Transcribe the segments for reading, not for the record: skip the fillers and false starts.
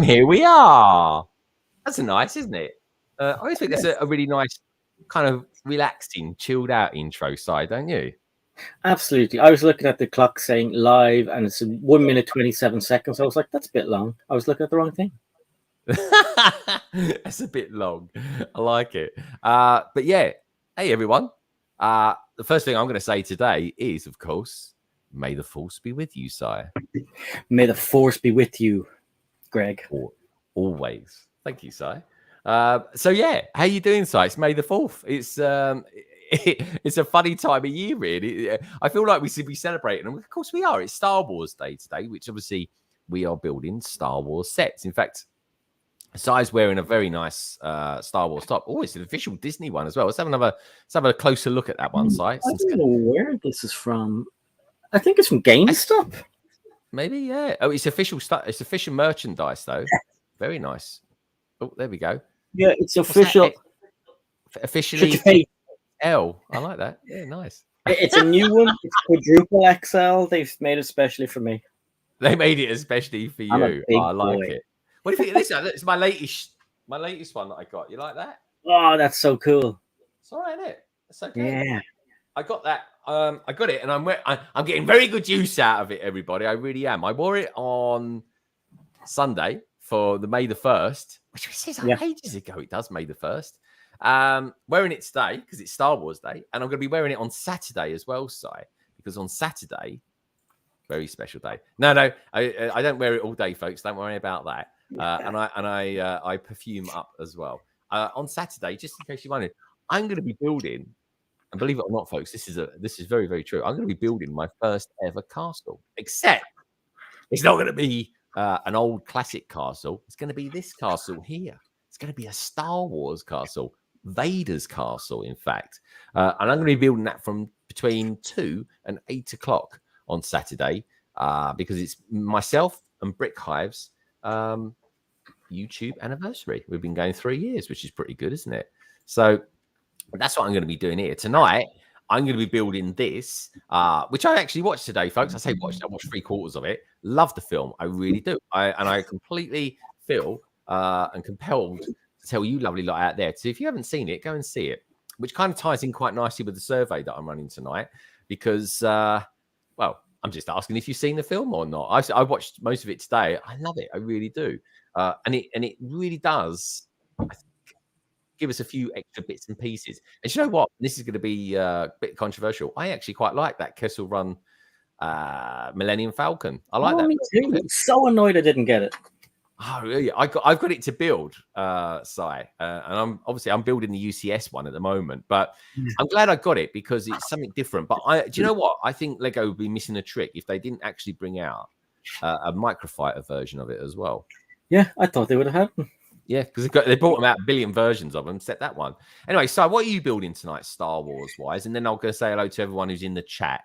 here we are. That's nice, isn't it? I always think that's a really nice, kind of relaxing, chilled out intro side, don't you? Absolutely. I was looking at the clock saying live, and it's 1 minute 27 seconds. I was like, that's a bit long. I was looking at the wrong thing. That's a bit long. I like it. But yeah, hey everyone. The first thing I'm going to say today is, of course, may the force be with you, sire. May the force be with you, Greg. Always. Thank you, sire. So yeah, how you doing, sire? It's May the 4th. It's a funny time of year, really. I feel like we should be celebrating, and of course we are. It's Star Wars Day today, which obviously we are building Star Wars sets. In fact, Si's wearing a very nice Star Wars top. Oh, it's an official Disney one as well. Let's have a closer look at that one, Si. I don't know where this is from. I think it's from GameStop. Maybe, yeah. Oh, it's official stuff. It's official merchandise, though. Very nice. Oh, there we go. Yeah, it's official. Officially L. I like that. Yeah, nice. It's a new one. It's quadruple XL. They've made it especially for me. They made it especially for you. Oh, I like it. What do you think of this? It's my latest one that I got. You like that? Oh, that's so cool. It's all right, isn't it? It's okay. Yeah. I got that. I got it, and I'm getting very good use out of it, everybody. I really am. I wore it on Sunday for the May the 1st, which was ages ago. It does May the 1st. Wearing it today because it's Star Wars Day, and I'm going to be wearing it on Saturday as well, Si, because on Saturday, very special day. No, I don't wear it all day, folks. Don't worry about that. And I perfume up as well. On Saturday, just in case you wondered, I'm going to be building, and believe it or not, folks, this is very, very true. I'm going to be building my first ever castle. Except it's not going to be an old classic castle. It's going to be this castle here. It's going to be a Star Wars castle, Vader's castle, in fact. And I'm going to be building that from between 2 and 8 o'clock on Saturday, because it's myself and Brick Hive's YouTube anniversary. We've been going 3 years, which is pretty good, isn't it? So that's what I'm going to be doing here tonight. I'm going to be building this, which I actually watched today, folks. I say watched. I watched 3/4 of it. Love the film. I really do. I completely feel and compelled to tell you lovely lot out there. So if you haven't seen it, go and see it, which kind of ties in quite nicely with the survey that I'm running tonight, because, well, I'm just asking if you've seen the film or not. I watched most of it today. I love it. I really do. And it really does give us a few extra bits and pieces. And you know what? This is going to be a bit controversial. I actually quite like that Kessel Run Millennium Falcon. I like that. Me too. I'm so annoyed I didn't get it. Oh, really? I've got it to build, Si. And I'm building the UCS one at the moment. But I'm glad I got it because it's something different. But do you know what? I think Lego would be missing a trick if they didn't actually bring out a microfighter version of it as well. Yeah, I thought they would have had. Yeah, because they brought them out a billion versions of them. Set that one. Anyway, so what are you building tonight, Star Wars wise? And then I'm going to say hello to everyone who's in the chat.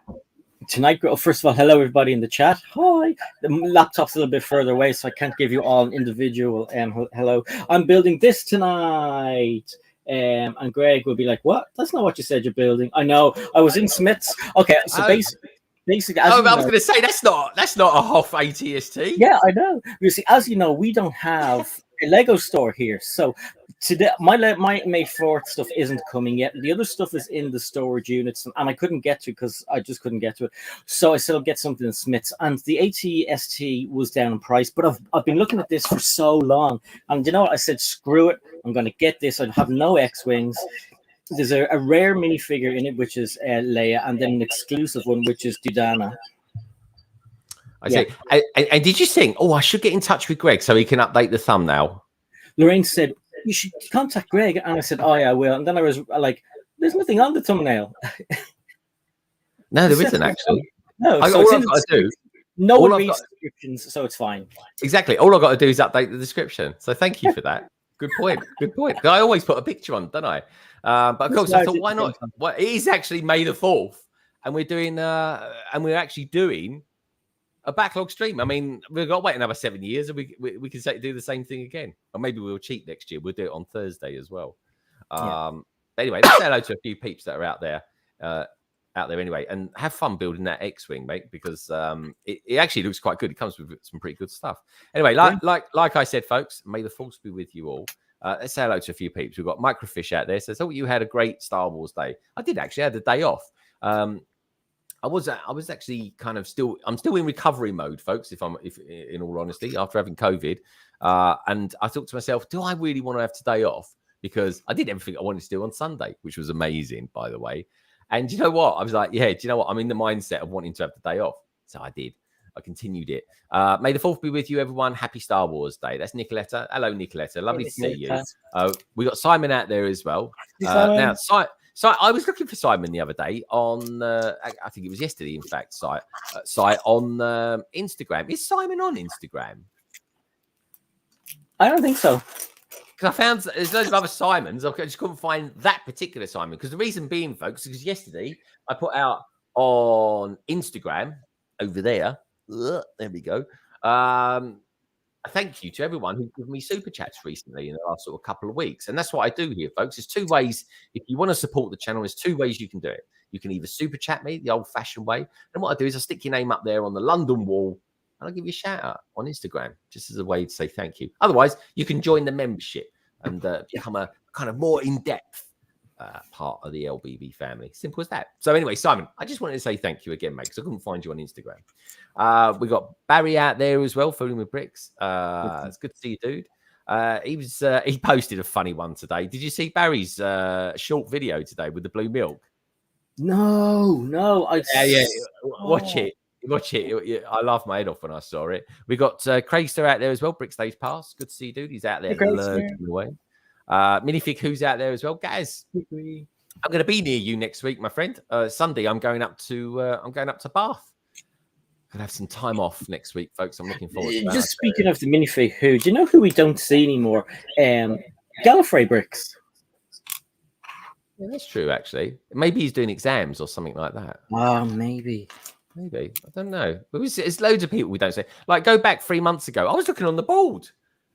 Tonight, first of all, hello everybody in the chat. Hi. The laptop's a little bit further away, so I can't give you all an individual hello. I'm building this tonight. And Greg will be like, "What? That's not what you said you're building." I know. I was in Smith's. Okay, so basically, I was going to say that's not a Hoth AT-ST. Yeah, I know. You see, as you know, we don't have a Lego store here, so today my May 4th stuff isn't coming yet. The other stuff is in the storage units, and I couldn't get to because I just couldn't get to it. So I said I'll get something in Smith's, and the AT-ST was down in price. But I've been looking at this for so long, and you know what? I said, screw it. I'm going to get this. I have no X-wings. There's a rare minifigure in it, which is Leia, and then an exclusive one, which is Dudana. I see. And did you think, I should get in touch with Greg so he can update the thumbnail? Lorraine said, you should contact Greg. And I said, oh, yeah, I will. And then I was like, there's nothing on the thumbnail. No, there isn't, actually. No, all I've got to do. No one reads descriptions, so it's fine. Exactly. All I've got to do is update the description. So thank you for that. Good point. Good point. I always put a picture on, don't I? But of course, I thought, why not? Well, it is actually May the 4th, and we're doing, we're actually doing a backlog stream. I mean, we've got to wait another 7 years, and we can do the same thing again. Or maybe we'll cheat next year. We'll do it on Thursday as well. Anyway, let's say hello to a few peeps that are out there out there anyway, and have fun building that X-wing, mate, because it actually looks quite good. It comes with some pretty good stuff. Anyway, like I said, folks, may the force be with you all. Let's say hello to a few peeps. We've got Microfish out there. So you had a great Star Wars day. I did actually. I had a day off. I was actually I'm still in recovery mode, folks. If in all honesty, after having COVID, and I thought to myself, do I really want to have today off? Because I did everything I wanted to do on Sunday, which was amazing, by the way. And you know what? I was like, yeah, do you know what? I'm in the mindset of wanting to have the day off. So I did. I continued it. May the 4th be with you, everyone. Happy Star Wars Day. That's Nicoletta. Hello, Nicoletta. Lovely to see you. We got Simon out there as well. Now, I was looking for Simon the other day on, I think it was yesterday, in fact, site on Instagram. Is Simon on Instagram? I don't think so. Because I found there's loads of other Simons. I just couldn't find that particular Simon. Because the reason being, folks, is yesterday I put out on Instagram over there. There we go. A thank you to everyone who's given me super chats recently in the last sort of couple of weeks. And that's what I do here, folks. There's 2 ways. If you want to support the channel, there's 2 ways you can do it. You can either super chat me the old fashioned way. And what I do is I stick your name up there on the London wall. And I'll give you a shout out on Instagram, just as a way to say thank you. Otherwise, you can join the membership and become a kind of more in-depth part of the LBB family. Simple as that. So anyway, Simon, I just wanted to say thank you again, mate, because I couldn't find you on Instagram. We got Barry out there as well, fooling with bricks. It's good to see you, dude. He posted a funny one today. Did you see Barry's short video today with the blue milk? No. Yeah. Watch it. I laughed my head off when I saw it. We got Craister out there as well. Brick Days Pass. Good to see you, dude. He's out there lurking away. Minifig, who's out there as well, guys. I'm going to be near you next week, my friend. Sunday, I'm going up to Bath. Gonna have some time off next week, folks. I'm looking forward to that. Just speaking of the Minifig, do you know who we don't see anymore? Gallifrey Bricks. Yeah, that's true. Actually, maybe he's doing exams or something like that. Maybe. I don't know. But there's loads of people we don't see. Like, go back 3 months ago, I was looking on the board.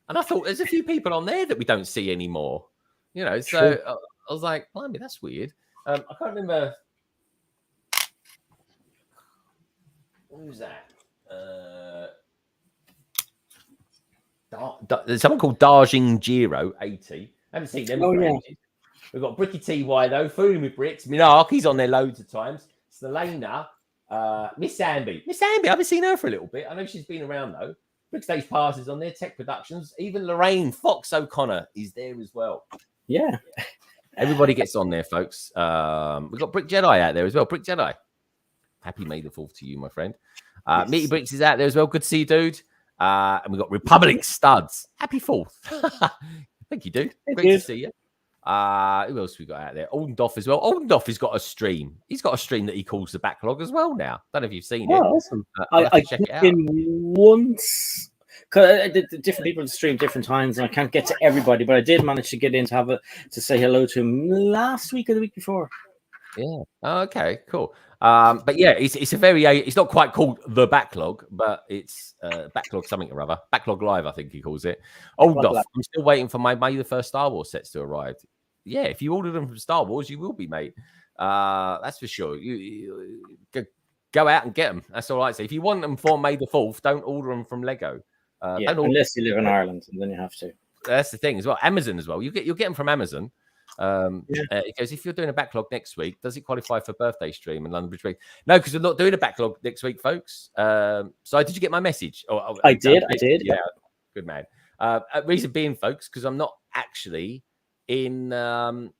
And I thought there's a few people on there that we don't see anymore, you know. So I was like, blimey, that's weird. I can't remember who's that. There's someone called Darjing Jiro 80. I haven't seen them. We've got Bricky TY though, fooling with bricks. Minark, he's on there loads of times. Selena, Miss Amby. I haven't seen her for a little bit. I know she's been around though. Brick Stage Passes on there, Tech Productions, even Lorraine Fox O'Connor is there as well. Yeah. Everybody gets on there, folks. We've got Brick Jedi out there as well. Brick Jedi. Happy May the 4th to you, my friend. Meaty Bricks is out there as well. Good to see you, dude. And we've got Republic Studs. Happy 4th. Thank you, dude. Great to see you. Who else we got out there? Oldendoff as well. Oldendoff has got a stream. He's got a stream that he calls the Backlog as well now. Don't know if you've seen it. Awesome. I check it out. Once, because different people stream different times, and I can't get to everybody, but I did manage to get in to say hello to him last week or the week before. Yeah. Okay. Cool. But yeah, it's a very. It's not quite called the Backlog, but it's Backlog something or other. Backlog Live, I think he calls it. Oldendoff. I'm still waiting for my May the 1st Star Wars sets to arrive. Yeah, if you order them from Star Wars, you will be, mate. That's for sure. You go out and get them. That's all right. So if you want them for May the 4th, don't order them from Lego. Unless you live in Ireland, and then you have to. That's the thing as well. Amazon as well. You'll get them from Amazon. It goes, if you're doing a backlog next week, does it qualify for birthday stream in London Bridge Week? No, because we're not doing a backlog next week, folks. So did you get my message? I did. Yeah, good man. Reason being, folks, because I'm not actually in. I'm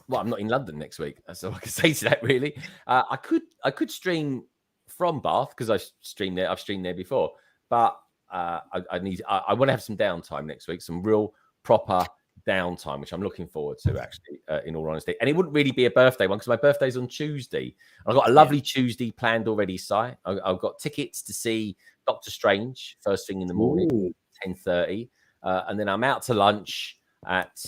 not in London next week. That's all I can say to that. Really, I could stream from Bath because I streamed there. I've streamed there before, but I want to have some downtime next week. Some real proper downtime, which I'm looking forward to, actually, in all honesty. And it wouldn't really be a birthday one because my birthday's on Tuesday. I've got a lovely Tuesday planned already, Si. I've got tickets to see Doctor Strange first thing in the morning, 10:30. And then I'm out to lunch at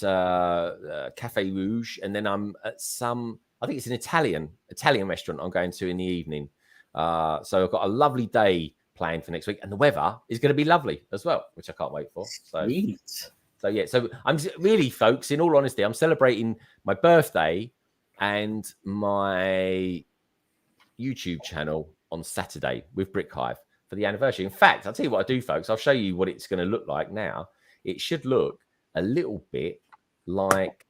Cafe Rouge. And then I'm at I think it's an Italian restaurant I'm going to in the evening. So I've got a lovely day planned for next week. And the weather is going to be lovely as well, which I can't wait for. So yeah, so I'm really, folks, in all honesty, I'm celebrating my birthday and my YouTube channel on Saturday with Brick Hive for the anniversary. In fact, I'll tell you what I do, folks. I'll show you what it's going to look like now. It should look a little bit like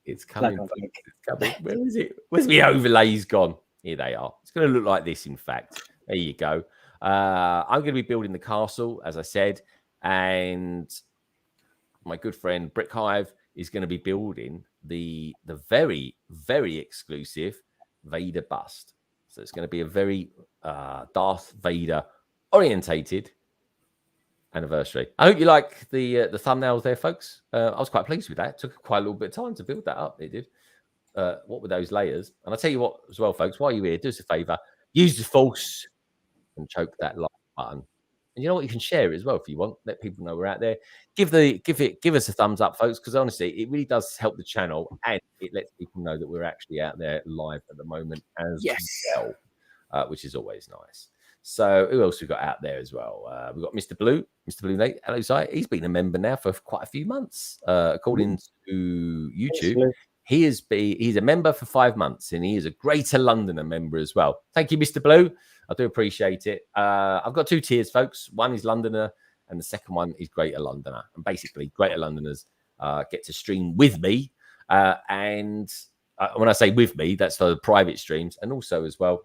it's coming. It's coming. Where is it? Where's my overlays gone? Here they are. It's going to look like this, in fact. There you go. I'm going to be building the castle, as I said, and my good friend Brick Hive is going to be building the very, very exclusive Vader bust. So it's going to be a very Darth Vader orientated anniversary. I hope you like the thumbnails there, folks. I was quite pleased with that. It took quite a little bit of time to build that up. It did. What were those layers? And I'll tell you what as well, folks, while you're here, do us a favor, use the force and choke that like button. And you know what? You can share it as well if you want. Let people know we're out there. Give us a thumbs up, folks, because honestly, it really does help the channel, and it lets people know that we're actually out there live at the moment as well, which is always nice. So who else we got out there as well? We've got Mr. Blue Nate. Hello, Si. He's been a member now for quite a few months, according to YouTube. He's a member for 5 months, and he is a Greater Londoner member as well. Thank you, Mr. Blue. I do appreciate it. I've got 2 tiers, folks. One is Londoner, and the second one is Greater Londoner. And basically, Greater Londoners get to stream with me. And when I say with me, that's for the private streams. And also as well,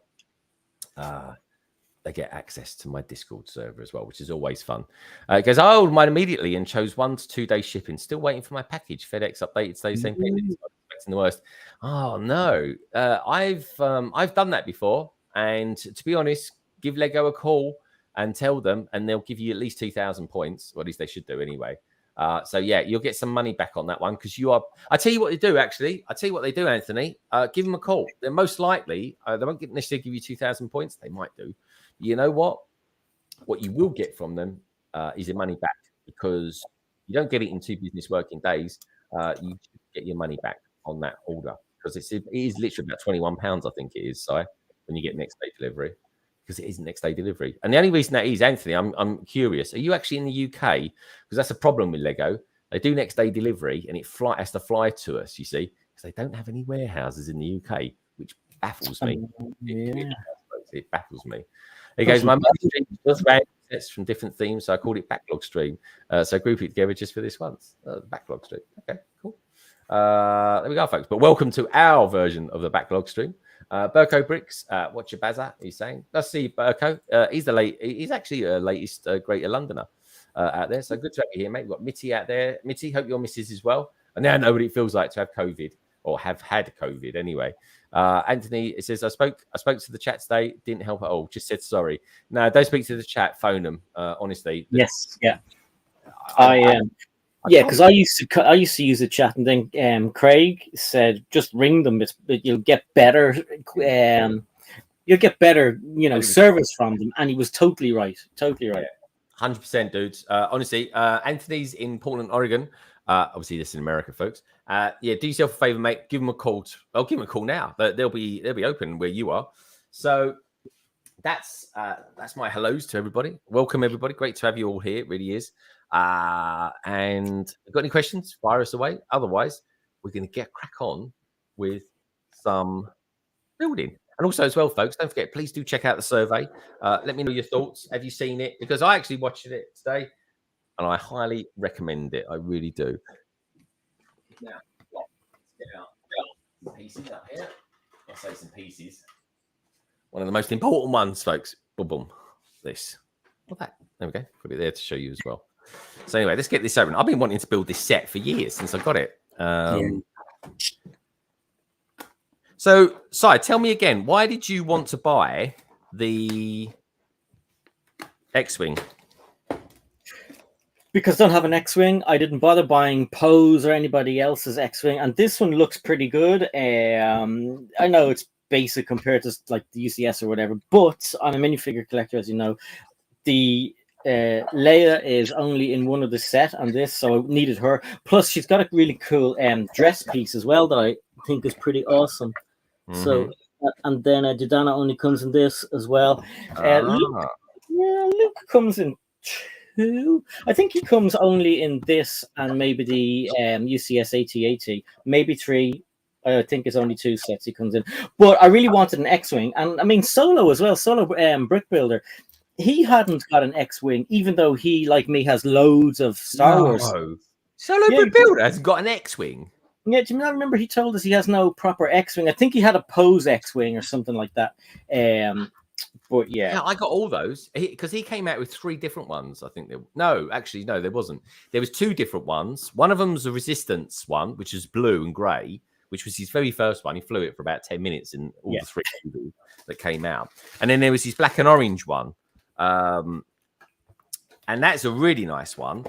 they get access to my Discord server as well, which is always fun. It goes, I ordered mine immediately and chose 1 to 2 day shipping. Still waiting for my package. FedEx updated today, same thing. Expecting the worst. Oh no, I've done that before. And to be honest, give Lego a call and tell them, and they'll give you at least 2,000 points. Or at least they should do anyway. So yeah, you'll get some money back on that one because you are. I tell you what they do. Actually, I tell you what they do, Anthony. Give them a call. They're most likely they won't necessarily give you 2,000 points. They might do. You know what? What you will get from them is your money back because you don't get it in 2 business working days. You get your money back on that order because it is literally about £21, I think it is. So when you get next day delivery, because it isn't next day delivery. And the only reason that is, Anthony, I'm curious. Are you actually in the UK? Because that's a problem with Lego. They do next day delivery, and it has to fly to us. You see, because they don't have any warehouses in the UK, which baffles me. It baffles me. It goes, my mother stream does sets from different themes, so I called it Backlog stream. So I group it together just for this once. Backlog stream. Okay, cool. There we go, folks. But welcome to our version of the Backlog stream. Burko Bricks, what's your bazza? He's saying. Let's see, Burko. He's actually a latest Greater Londoner out there. So good to have you here, mate. We've got Mitty out there. Mitty, hope your missus as well. And now I know what it feels like to have COVID or have had COVID anyway. Anthony, it says, I spoke to the chat today. Didn't help at all. Just said sorry. No, don't speak to the chat. Phone them. Honestly. Yes. Yeah. Yeah, because I used to use the chat, and then Craig said just ring them. You'll get better. You'll get better, service from them, and he was totally right. Totally right. 100%, dudes. Honestly, Anthony's in Portland, Oregon. Obviously, this is in America, folks. Do yourself a favor, mate. Give them a call. I'll give them a call now. They'll be open where you are. So that's my hellos to everybody. Welcome, everybody. Great to have you all here. It really is. And if you've got any questions, fire us away. Otherwise, we're going to get crack on with some building. And also as well, folks, don't forget, please do check out the survey. Let me know your thoughts. Have you seen it? Because I actually watched it today, and I highly recommend it. I really do. Now, let's get out some pieces up here. I'll say some pieces. One of the most important ones, folks. Boom, boom. This. Well, that. There we go. Put it there to show you as well. So anyway, let's get this over. I've been wanting to build this set for years since I got it. So, Si, tell me again, why did you want to buy the X-Wing? Because I don't have an X-Wing. I didn't bother buying Poe's or anybody else's X-Wing. And this one looks pretty good. I know it's basic compared to like the UCS or whatever, but I'm a minifigure collector, as you know. The Leia is only in one of the set on this, so I needed her. Plus, she's got a really cool dress piece as well that I think is pretty awesome. Mm-hmm. So, and then Didana only comes in this as well. Luke comes in 2. I think he comes only in this and maybe the UCS AT-ST, maybe 3. I think it's only 2 sets he comes in. But I really wanted an X-Wing. And I mean, Solo as well. Solo Brick Builder. He hadn't got an X-Wing, even though he, like me, has loads of Star Wars. Solo Brick Builder has got an X-Wing. Yeah, do you not remember he told us he has no proper X-Wing? I think he had a Pose X-Wing or something like that. But yeah, I got all those because he came out with 3 different ones. I think no, there wasn't. There was 2 different ones. One of them was a Resistance one, which is blue and grey, which was his very first one. He flew it for about 10 minutes in all the 3 that came out. And then there was his black and orange one, and that's a really nice one.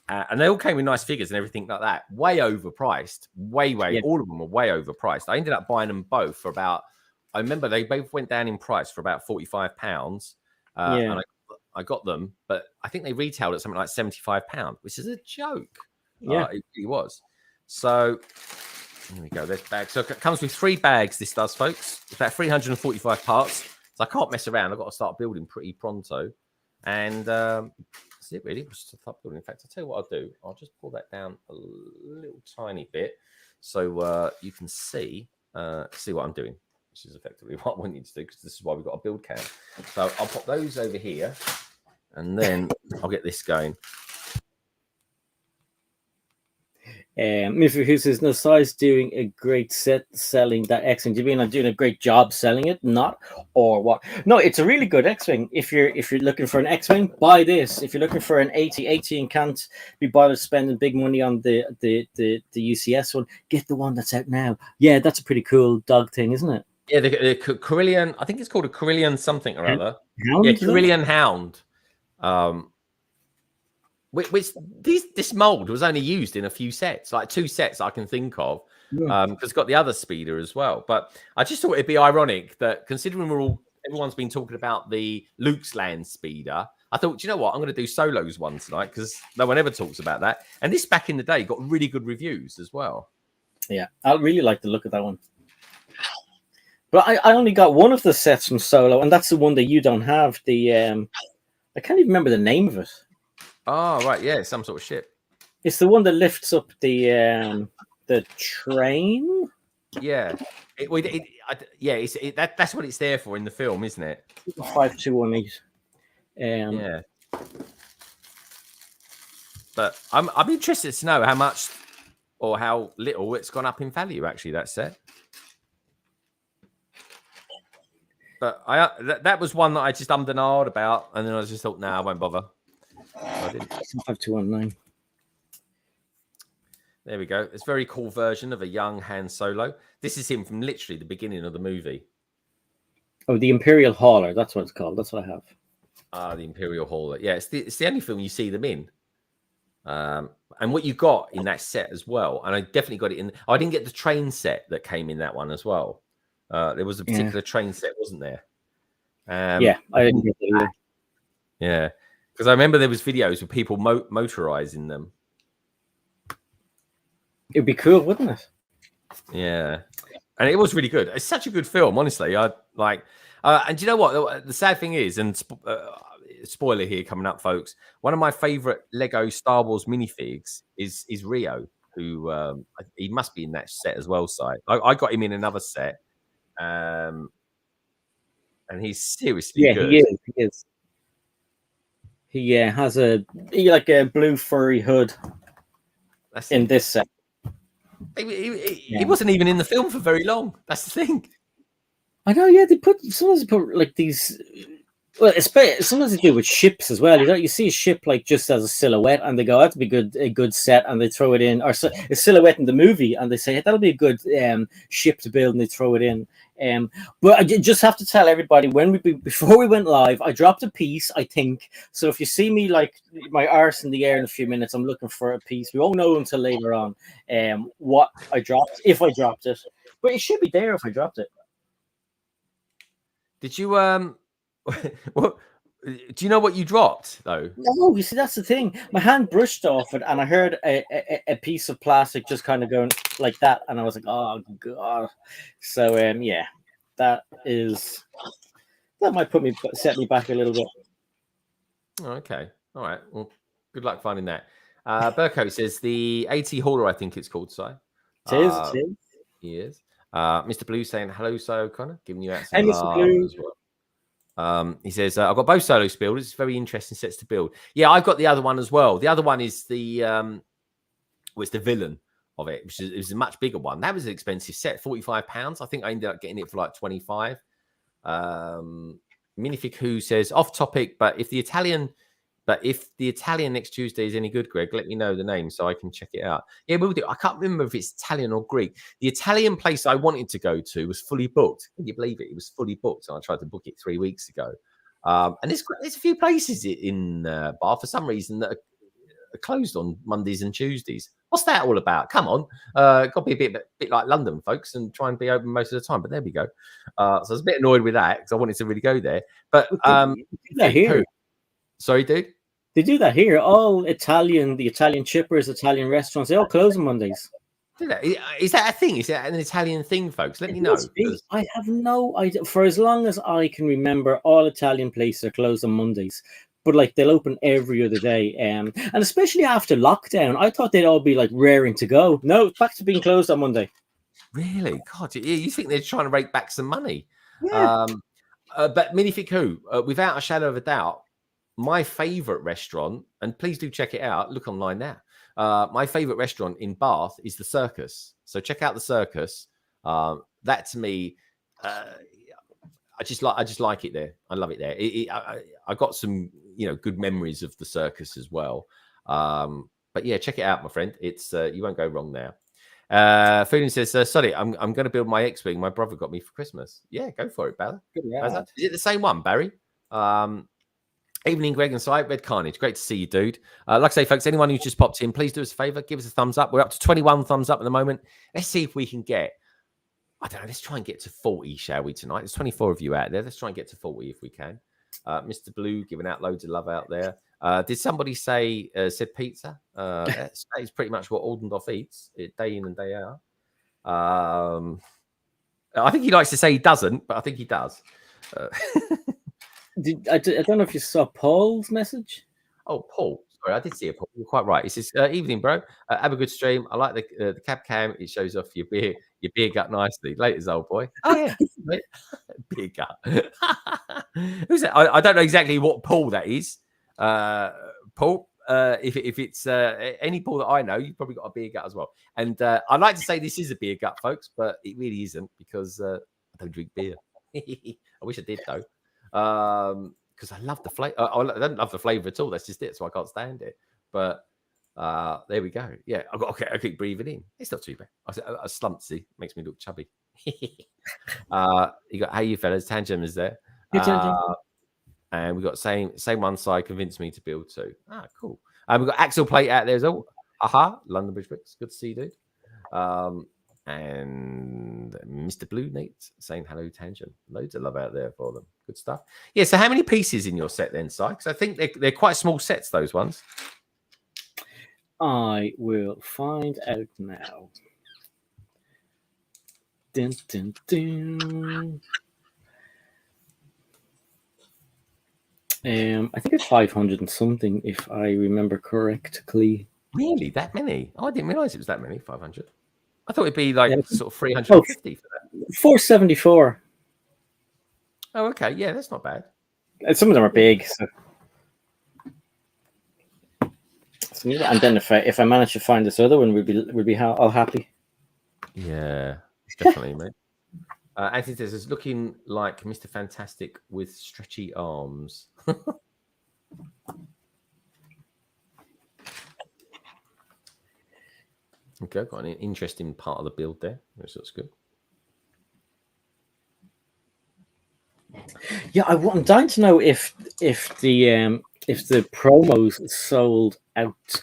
And they all came with nice figures and everything like that. Way overpriced. Way. All of them were way overpriced. I ended up buying them both for about. I remember they both went down in price for about £45. And I got them, but I think they retailed at something like £75, which is a joke. Yeah, it really was. So there we go. There's bags. So it comes with 3 bags. This does, folks. It's about 345 parts. So I can't mess around. I've got to start building pretty pronto. And that's it, really. Start building. In fact, I'll tell you what I'll do. I'll just pull that down a little tiny bit so you can see what I'm doing. Which is effectively what I want you to do, because this is why we've got a build cam. So I'll pop those over here, and then I'll get this going. Mr. Who says, no, size doing a great set selling that X-Wing. Do you mean I'm doing a great job selling it? Not or what? No, it's a really good X-Wing. If you're looking for an X-Wing, buy this. If you're looking for an AT and can't be bothered spending big money on the UCS one, get the one that's out now. Yeah, that's a pretty cool dog thing, isn't it? Yeah, the Carillion, I think it's called a Carillion something or other. Yeah, Carillion Hound. Which this mold was only used in a few sets, like 2 sets I can think of. Because it's got the other speeder as well. But I just thought it'd be ironic that, considering everyone's been talking about the Luke's Landspeeder, I thought, you know what, I'm going to do Solo's one tonight because no one ever talks about that. And this back in the day got really good reviews as well. Yeah, I really like the look of that one. But I only got one of the sets from Solo, and that's the one that you don't have. The I can't even remember the name of it. Oh, right, yeah, some sort of ship. It's the one that lifts up the train. Yeah, that's what it's there for in the film, isn't it? 5218. Yeah. But I'm interested to know how much or how little it's gone up in value. Actually, that set. But that was one that I just ummed and ahed about, and then I just thought, I won't bother. So I didn't. 5219. There we go. It's a very cool version of a young Han Solo. This is him from literally the beginning of the movie. Oh, the Imperial Hauler. That's what it's called. That's what I have. The Imperial Hauler. Yeah, it's the only film you see them in. And what you got in that set as well, and I definitely got it in. I didn't get the train set that came in that one as well. There was a particular train set, wasn't there? Yeah, I didn't get that either. Yeah, because I remember there was videos of people motorizing them. It'd be cool, wouldn't it? Yeah, and it was really good. It's such a good film, honestly. I like, and do you know what? The sad thing is, and spoiler here coming up, folks. One of my favorite Lego Star Wars minifigs is Rio, who he must be in that set as well. Si, I got him in another set. And he's seriously good. He is. He has a blue furry hood. That's in this set. He wasn't even in the film for very long. That's the thing. I know. Yeah, sometimes they put like these. Well, sometimes they do with ships as well. You see a ship like just as a silhouette, and they go, "That'd be a good set," and they throw it in, or a silhouette in the movie, and they say, hey, "That'll be a good ship to build," and they throw it in. But I just have to tell everybody before we went live, I dropped a piece, I think. So if you see me like my arse in the air in a few minutes, I'm looking for a piece. We won't know until later on what I dropped, if I dropped it. But it should be there if I dropped it. Did you what? Do you know what you dropped though? No, you see that's the thing. My hand brushed off it, and I heard a piece of plastic just kind of going like that, and I was like, "Oh god!" So yeah, that might set me back a little bit. Okay, all right. Well, good luck finding that. Burko says the AT Hauler, I think it's called. Si. It is. He is. Mr. Blue saying hello, so Connor, giving you out some Hey, Mr. love Blue. as well. He says, I've got both solo builders. It's very interesting sets to build. Yeah, I've got the other one as well. The other one is the it's the villain of it, which is a much bigger one. That was an expensive set, £45. I think I ended up getting it for like 25. Minifig Who says, off topic, but if the Italian next Tuesday is any good, Greg, let me know the name so I can check it out. Yeah, we'll do. I can't remember if it's Italian or Greek. The Italian place I wanted to go to was fully booked. Can you believe it? It was fully booked. And I tried to book it 3 weeks ago. And there's a few places in Bath for some reason that are closed on Mondays and Tuesdays. What's that all about? Come on. Got to be a bit like London, folks, and try and be open most of the time. But there we go. So I was a bit annoyed with that because I wanted to really go there. But here. Sorry, dude. They do that here. All Italian, the Italian chippers, Italian restaurants, they all close on Mondays. Is that a thing? Is that an Italian thing, folks? Let me know. I have no idea. For as long as I can remember, all Italian places are closed on Mondays. But like they'll open every other day. And especially after lockdown, I thought they'd all be like raring to go. No, it's back to being closed on Monday. Really? God, you think they're trying to rake back some money? Yeah. But Minifig Who, without a shadow of a doubt, my favorite restaurant, and please do check it out. Look online now. My favorite restaurant in Bath is the Circus. So check out the Circus. That to me, I just like it there. I love it there. I got some good memories of the Circus as well. But yeah, check it out, my friend. It's you won't go wrong now. Foodin says, sorry, I'm going to build my X-Wing. My brother got me for Christmas. Yeah, go for it, Barry. Is it the same one, Barry? Evening, Greg and Si. Red Carnage. Great to see you, dude. Like I say, folks, anyone who's just popped in, please do us a favor. Give us a thumbs up. We're up to 21 thumbs up at the moment. Let's see if we can get, I don't know, let's try and get to 40, shall we, tonight? There's 24 of you out there. Let's try and get to 40 if we can. Mr. Blue giving out loads of love out there. Did somebody say, said pizza? That is pretty much what Aldendorf eats, day in and day out. I think he likes to say he doesn't, but I think he does. I don't know if you saw Paul's message. Oh, Paul. Sorry, I did see it, Paul. You're quite right. He says, evening, bro. Have a good stream. I like the cab cam. It shows off your beer gut nicely. Laters, old boy. Oh, yeah. Beer gut. Who's that? I don't know exactly what Paul that is. Paul, if it's any Paul that I know, you've probably got a beer gut as well. And I'd like to say this is a beer gut, folks, but it really isn't because I don't drink beer. I wish I did, though. Because I love the flavor. I don't love the flavor at all. That's just it. So I can't stand it. But there we go. Yeah, I keep breathing in. It's not too bad. I slumped. See, makes me look chubby. You got how you fellas? Tangent is there. And we got same one side convinced me to build too. Ah, cool. And we've got Axel Plate out there as well. Aha, London Bridge Bricks. Good to see you, dude. And Mr. Blue Nate saying hello, Tangent. Loads of love out there for them. Good stuff. Yeah, so how many pieces in your set then, Si? Because I think they're quite small sets, those ones. I will find out now. Dun, dun, dun. I think it's 500 and something, if I remember correctly. Really? That many? Oh, I didn't realize it was that many, 500. I thought it'd be like sort of 350 for that. 474. Oh, okay. Yeah, that's not bad. Some of them are big. And then if I manage to find this other one, we'll be all happy. Yeah, definitely, mate. Anthony says it's looking like Mr. Fantastic with stretchy arms. Okay, got an interesting part of the build there. Which looks good. Yeah, I'm dying to know if the promos sold out.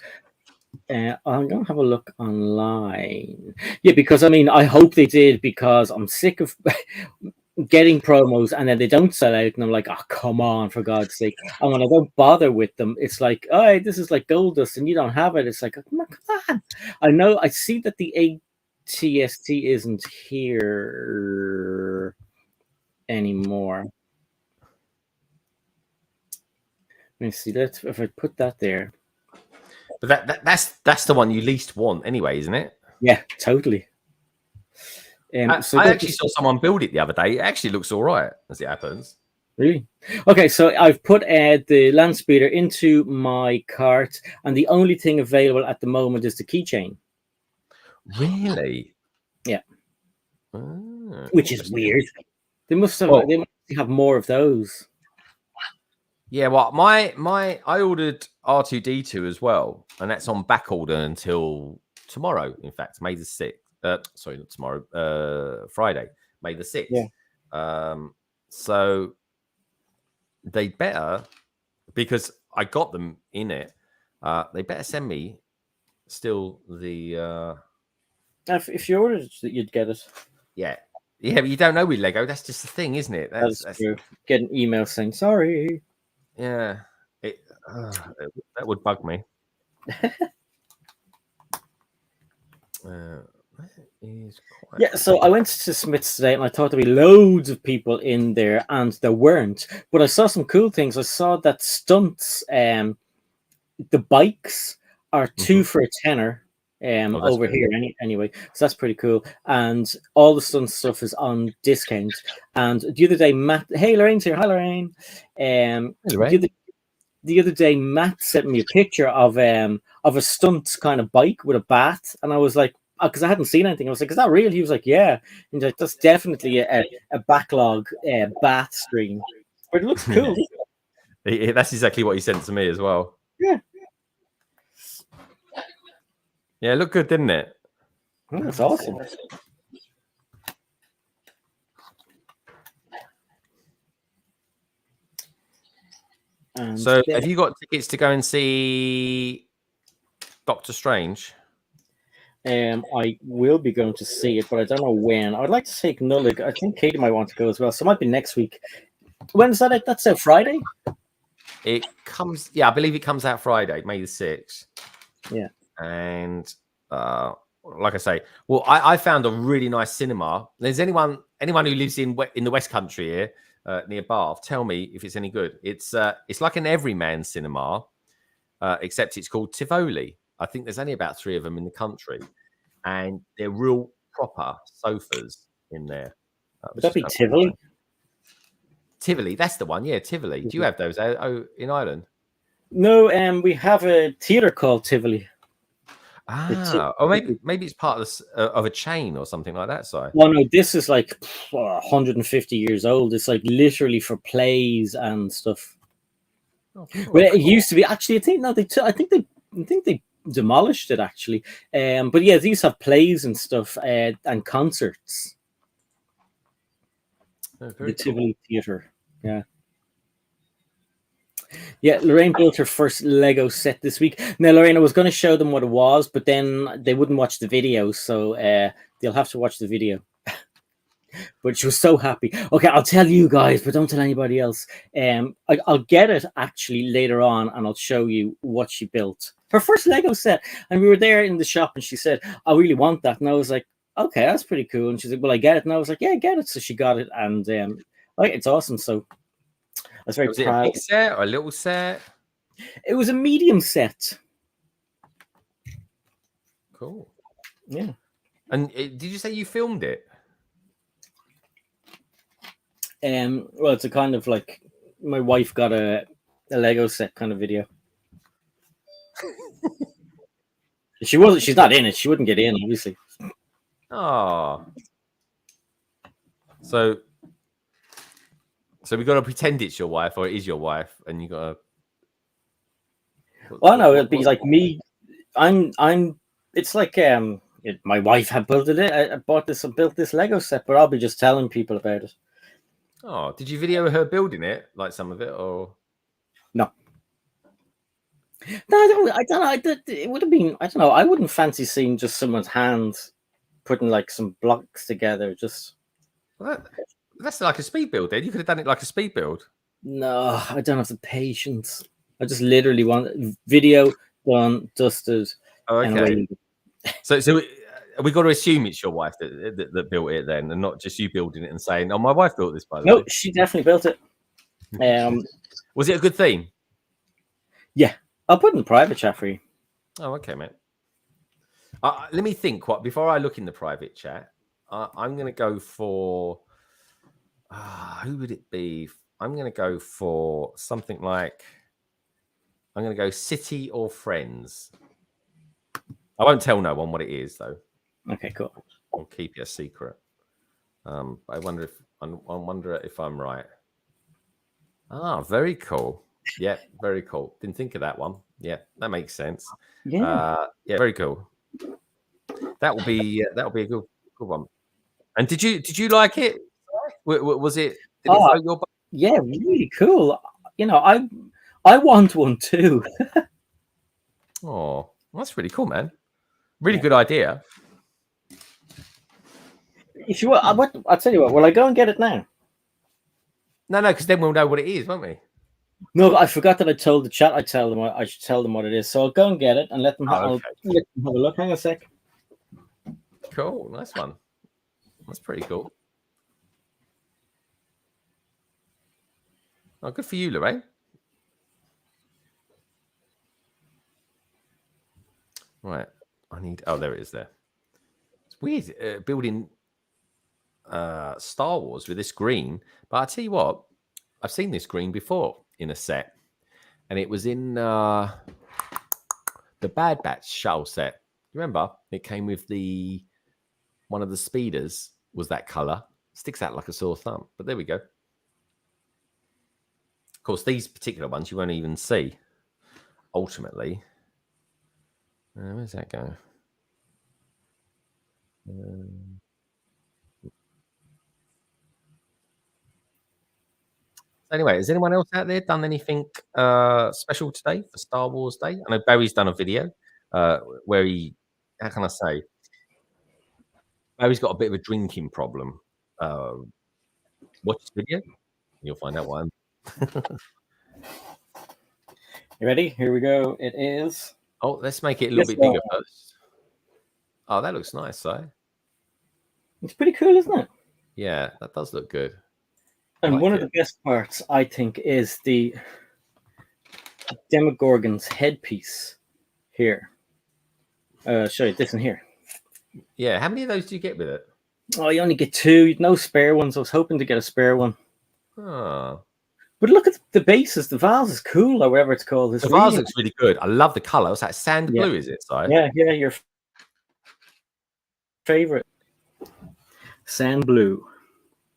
I'm gonna have a look online. Yeah, because I mean, I hope they did because I'm sick of getting promos and then they don't sell out, and I'm like, oh, come on, for God's sake! And when I don't bother with them, it's like, oh, this is like gold dust, and you don't have it. It's like, come on. I know. I see that the AT-ST isn't here anymore. Let me see. If I put that there. But that's the one you least want anyway, isn't it? Yeah, totally. I actually saw someone build it the other day. It actually looks all right as it happens. Really? Okay, so I've put the Landspeeder into my cart, and the only thing available at the moment is the keychain. Really? Yeah. Ah, which is weird. They must have more of those. Yeah, well, I ordered R2D2 as well, and that's on back order until tomorrow. In fact, May the 6th. Sorry, not tomorrow. Friday, May the 6th. Yeah. So they better, because I got them in it. They better send me still the. If you ordered it, you'd get it. Yeah, but you don't know with Lego. That's just the thing, isn't it? That's true. Get an email saying sorry. Yeah, that would bug me. Yeah, so I went to Smith's today, and I thought there'd be loads of people in there, and there weren't. But I saw some cool things. I saw that stunts, the bikes are 2 for $10 over here. Anyway, so that's pretty cool. And all the stunt stuff is on discount. And the other day, Matt, hey, Lorraine's here. Hi, Lorraine. The other day, Matt sent me a picture of a stunt kind of bike with a bat, and I was like, because I hadn't seen anything, I was like, "Is that real?" He was like, "Yeah," and like, that's definitely a backlog bat stream, but it looks cool. That's exactly what he sent to me as well. Yeah, it looked good, didn't it? Oh, that's awesome. So, have you got tickets to go and see Doctor Strange? I will be going to see it, but I don't know when. I'd like to take Nullig. I think Katie might want to go as well, so it might be next week. When's that? That's a Friday? It comes, I believe it comes out Friday, May the 6th. Yeah. And like I say, well, I found a really nice cinema. There's anyone who lives in the West Country here, near Bath, tell me if it's any good. It's like an everyman cinema, except it's called Tivoli. I think there's only about 3 of them in the country, and they're real proper sofas in there. Would that be Tivoli? Tivoli, that's the one. Yeah, Tivoli. Do you have those in Ireland? No, we have a theatre called Tivoli. Or maybe it's part of a chain or something like that. Sorry. Well, no, this is like 150 years old. It's like literally for plays and stuff. Oh, cool. Well, it used to be actually. I think they demolished it actually. But yeah, these have plays and stuff and concerts. The Tivoli Theatre. Yeah. Yeah, Lorraine built her first Lego set this week. Now, Lorraine, I was going to show them what it was, but then they wouldn't watch the video, so they'll have to watch the video. But she was so happy. Okay, I'll tell you guys, but don't tell anybody else. I'll get it actually later on, and I'll show you what she built. Her first Lego set. And we were there in the shop, and she said, "I really want that." And I was like, "Okay, that's pretty cool." And she's like, "Will I get it?" And I was like, "Yeah, get it." So she got it, and it's awesome. So I was very proud. Was it a big set or a little set? It was a medium set. Cool. Yeah. And did you say you filmed it? Well, it's a kind of like my wife got a Lego set kind of video. She's not in it. She wouldn't get in, obviously. Oh. So we got to pretend it's your wife, or it is your wife, and you got to. Well, no, it'd be like me. It's like my wife had built it. I built this Lego set, but I'll be just telling people about it. Oh, did you video her building it, like some of it, or no? No, I don't know. It would have been. I don't know. I wouldn't fancy seeing just someone's hands putting like some blocks together. Just that's like a speed build. Then you could have done it like a speed build. No, I don't have the patience. I just literally want video done, dusted. Oh, okay. So we got to assume it's your wife that built it then, and not just you building it and saying, "Oh, my wife built this." By the way, no, she definitely built it. Was it a good theme? Yeah, I'll put it in the private chat for you. Oh, okay, mate. Let me think. Before I look in the private chat, I'm going to go for. Who would it be? I'm going to go for something like. I'm going to go City or Friends. I won't tell no one what it is, though. Okay, cool. I'll keep it a secret. I wonder if I'm right. Very cool. Yeah, very cool. Didn't think of that one. Yeah, that makes sense. Yeah. Yeah, very cool. That will be a good one. And did you like it? Was it? Did it float your boat? Yeah, really cool. You know, I want one too. Oh, that's really cool, man. Really good idea. If you want, I'll tell you what. Will I go and get it now? No, because then we'll know what it is, won't we? No, I forgot that I told the chat. I should tell them what it is. So I'll go and get it and let them, Okay. let them have a look. Hang on a sec. Cool, nice one. That's pretty cool. Oh, good for you, Lorraine. Right, there it is there. It's weird building Star Wars with this green, but I tell you what, I've seen this green before in a set, and it was in the Bad Batch shuttle set. You remember? It came with one of the speeders was that color. Sticks out like a sore thumb, but there we go. Of course, these particular ones you won't even see. Ultimately, where's that go? Anyway, has anyone else out there done anything special today for Star Wars Day? I know Barry's done a video where how can I say? Barry's got a bit of a drinking problem. Watch this video, and you'll find out why. You ready? Here we go. It is. Oh, let's make it a little bit bigger first. Oh, that looks nice, so. It's pretty cool, isn't it? Yeah, that does look good. And one of the best parts, I think, is the Demogorgon's headpiece here. Show you this one here. Yeah, how many of those do you get with it? Oh, you only get 2. No spare ones. I was hoping to get a spare one. Oh. But look at the bases. The vase is cool, or whatever it's called. The vase looks really good. I love the color. It's like sand blue, is it? Si? Yeah, your favorite. Sand blue.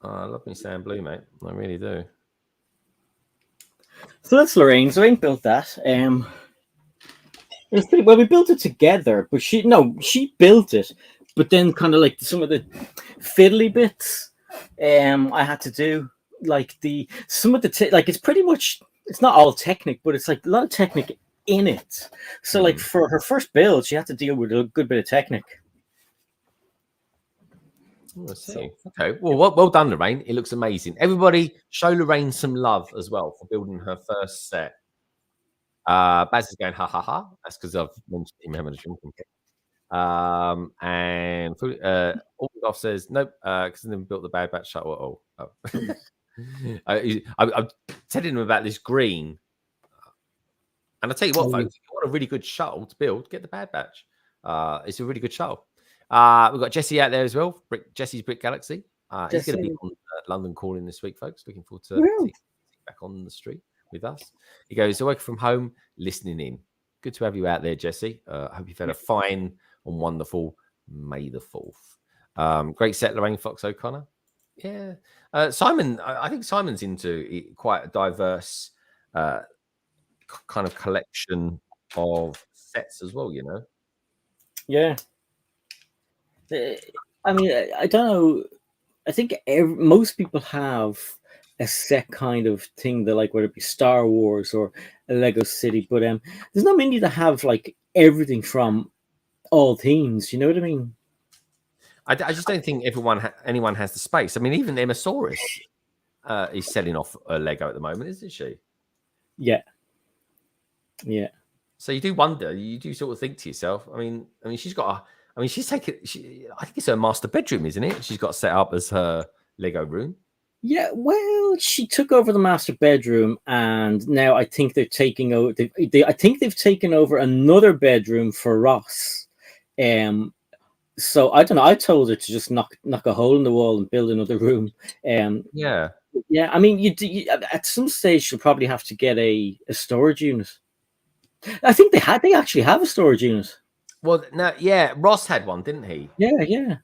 Oh, I love me sand blue, mate. I really do. So that's Lorraine. Lorraine built that. It was pretty well. We built it together, but she built it, but then kind of like some of the fiddly bits, I had to do like it's pretty much, it's not all technic, but it's like a lot of technic in it. So like for her first build, she had to deal with a good bit of technic. Let's see. Okay, well done, Lorraine. It looks amazing. Everybody, show Lorraine some love as well for building her first set. Baz is going ha ha ha. That's because I've mentioned him having a drinking kit. And Olgoff says nope, because I never built the Bad Batch shuttle. I'm telling him about this green, and I tell you what, folks, if you want a really good shuttle to build, get the Bad Batch. It's a really good shuttle. We've got Jesse out there as well. Jesse's Brick Galaxy. He's going to be on London calling this week, folks. Looking forward to seeing back on the street with us. He goes, working from home, listening in. Good to have you out there, Jesse. Hope you've had a fine and wonderful May the 4th. Great set, Lorraine Fox O'Connor. Yeah. Simon, I think Simon's into quite a diverse kind of collection of sets as well, you know? Yeah. I mean, I don't know. I think most people have a set kind of thing that, like, whether it be Star Wars or a Lego City, but there's not many that have like everything from all themes. You know what I mean? I just don't think anyone has the space. I mean, even Emmasaurus is selling off a Lego at the moment, isn't she? Yeah. Yeah. So you do wonder. You do sort of think to yourself. I mean, she's got she's taken. I think it's her master bedroom, isn't it? She's got set up as her Lego room. Yeah, well, she took over the master bedroom, and now I think they're taking over. I think they've taken over another bedroom for Ross. So I don't know. I told her to just knock a hole in the wall and build another room. Yeah. Yeah. I mean, you at some stage you'll probably have to get a storage unit. I think they actually have a storage unit. Well, no, yeah, Ross had one, didn't he? Yeah, yeah.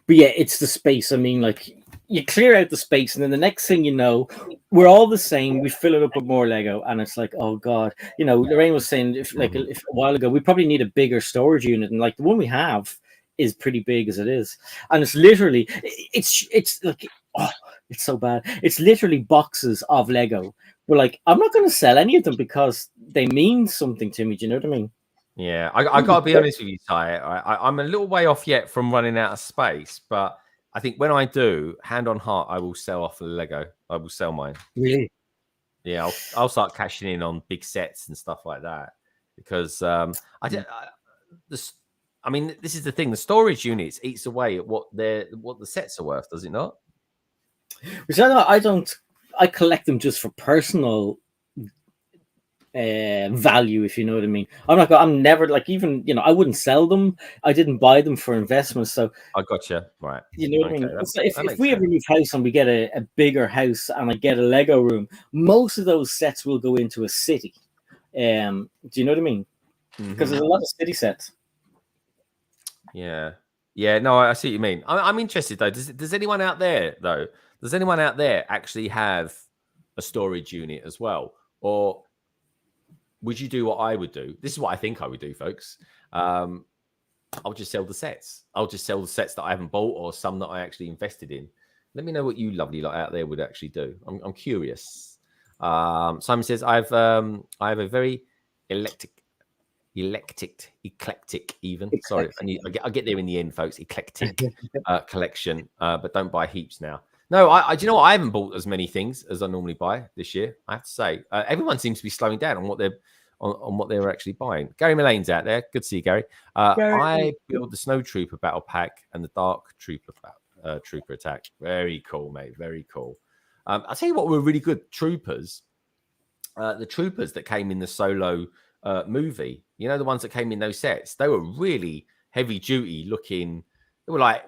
But yeah, it's the space. I mean, like you clear out the space, and then the next thing you know, we're all the same. We fill it up with more Lego, and it's like, oh god, you know. Lorraine was saying, if a while ago, we probably need a bigger storage unit, and like the one we have is pretty big as it is, and it's literally, it's like, oh, it's so bad. It's literally boxes of Lego. We're like, I'm not going to sell any of them because they mean something to me. Do you know what I mean? Yeah, I got to be honest with you, Ty. I'm a little way off yet from running out of space, but I think when I do, hand on heart, I will sell off the Lego. I will sell mine. Really? Yeah, I'll start cashing in on big sets and stuff like that because I mean, this is the thing: the storage units eats away at what the sets are worth, does it not? Which I don't. I collect them just for personal value, if you know what I mean. I'm never like, even, you know, I wouldn't sell them. I didn't buy them for investment. So I gotcha. Right. You know what I mean? So if we ever move house and we get a bigger house and I get a Lego room, most of those sets will go into a city. Do you know what I mean? Because there's a lot of city sets. Yeah. Yeah, no, I see what you mean. I'm interested though. Does anyone out there actually have a storage unit as well? Or would you do what I would do? This is what I think I would do, folks. I'll just sell the sets. I'll just sell the sets that I haven't bought or some that I actually invested in. Let me know what you lovely lot out there would actually do. I'm curious. Simon says, I have a very eclectic even. Sorry, I get there in the end, folks. Eclectic collection, but don't buy heaps now. No, do you know what? I haven't bought as many things as I normally buy this year. I have to say, everyone seems to be slowing down on what they're actually buying. Gary Mullane's out there. Good to see you, Gary. I built the Snow Trooper battle pack and the Dark Trooper Trooper attack. Very cool, mate. Very cool. I'll tell you what were really good troopers. The troopers that came in the solo movie, you know, the ones that came in those sets, they were really heavy duty looking. They were like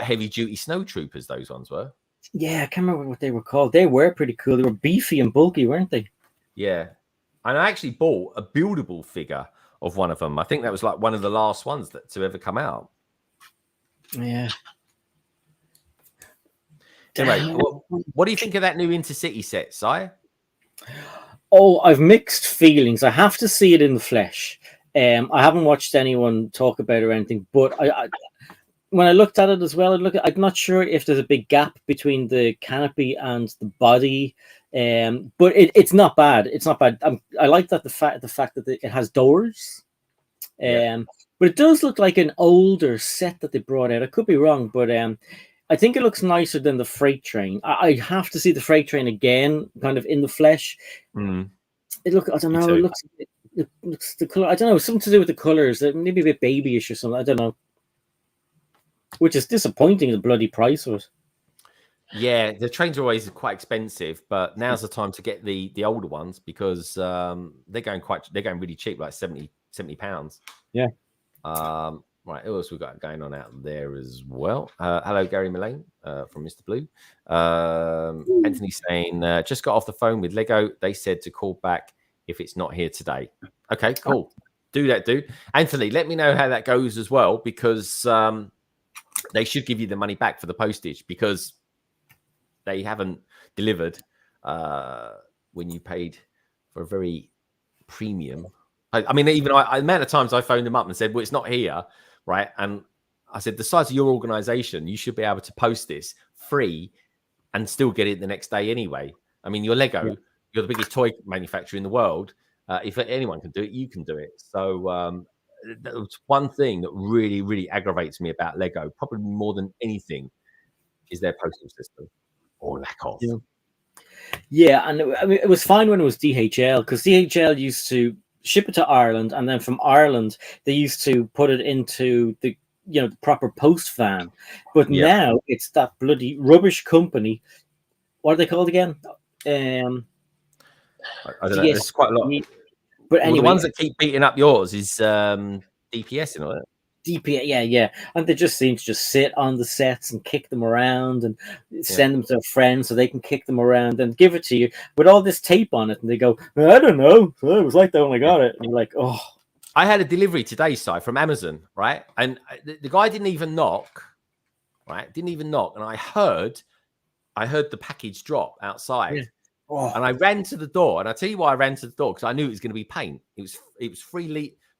heavy duty snow troopers. Those ones were. Yeah, I can't remember what they were called. They were pretty cool. They were beefy and bulky, weren't they? Yeah, and I actually bought a buildable figure of one of them. I think that was like one of the last ones to ever come out. Yeah. Anyway, what do you think of that new Intercity set, Si? Oh, I've mixed feelings. I have to see it in the flesh. I haven't watched anyone talk about it or anything, but I when I looked at it as well, I'm not sure if there's a big gap between the canopy and the body. But it's not bad. It's not bad. I like that the fact that it has doors. But it does look like an older set that they brought out. I could be wrong, but I think it looks nicer than the freight train. I have to see the freight train again, kind of in the flesh. It look. I don't know. It looks the color. I don't know. Something to do with the colors. Maybe a bit babyish or something. I don't know. Which is disappointing. The bloody price of it. Yeah, the trains are always quite expensive, but now's the time to get the older ones because they're going really cheap, like 70 pounds. Yeah. Right, who else we got going on out there as well? Hello, Gary Mullane from Mr. Blue. Anthony saying, just got off the phone with Lego. They said to call back if it's not here today. Okay, cool. Do that, dude. Anthony, let me know how that goes as well, because they should give you the money back for the postage because they haven't delivered when you paid for a very premium. I mean, even the amount of times I phoned them up and said, well, it's not here, right? And I said, the size of your organization, you should be able to post this free and still get it the next day anyway. I mean, you're Lego, you're the biggest toy manufacturer in the world. If anyone can do it, you can do it. So that's one thing that really, really aggravates me about Lego, probably more than anything, is their postal system or lack of. Yeah, and I mean, it was fine when it was DHL, because DHL used to ship it to Ireland, and then from Ireland they used to put it into the the proper post van. But now it's that bloody rubbish company. What are they called again? I don't know. There's quite a lot. But anyway, the ones that keep beating up yours is DPS and all that. DP, yeah, and they just seem to just sit on the sets and kick them around and send them to their friends so they can kick them around and give it to you with all this tape on it, and they go, I don't know, it was like that when I got it, and you're like, oh. I had a delivery today, Si, from Amazon, right? And the guy didn't even knock, right? Didn't even knock, and I heard the package drop outside. Yeah. Oh. And I ran to the door, and I tell you why I ran to the door, because I knew it was going to be paint. It was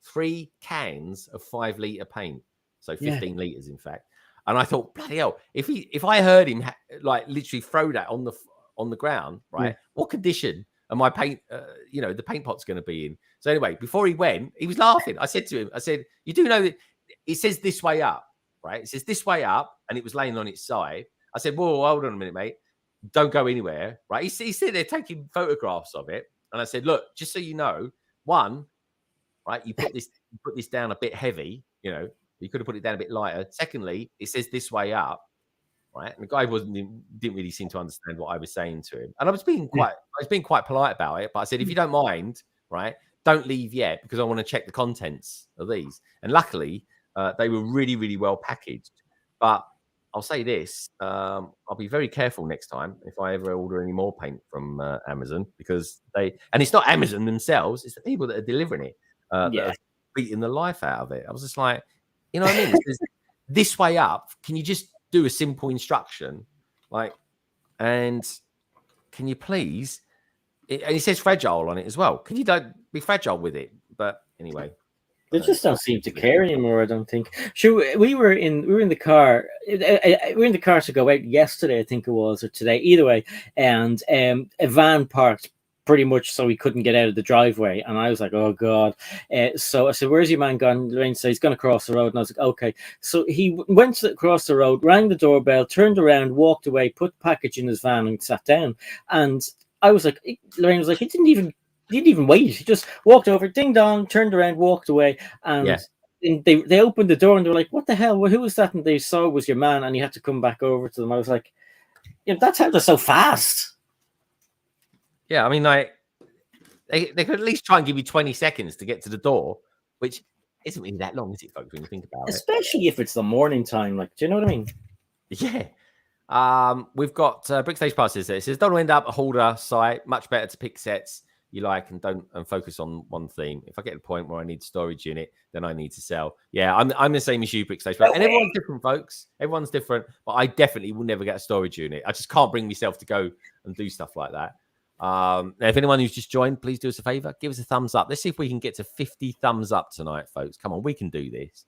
3 cans of 5 litre paint, so 15 litres in fact. And I thought, bloody hell, if I heard him like literally throw that on the ground, right? What condition am my paint? The paint pot's going to be in. So anyway, before he went, he was laughing. I said to him, you do know that it says this way up, right? It says this way up, and it was laying on its side. I said, whoa, hold on a minute, mate. Don't go anywhere, right? He's sitting there taking photographs of it. And I said, look, just so you know, one, right, you put this down a bit heavy, you could have put it down a bit lighter. Secondly, it says this way up, right? And the guy didn't really seem to understand what I was saying to him. And I was being quite polite about it, but I said, if you don't mind, right, don't leave yet, because I want to check the contents of these. And luckily, they were really, really well packaged. But I'll say this, I'll be very careful next time if I ever order any more paint from Amazon, because and it's not Amazon themselves, it's the people that are delivering it that are beating the life out of it. I was just like, you know what I mean? It says, this way up, can you just do a simple instruction? And can you please, and it says fragile on it as well. Can you don't be fragile with it? But anyway. They just don't seem to care anymore, I don't think. Sure, we were in the car. We were in the car to go out yesterday, I think it was, or today, either way. And a van parked pretty much so he couldn't get out of the driveway. And I was like, oh God. So I said, where's your man gone? Lorraine said, he's going to cross the road. And I was like, okay. So he went across the road, rang the doorbell, turned around, walked away, put the package in his van and sat down. And I was like, Lorraine was like, he didn't even wait. He just walked over, ding dong, turned around, walked away, and they opened the door and they were like, "What the hell? Who was that?" And they saw it was your man, and you had to come back over to them. I was like, that's how they're so fast. Yeah, I mean, like they could at least try and give you 20 seconds to get to the door, which isn't really that long, is it, folks? When you think about especially if it's the morning time. Like, do you know what I mean? Yeah. We've got Brickstage passes there. It says, don't end up a holder site. Much better to pick sets you like and focus on one theme. If I get to the point where I need storage unit, then I need to sell. Yeah, I'm the same as you, Brickstage. And everyone's different, folks. Everyone's different, but I definitely will never get a storage unit. I just can't bring myself to go and do stuff like that. Now, if anyone who's just joined, please do us a favor, give us a thumbs up. Let's see if we can get to 50 thumbs up tonight, folks. Come on, we can do this.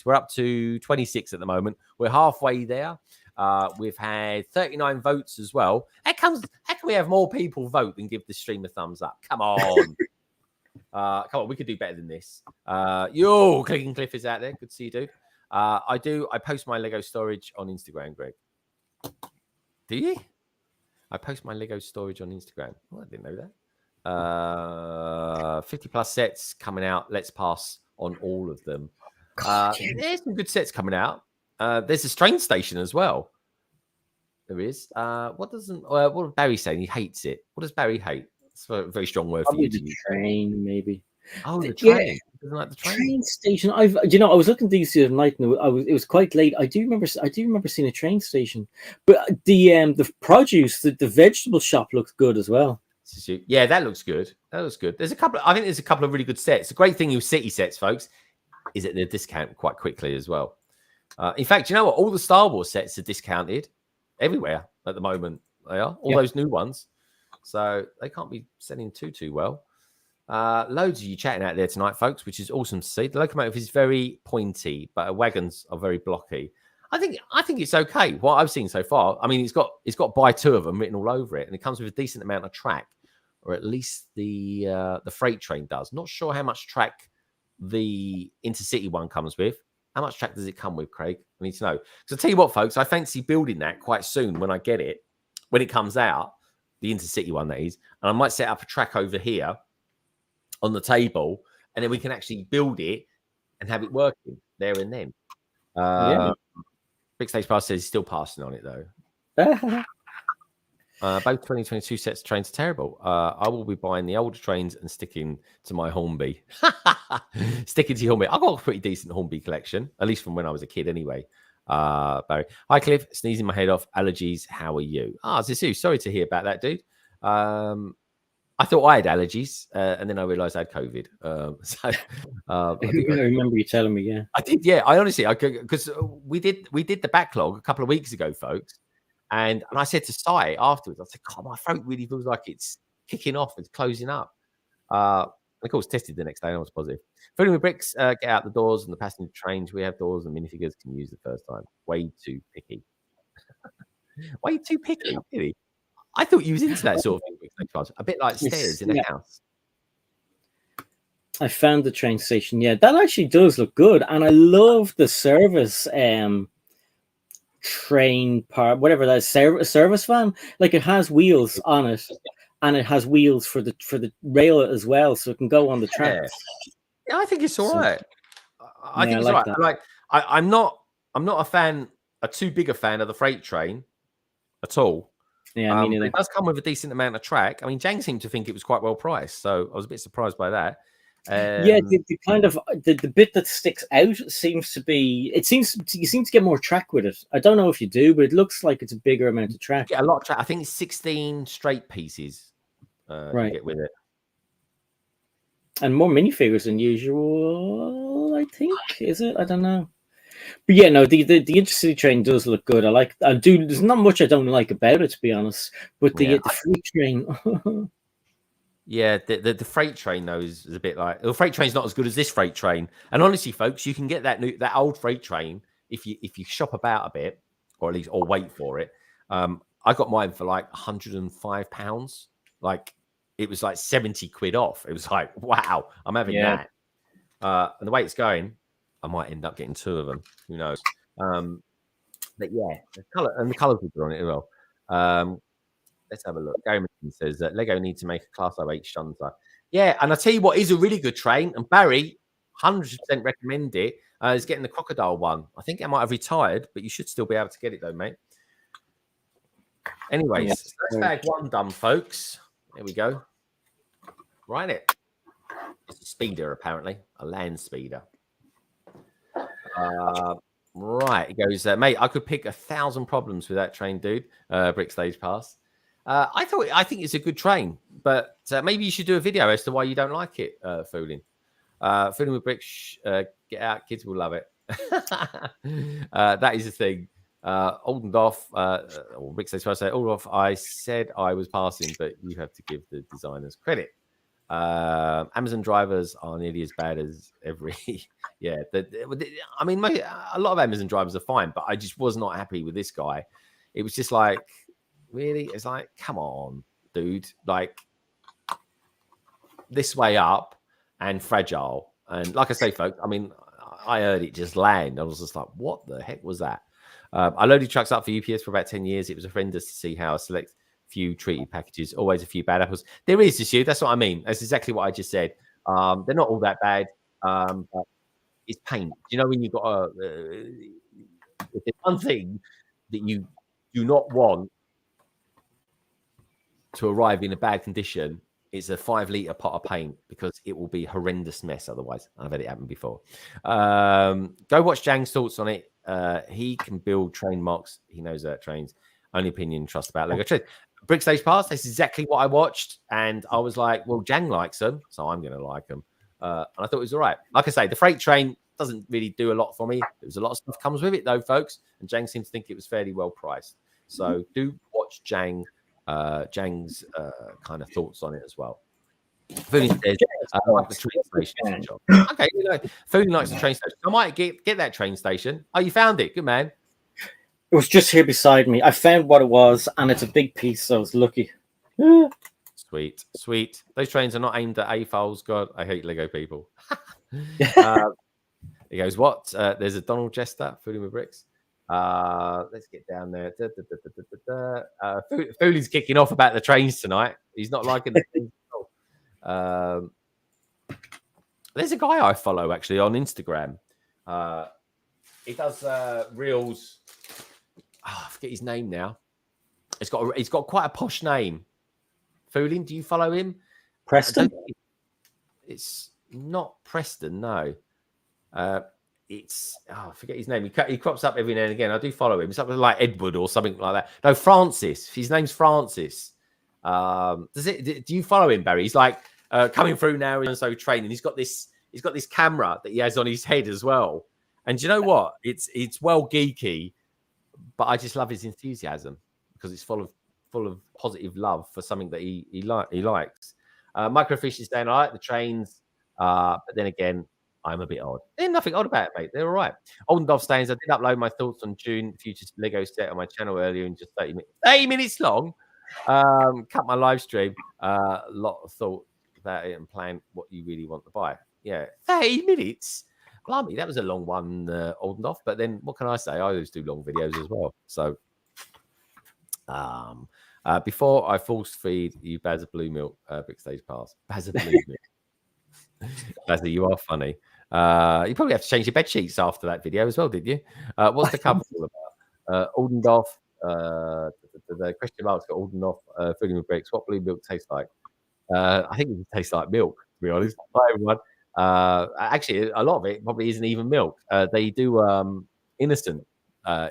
We're up to 26 at the moment. We're halfway there. We've had 39 votes as well. How can we have more people vote than give the stream a thumbs up? Come on. Come on, we could do better than this. Clicking Cliff is out there. Good to see you, dude. I post my Lego storage on Instagram, Greg. Do you? I post my Lego storage on Instagram. Oh, I didn't know that. 50 plus sets coming out. Let's pass on all of them. There's some good sets coming out. There's a train station as well. There is. What does Barry say? He hates it. What does Barry hate? It's a very strong word Probably for you. The train, maybe. Oh, the train. Yeah. Doesn't like the train station. I was looking at these the other night, and it was quite late. I do remember seeing a train station, but the produce, the vegetable shop looks good as well. Yeah, that looks good. There's a couple. I think there's a couple of really good sets. The great thing with city sets, folks, is that they're discounted quite quickly as well. In fact, you know what? All the Star Wars sets are discounted everywhere at the moment. They are all those new ones, so they can't be selling too well. Loads of you chatting out there tonight, folks, which is awesome to see. The locomotive is very pointy, but wagons are very blocky. I think it's okay. What I've seen so far, I mean, it's got buy two of them written all over it, and it comes with a decent amount of track, or at least the freight train does. Not sure how much track the intercity one comes with. How much track does it come with, Craig? I need to know. So I'll tell you what, folks, I fancy building that quite soon when I get it, when it comes out, the intercity one that is, and I might set up a track over here on the table, and then we can actually build it and have it working there and then. Big Stage Pass says he's still passing on it though. Both 2022 sets of trains are terrible. I will be buying the older trains and sticking to my Hornby. Sticking to your Hornby. I've got a pretty decent Hornby collection, at least from when I was a kid anyway. Barry. Hi, Cliff. Sneezing my head off. Allergies. How are you? Zizu. Sorry to hear about that, dude. I thought I had allergies, and then I realised I had COVID. I remember you telling me, yeah. I did, yeah. I honestly, because we did the backlog a couple of weeks ago, folks. And I said to Sai afterwards, I said, God, my throat really feels like it's kicking off, it's closing up. And of course, tested the next day, and I was positive. Fooling with bricks, get out the doors and the passenger trains. We have doors and minifigures can use the first time. Way too picky. Way too picky, really. I thought you was into that sort of thing. A bit like stairs in a house. I found the train station. Yeah, that actually does look good. And I love the service train part, whatever that is, service van. Like it has wheels on it, and it has wheels for the rail as well, so it can go on the tracks. Yeah, I think it's all right. I think it's all right. Like I'm not a fan, too big a fan of the freight train at all. Yeah, it does come with a decent amount of track. I mean, Jang seemed to think it was quite well priced, so I was a bit surprised by that. Yeah, the kind of the bit that sticks out seems to be. You seem to get more track with it. I don't know if you do, but it looks like it's a bigger amount of track. You get a lot of track. I think it's 16 straight pieces. Right. You get with it, and more minifigures than usual. I think is it? I don't know. But yeah, no, the Intercity train does look good. There's not much I don't like about it, to be honest. But the freight train. Yeah, the freight train though is a bit like the freight train's not as good as this freight train. And honestly, folks, you can get that old freight train if you shop about a bit, or at least wait for it. I got mine for like £105. Like it was like 70 quid off. It was like, wow, I'm having that. And the way it's going, I might end up getting two of them. Who knows? But yeah, the colours are on it as well. Let's have a look. Gary says that Lego need to make a Class 08 shunter. Yeah, and I tell you what is a really good train, and Barry 100% recommend it. Is getting the crocodile one. I think I might have retired, but you should still be able to get it though, mate. Anyways, that's bag one done, folks. There we go. Right it. It's a speeder, apparently, a Landspeeder. Right, it goes, mate. I could pick 1,000 problems with that train, dude. Brick Stage Pass. I think it's a good train, but maybe you should do a video as to why you don't like it, Fooling. Fooling with bricks, get out, kids will love it. That is the thing. Oldendorf, or Rick says, Oldendorf, I said I was passing, but you have to give the designers credit. Amazon drivers are nearly as bad as every. Yeah, I mean, a lot of Amazon drivers are fine, but I just was not happy with this guy. It was just like, really? It's like, come on, dude. Like, this way up and fragile. And like I say, folks, I mean, I heard it just land. I was just like, what the heck was that? I loaded trucks up for UPS for about 10 years. It was horrendous to see how I select few treated packages, always a few bad apples. There is this year. That's what I mean. That's exactly what I just said. They're not all that bad, but it's pain. You know, when you've got if there's one thing that you do not want to arrive in a bad condition, it's a 5-litre pot of paint, because it will be a horrendous mess otherwise. I've had it happen before. Go watch Jang's thoughts on it. He can build train mocks. He knows that trains. Only opinion, trust about Lego train. Brick Stage Pass, that's exactly what I watched. And I was like, well, Jang likes them, so I'm going to like them. And I thought it was all right. Like I say, the freight train doesn't really do a lot for me. There's a lot of stuff comes with it, though, folks. And Jang seems to think it was fairly well priced. So do watch Jang's kind of thoughts on it as well. Fooling says, I like the train station. Okay, you know, Fooling likes the train station. I might get that train station. Oh, you found it. Good man. It was just here beside me. I found what it was, and it's a big piece, so I was lucky. Sweet, sweet. Those trains are not aimed at A-files. God, I hate Lego people. He goes, what? There's a Donald Jester, Fooling with bricks. Let's get down there. Fooling's kicking off about the trains tonight. He's not liking the trains at all. There's a guy I follow, actually, on Instagram. He does reels. I forget his name now. He's got quite a posh name. Foolin, do you follow him? Preston? It's not Preston, no. It's I forget his name. He crops up every now and again. I do follow him. Something like Edward or something like that. No, Francis. His name's Francis. Do you follow him, Barry? He's like coming through now and so training. He's got this camera that he has on his head as well. And do you know what? It's well geeky, but I just love his enthusiasm because it's full of positive love for something that he likes. Microfish is saying, I like the trains, but then again, I'm a bit odd. There's nothing odd about it, mate. They're all right. Oldendorf Stains, I did upload my thoughts on June Future Lego set on my channel earlier in just 30 minutes. 30 minutes long. Cut my live stream. A lot of thought about it and plan what you really want to buy. Yeah, 30 minutes. Blimey, that was a long one, Oldendorf. But then what can I say? I always do long videos as well. So, before I force feed you Baz of Blue Milk, Big Stage Pass. Baz of Blue Milk. Bazzy, you are funny. You probably have to change your bed sheets after that video as well, did you? What's the cover all about? Oldendorf. The question mark's got Oldendorf filling with bricks. What blue milk tastes like? I think it tastes like milk, to be honest. Hi, everyone. Actually, a lot of it probably isn't even milk. They do Innocent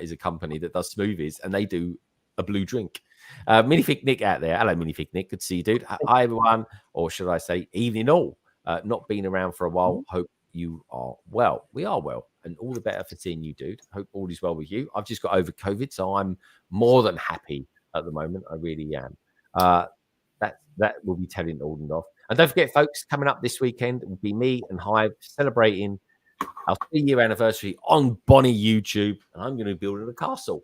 is a company that does smoothies, and they do a blue drink. Minifig Nick out there. Hello, Minifig Nick. Good to see you, dude. Hi, everyone. Or should I say, evening all. Not been around for a while. Hope you are well. We are well, and all the better for seeing you, dude. Hope all is well with you. I've just got over COVID, so I'm more than happy at the moment. I really am. That will be telling Oldendorf. And don't forget, folks, coming up this weekend will be me and Hive celebrating our 3-year anniversary on Bonnie YouTube, and I'm going to be building a castle.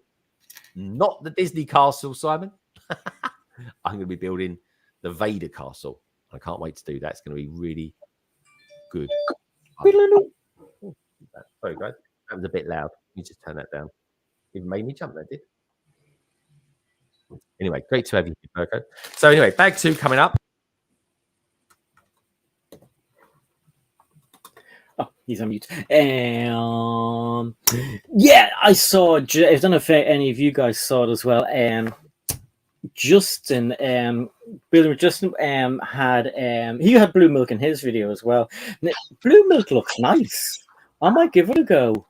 Not the Disney castle, Simon. I'm going to be building the Vader castle. I can't wait to do that. It's going to be really good. Sorry, guys. That was a bit loud. You just turn that down. It made me jump, that did. Anyway, great to have you, Berko. So anyway, bag 2 coming up. Oh, he's on mute. Yeah, I saw. I don't know if any of you guys saw it as well. Justin, Builder Justin, had he had blue milk in his video as well. Blue milk looks nice. I might give it a go.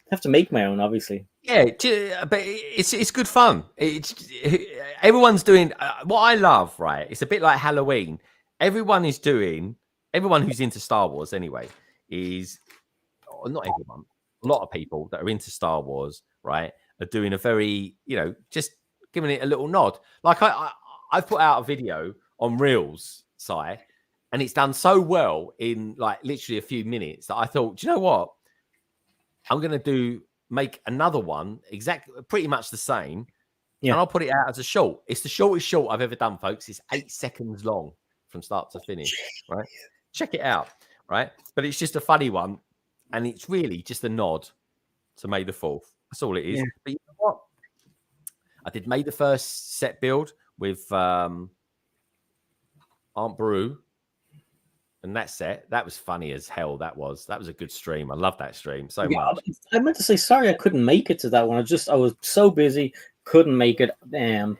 Have to make my own, obviously. Yeah, but it's good fun. Everyone's doing what I love, right? It's a bit like Halloween. Everyone who's into Star Wars anyway is, not everyone, a lot of people that are into Star Wars, right, are doing a very, just giving it a little nod. Like I put out a video on Reels, Si, and it's done so well in like literally a few minutes that I thought, do you know what? I'm going to make another one pretty much the same. Yeah. And I'll put it out as a short. It's the shortest short I've ever done, folks. It's 8 seconds long from start to finish, right? Check it out, right? But it's just a funny one. And it's really just a nod to May the 4th. That's all it is. Yeah. But you know what? I did May the 1st set build with Aunt Brew. And that set, that was funny as hell. That was a good stream. I love that stream so much. I meant to say sorry I couldn't make it to that one. I was so busy, couldn't make it, and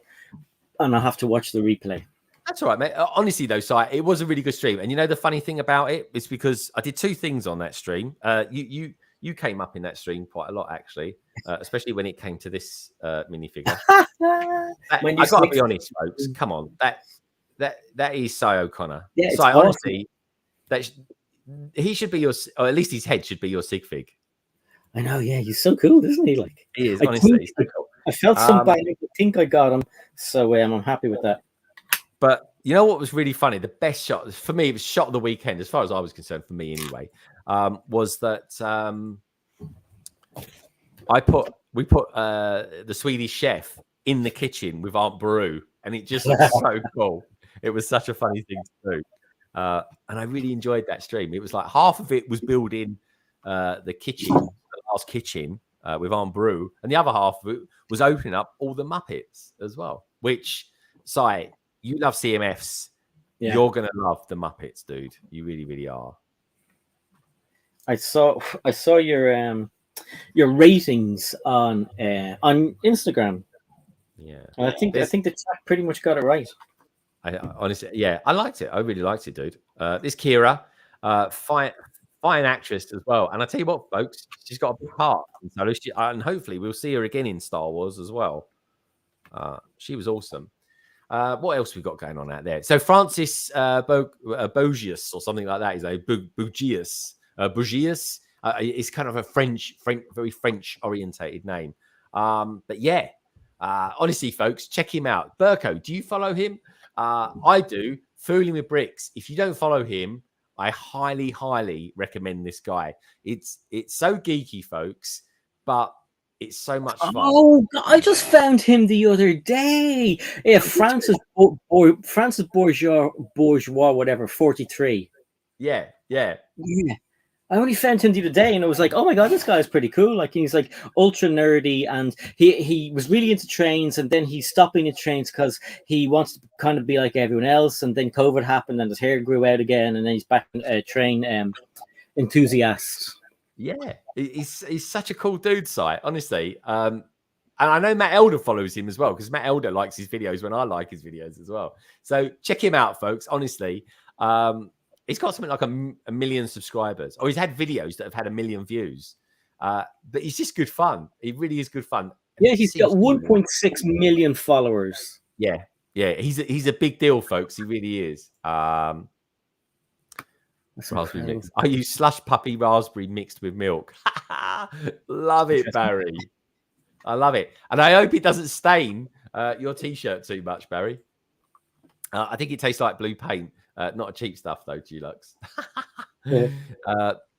I have to watch the replay. That's all right, mate. Honestly, though, Si, it was a really good stream. And you know the funny thing about it is because I did 2 things on that stream. You came up in that stream quite a lot, actually, especially when it came to this minifigure. I got to be honest, folks. Come on, that is Si O'Connor. Yeah, Si, awesome. Honestly. He should be your, or at least his head should be your sig fig. I know, yeah, he's so cool, isn't he? Like he is, honestly. He's so cool. I felt somebody. I think I got him, so I'm happy with that. But you know what was really funny? The best shot for me, it was shot of the weekend, as far as I was concerned, for me anyway, was that we put the Swedish chef in the kitchen with Aunt Baru, and it just looked so cool. It was such a funny thing to do. And I really enjoyed that stream. It was like half of it was building the kitchen, the last kitchen with Aunt Brew, and the other half of it was opening up all the Muppets as well. Which, Si, you love CMFs. Yeah. You're gonna love the Muppets, dude. You really, really are. I saw your ratings on Instagram. Yeah. I think the chat pretty much got it right. I honestly, yeah, I liked it. I really liked it, dude. This Kira, fine actress as well. And I tell you what, folks, she's got a big part. And hopefully we'll see her again in Star Wars as well. She was awesome. What else we got going on out there? So Francis Bogius or something like that is a Bogius. Bogius is kind of a very French orientated name. But yeah, honestly, folks, check him out. Burko, do you follow him? I do. Fooling with Bricks. If you don't follow him, I highly recommend this guy. It's so geeky, folks, but it's so much fun. Oh, I just found him the other day. Yeah, Francis Bourgeois, whatever, 43. Yeah. I only found him the other day, and I was like, "Oh my god, this guy's pretty cool!" Like he's like ultra nerdy, and he was really into trains, and then he stopped being into trains because he wants to kind of be like everyone else. And then COVID happened, and his hair grew out again, and then he's back a train enthusiast. Yeah, he's such a cool dude, Si, honestly. And I know Matt Elder follows him as well because Matt Elder likes his videos when I like his videos as well. So check him out, folks. Honestly. He's got something like a million subscribers, or he's had videos that have had 1 million views. But he's just good fun. He really is good fun. Yeah, he's got 1.6 million followers. Yeah. He's a big deal, folks. He really is. Raspberry mix. I use slush puppy raspberry mixed with milk. Love it, Barry. I love it, and I hope it doesn't stain your t-shirt too much, Barry. I think it tastes like blue paint. Not a cheap stuff though, Dulux. Yeah.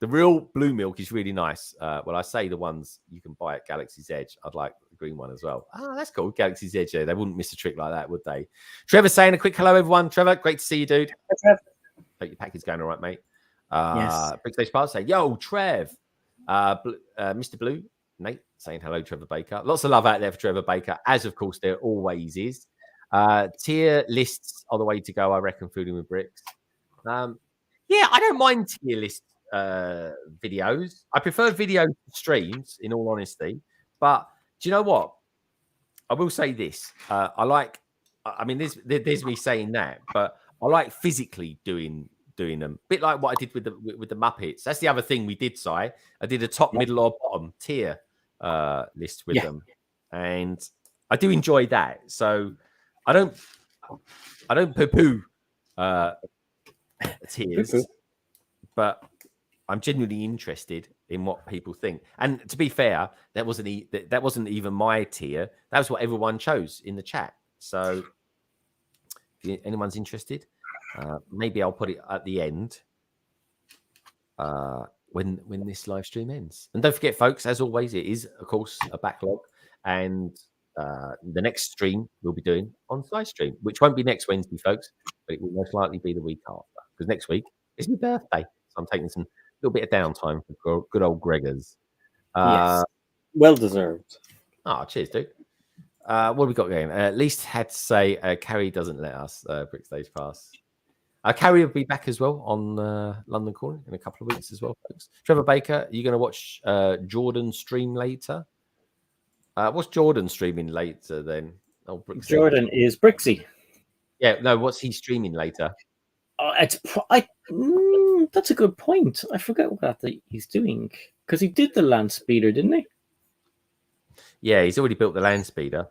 The real blue milk is really nice. Well, I say the ones you can buy at Galaxy's Edge. I'd like the green one as well. Oh, that's cool. Galaxy's Edge. Yeah, they wouldn't miss a trick like that, would they? Trevor saying a quick hello, everyone. Trevor, great to see you, dude. Hi, Trev. Hope your package going all right, mate. Yes. Big Stage Pass saying, yo, Trev. Mr. Blue, Nate saying hello, Trevor Baker. Lots of love out there for Trevor Baker, as of course there always is. Tier lists are the way to go, I reckon, Fooling with Bricks. Yeah, I don't mind tier list videos. I prefer video streams, in all honesty. But do you know what? I will say this. I mean, there's me saying that, but I like physically doing them. A bit like what I did with the Muppets. That's the other thing we did, Si. I did a top, middle, or bottom tier list with them. And I do enjoy that. So I don't poo-poo tiers, but I'm genuinely interested in what people think. And to be fair, that wasn't even my tier. That was what everyone chose in the chat. So if anyone's interested, maybe I'll put it at the end when this live stream ends. And don't forget, folks, as always, it is, of course, a backlog. And the next stream we'll be doing on live stream, which won't be next Wednesday, folks, but it will most likely be the week after, because next week is my birthday. So I'm taking some little bit of downtime for good old Gregors. Yes, well deserved. Oh, cheers, dude. What have we got going? At least had to say Carrie doesn't let us Brick Stage Pass. Carrie will be back as well on London Calling in a couple of weeks as well, folks. Trevor Baker, are you going to watch Jordan stream later? What's Jordan streaming later then? Oh, Jordan is Brixie. Yeah, no, what's he streaming later? That's a good point. I forget what he's doing, because he did the Landspeeder, didn't he? Yeah, he's already built the Landspeeder.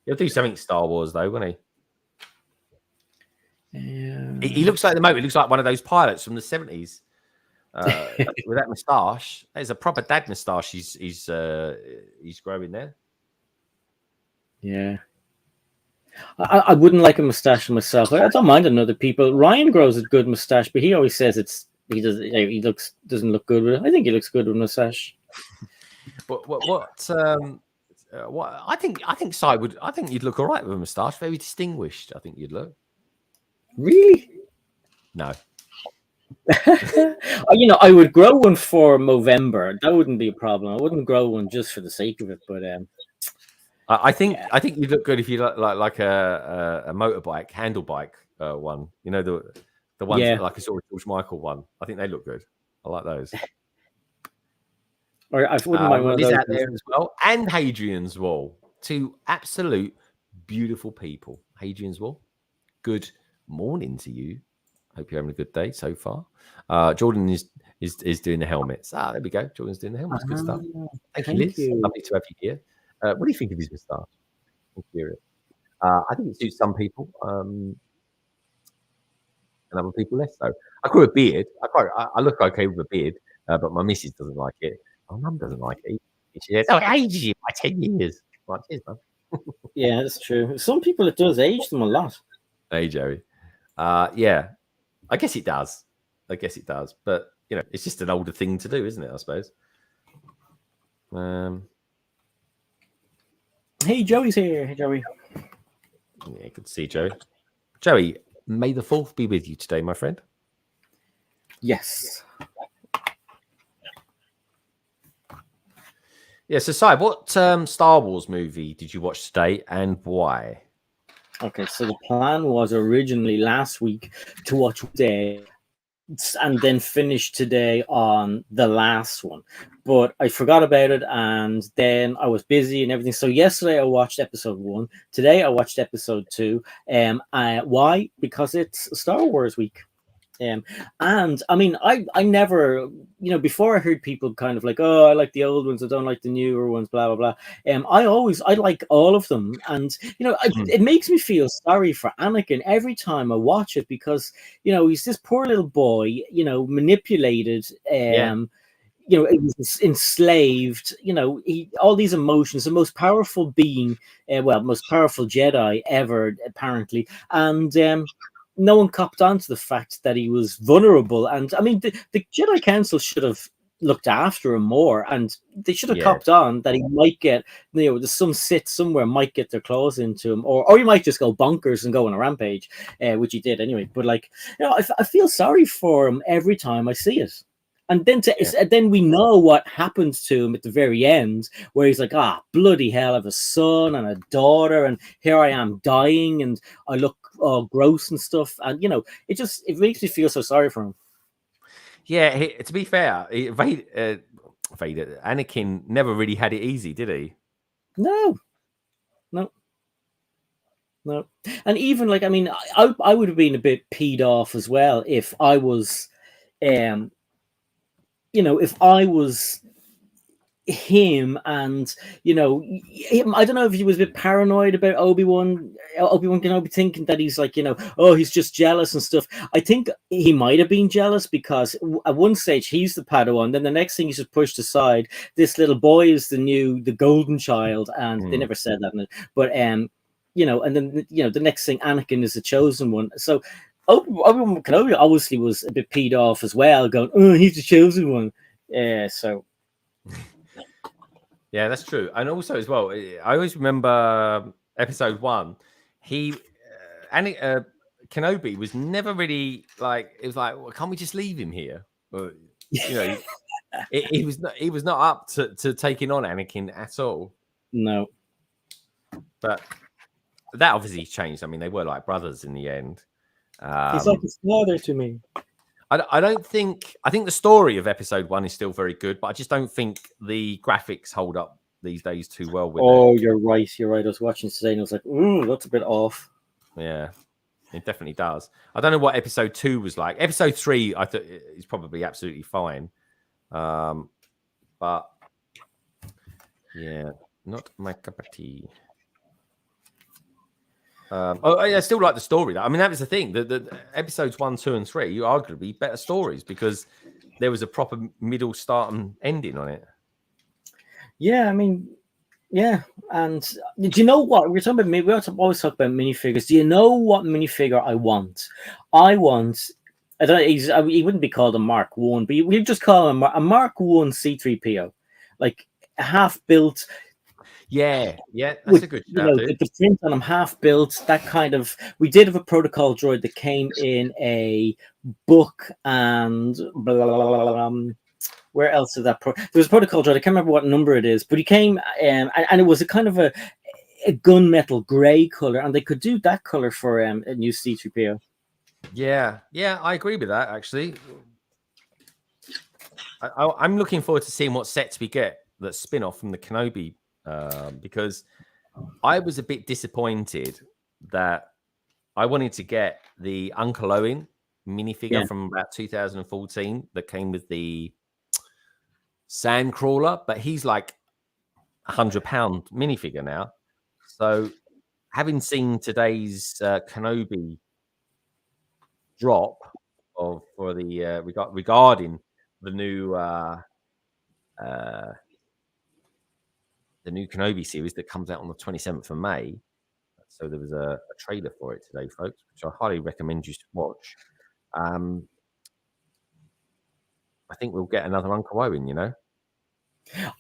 He'll do something Star Wars though, won't he? He looks like, at the moment, he looks like one of those pilots from the 70s. With that moustache, there's a proper dad moustache. He's growing there. Yeah, I wouldn't like a moustache myself. I don't mind on other people. Ryan grows a good moustache, but he always says he doesn't look good with it. I think he looks good with a moustache. But what I think Si would. I think you'd look all right with a moustache. Very distinguished. I think you'd look. Really? No. I would grow one for Movember. That wouldn't be a problem. I wouldn't grow one just for the sake of it. But I think you'd look good if you like a motorbike, handle bike one. You know, the ones like a sort of George Michael one. I think they look good. I like those. Or I wouldn't mind one of those out there as well. And Hadrian's Wall. to absolute beautiful people. Hadrian's Wall, good morning to you. Hope you're having a good day so far. Jordan is doing the helmets. There we go. Jordan's doing the helmets. Good stuff. Thank you, Liz. Lovely to have you here. What do you think of his moustache? I'm curious. I think it suits some people, and other people less so. I grew a beard. I look okay with a beard, but my missus doesn't like it. My mum doesn't like it. She says, "Oh, it ages you by 10 years." Like, cheers, man. Yeah, that's true. Some people it does age them a lot. Hey, Joey. Yeah, I guess it does. But it's just an older thing to do, isn't it? I suppose. Hey, Joey's here. Hey, Joey. Yeah, good to see you, Joey. Joey, may the 4th be with you today, my friend. Yes. Yeah, so Si, what Star Wars movie did you watch today and why? Okay, so the plan was originally last week to watch today and then finish today on the last one, but I forgot about it and then I was busy and everything. So yesterday I watched episode 1. Today I watched episode 2. Why? Because it's Star Wars week. And I mean, I never, before I heard people kind of like, oh, I like the old ones, I don't like the newer ones, blah, blah, blah. I like all of them. And, it makes me feel sorry for Anakin every time I watch it because, he's this poor little boy, manipulated, he was enslaved, all these emotions, the most powerful being, most powerful Jedi ever, apparently. And, no one copped on to the fact that he was vulnerable. And I mean, the Jedi Council should have looked after him more, and they should have copped on that he might get, some Sith somewhere might get their claws into him, or he might just go bonkers and go on a rampage, which he did anyway. But I feel sorry for him every time I see it. And then then we know what happens to him at the very end, where he's like, bloody hell, I have a son and a daughter, and here I am dying, and I look all gross and stuff. And, it makes me feel so sorry for him. Yeah, to be fair, Vader, Anakin never really had it easy, did he? No. And even, I would have been a bit peed off as well if I was... if I was him and, I don't know if he was a bit paranoid about Obi-Wan Kenobi, thinking that he's like, he's just jealous and stuff. I think he might have been jealous because at one stage he's the Padawan, then the next thing he's just pushed aside. This little boy is the golden child, and they never said that, but and then the next thing, Anakin is the chosen one. So Obi-Wan Kenobi obviously was a bit peed off as well, going, oh, he's the chosen one. So yeah, that's true. And also as well, I always remember episode 1. Kenobi was never really like, it was like, well, can't we just leave him here? But he was not up to taking on Anakin at all. No, but that obviously changed. I mean, they were like brothers in the end. He's like his father to me. I think the story of episode 1 is still very good, but I just don't think the graphics hold up these days too well with it. You're right. I was watching today and I was like, that's a bit off. Yeah, it definitely does. I don't know what episode 2 was like. Episode 3, I thought is probably absolutely fine. But yeah, not my cup of tea. I still like the story. I mean, that was the thing. The episodes 1, 2, and 3 are arguably better stories because there was a proper middle, start, and ending on it. Yeah, I mean, yeah. And do you know what we're talking about? We always talk about minifigures. Do you know what minifigure I want? I don't know. He wouldn't be called a Mark 1, but we just call him a Mark 1 C-3PO, like half built. Yeah, that's a good shout. The print on him half built, that kind of. We did have a protocol droid that came in a book, and blah, blah, blah, blah, where else is that? There was a protocol droid. I can't remember what number it is, but he came, and it was a kind of a gunmetal gray color, and they could do that color for a new C-3PO. Yeah, I agree with that. Actually, I'm looking forward to seeing what sets we get that spin off from the Kenobi. Because I was a bit disappointed that I wanted to get the Uncle Owen minifigure from about 2014 that came with the Sandcrawler, but he's like £100 minifigure now. So, having seen today's Kenobi drop for the regarding the new Kenobi series that comes out on the 27th of May. So there was a trailer for it today, folks, which I highly recommend you to watch. I think we'll get another Uncle Owen, you know?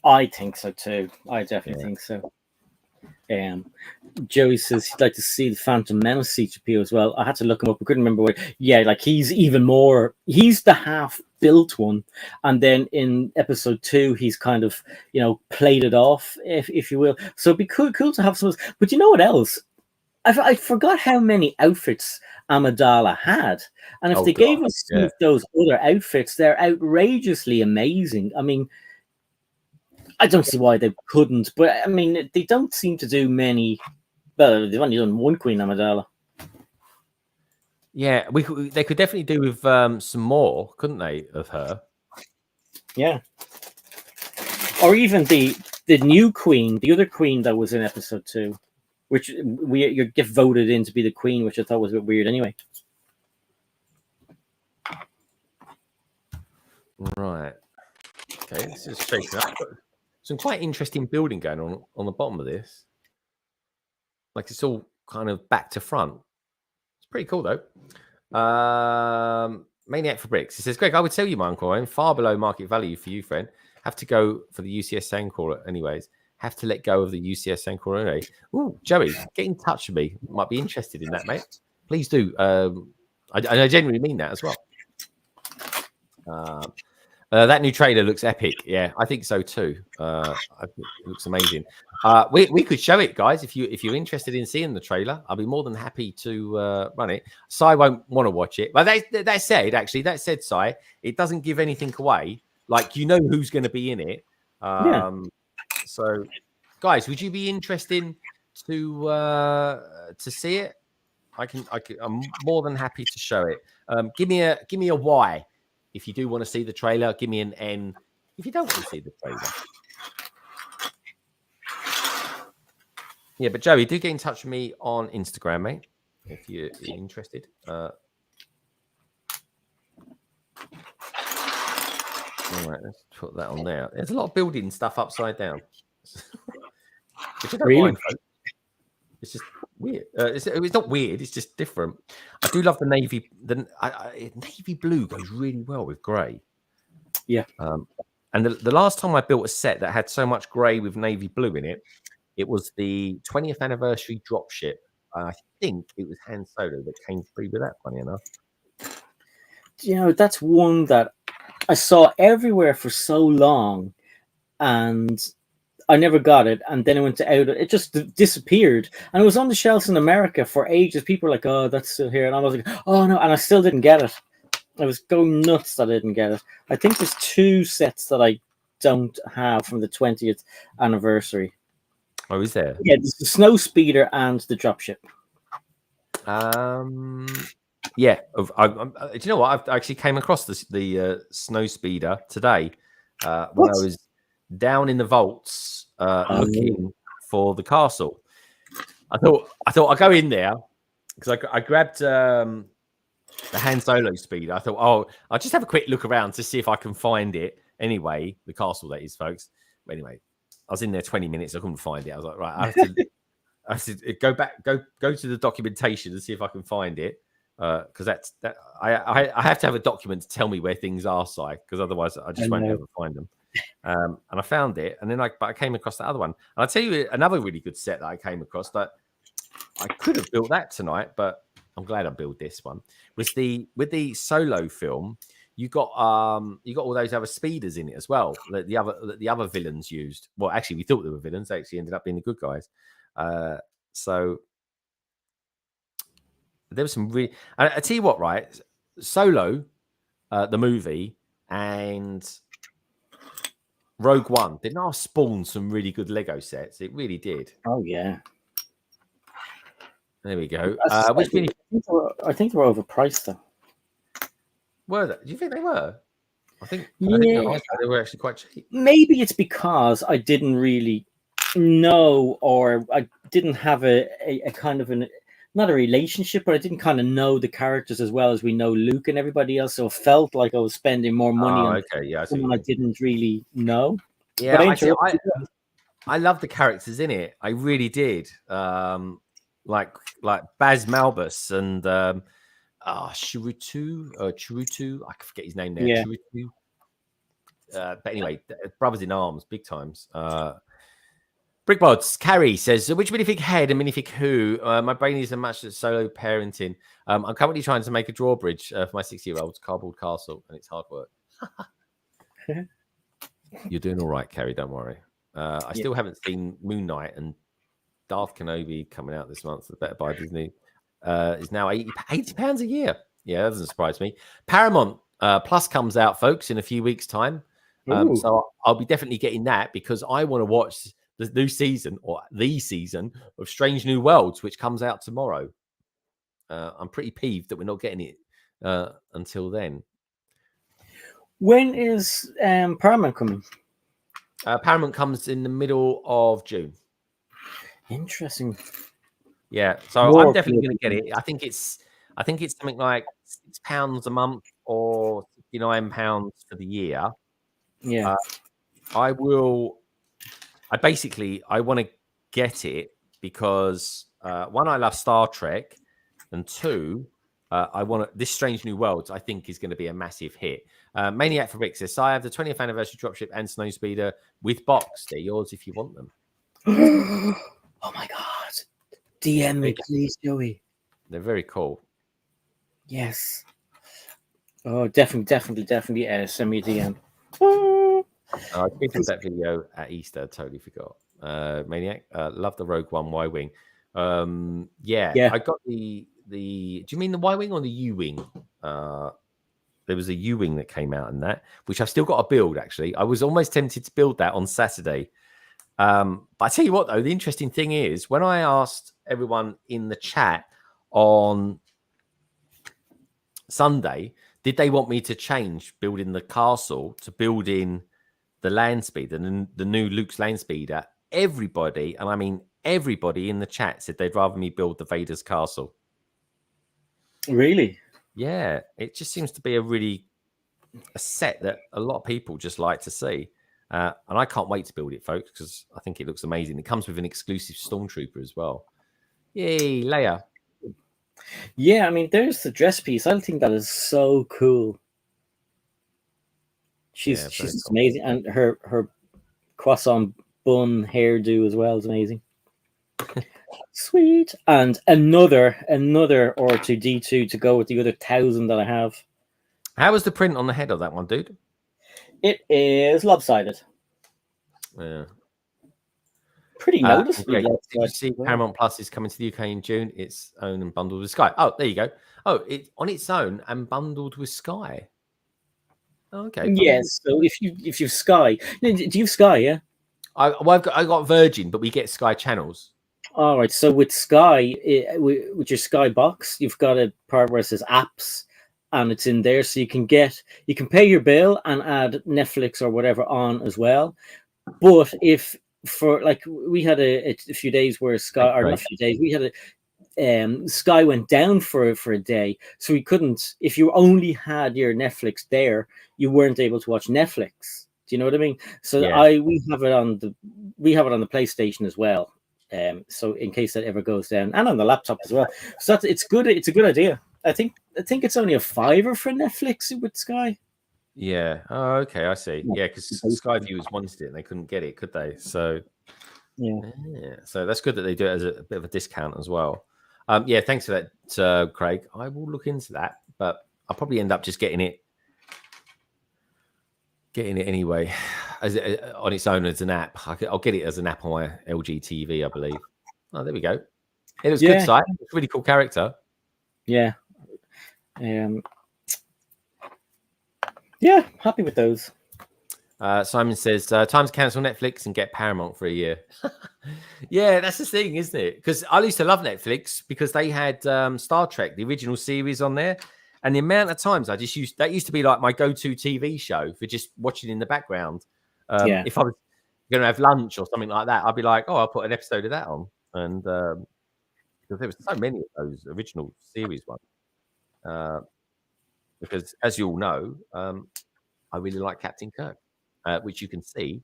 I think so too. I definitely think so. Joey says he'd like to see the Phantom Menace C-3PO as well. I had to look him up. I couldn't remember what. Yeah, like he's even more. He's the half-built one, and then in Episode 2, he's kind of plated off, if you will. So it'd be cool to have some. But you know what else? I forgot how many outfits Amidala had, and if they gave us some of those other outfits, they're outrageously amazing. I mean, I don't see why they couldn't, but I mean, they don't seem to do many. Well, they've only done one Queen Amidala. Yeah, they could definitely do with some more, couldn't they, of her? Yeah, or even the new Queen, the other Queen that was in Episode 2. Which you get voted in to be the queen, which I thought was a bit weird anyway. Right. Okay, this is shaking up. Some quite interesting building going on the bottom of this. Like it's all kind of back to front. It's pretty cool though. Maniac for Bricks. He says, Greg, I would sell you my Uncle Owen, far below market value for you, friend. Have to go for the UCS Sandcrawler anyways. Have to let go of the UCS Sandcrawler anyway. Ooh, Joey, get in touch with me. Might be interested in that, mate. Please do. I genuinely mean that as well. That new trailer looks epic. Yeah, I think so too. I think it looks amazing. We could show it, guys. If you're interested in seeing the trailer, I'll be more than happy to run it. Sai won't want to watch it, but that said, Sai, it doesn't give anything away. Like who's going to be in it. So, guys, would you be interested to see it? I'm more than happy to show it. Give me a Y if you do want to see the trailer. Give me an N if you don't want to see the trailer. Yeah, but Joey, do get in touch with me on Instagram, mate, if you're interested. All right, let's put that on there. There's a lot of building stuff upside down. Which I don't mind, folks. It's just weird. It's not weird. It's just different. I do love the navy. Navy blue goes really well with grey. Yeah. And the last time I built a set that had so much grey with navy blue in it, it was the 20th anniversary dropship. I think it was Han Solo that came free with that. Funny enough. That's one that I saw everywhere for so long, and I never got it. And then it went out. It just disappeared, and it was on the shelves in America for ages. People were like, "Oh, that's still here," and I was like, "Oh no!" And I still didn't get it. I was going nuts that I didn't get it. I think there's 2 sets that I don't have from the 20th anniversary. Oh, is there? Yeah, there's the Snow Speeder and the dropship. Yeah, do you know what? I actually came across the Snow Speeder today when I was down in the vaults looking for the castle. I thought I'd go in there because I grabbed the Han Solo Speeder. I thought, I'll just have a quick look around to see if I can find it. Anyway, the castle that is, folks. But anyway, I was in there 20 mintes. I couldn't find it. I was like, right, I have to go back, go to the documentation and see if I can find it. Because I have to have a document to tell me where things are, Si, because otherwise I just won't be able to find them. And I found it, and then I came across the other one. And I'll tell you another really good set that I came across that I could have built that tonight, but I'm glad I built this one. With the Solo film, you got all those other speeders in it as well. That the other villains used. Well, actually, we thought they were villains. They actually ended up being the good guys. So there was some really. I tell you what, right? Solo, the movie, and Rogue One didn't that spawn some really good Lego sets? It really did. Oh yeah. There we go. I Which think they were overpriced though. were they? Do you think they were? I think Yeah. they were actually quite cheap. Maybe it's because I didn't really know, or I didn't have a kind of not a relationship, but I didn't kind of know the characters as well as we know Luke and everybody else. So it felt like I was spending more money on someone I didn't really know. Yeah, but I love the characters in it. I really did. Like Baz Malbus and Chirutu. I forget his name there. Yeah. Chirutu. But anyway, brothers in arms, big times. Brickbods, Carrie says, which minifig head and minifig who? My brain is a match at solo parenting. I'm currently trying to make a drawbridge for my 6-year-old's cardboard castle, and it's hard work. You're doing all right, Carrie, don't worry. I still haven't seen Moon Knight and Darth Kenobi coming out this month. The Better Buy Disney is now £80 a year. Yeah, that doesn't surprise me. Paramount Plus comes out, folks, in a few weeks' time. So I'll be definitely getting that because I want to watch the new season or the season of Strange New Worlds, which comes out tomorrow. I'm pretty peeved that we're not getting it until then. When is Paramount coming? Paramount comes in the middle of June. Interesting. Yeah, so I'm definitely going to get it. I think it's something like £6 a month or £69 for the year. Yeah. I want to get it because one, I love Star Trek, and two, I want this Strange New Worlds. I think is going to be a massive hit. Maniac for Rick says, I have the 20th anniversary dropship and Snowspeeder with box. They're yours if you want them. Oh my god! DM me, please, Joey. They're very cool. Yes. Oh, definitely. Send me a DM. I tweeted that video at Easter. Totally forgot. Maniac, love the Rogue One Y-wing. Yeah. I got the. Do you mean the Y-wing or the U-wing? There was a U-wing that came out in that, which I've still got to build. Actually, I was almost tempted to build that on Saturday. But I tell you what, though, the interesting thing is when I asked everyone in the chat on Sunday, did they want me to change building the castle to building the Landspeeder and the new Luke's Landspeeder? Everybody, and I mean everybody in the chat said they'd rather me build the Vader's castle. Really? Yeah, it just seems to be a set that a lot of people just like to see. And I can't wait to build it, folks, because I think it looks amazing. It comes with an exclusive Stormtrooper as well. Yay, Leia. Yeah, I mean, there's the dress piece. I think that is so cool. She's cool. Amazing. And her croissant bun hairdo as well is amazing. Sweet. And another R2D2 to go with the other 1,000 that I have. How was the print on the head of that one, dude? It is lopsided. Yeah. Pretty noticeably. Did you see Paramount Plus is coming to the UK in June? It's owned and bundled with Sky. Oh, there you go. Oh, it's on its own and bundled with Sky. Oh, okay. Yes. So if you Sky, do you have Sky? Yeah. I got Virgin, but we get Sky channels. All right. So with Sky, with your Sky box, you've got a part where it says apps, and it's in there, so you can pay your bill and add Netflix or whatever on as well. But if we had a few days where Sky, or not a few days, we had Sky went down for a day, so we couldn't. If you only had your Netflix there, you weren't able to watch Netflix. Do you know what I mean? So we have it on the PlayStation as well. So in case that ever goes down, and on the laptop as well. So it's good. It's a good idea. I think it's only a $5 for Netflix with Sky. Yeah. Oh, okay. I see. Yeah, because Sky viewers wanted it and they couldn't get it, could they? So yeah. So that's good that they do it as a bit of a discount as well. Yeah. Thanks for that, Craig. I will look into that, but I'll probably end up just getting it anyway, on its own as an app. I'll get it as an app on my LG TV, I believe. Oh, there we go. It was a good site. It's a really cool character. Yeah. Yeah, happy with those. Simon says, time to cancel Netflix and get Paramount for a year. Yeah, that's the thing, isn't it? Because I used to love Netflix because they had Star Trek, the original series on there. And the amount of times I just used, that used to be like my go-to TV show for just watching in the background. If I was going to have lunch or something like that, I'd be like, oh, I'll put an episode of that on. And because there was so many of those original series ones. Because as you all know, I really like Captain Kirk, which you can see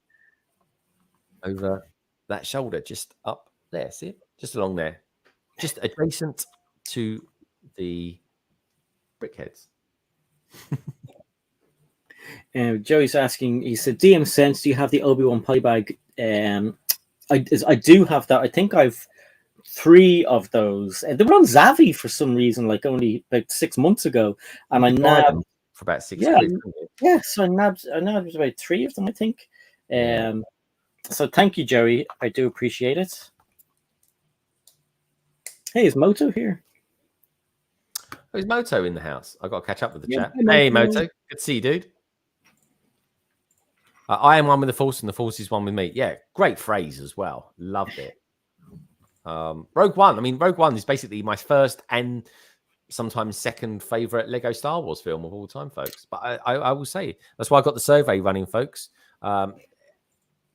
over that shoulder, just up there. See it? Just along there, just adjacent to the brickheads. Joey's asking, he said, DM Sense, do you have the Obi-Wan polybag? I do have that. I think I've 3 of those. They were on Zavi for some reason, like only about 6 months ago. And I nabbed for about 6 quid. Yeah, so I nabbed about 3 of them, I think. So thank you, Joey. I do appreciate it. Hey, is Moto here? Oh, is Moto in the house? I've got to catch up with the chat. Hey, Moto. Good to see you, dude. I am one with the Force and the Force is one with me. Yeah, great phrase as well. Loved it. Rogue One. I mean, Rogue One is basically my first and sometimes second favorite Lego Star Wars film of all time, folks. But I will say, that's why I got the survey running, folks, to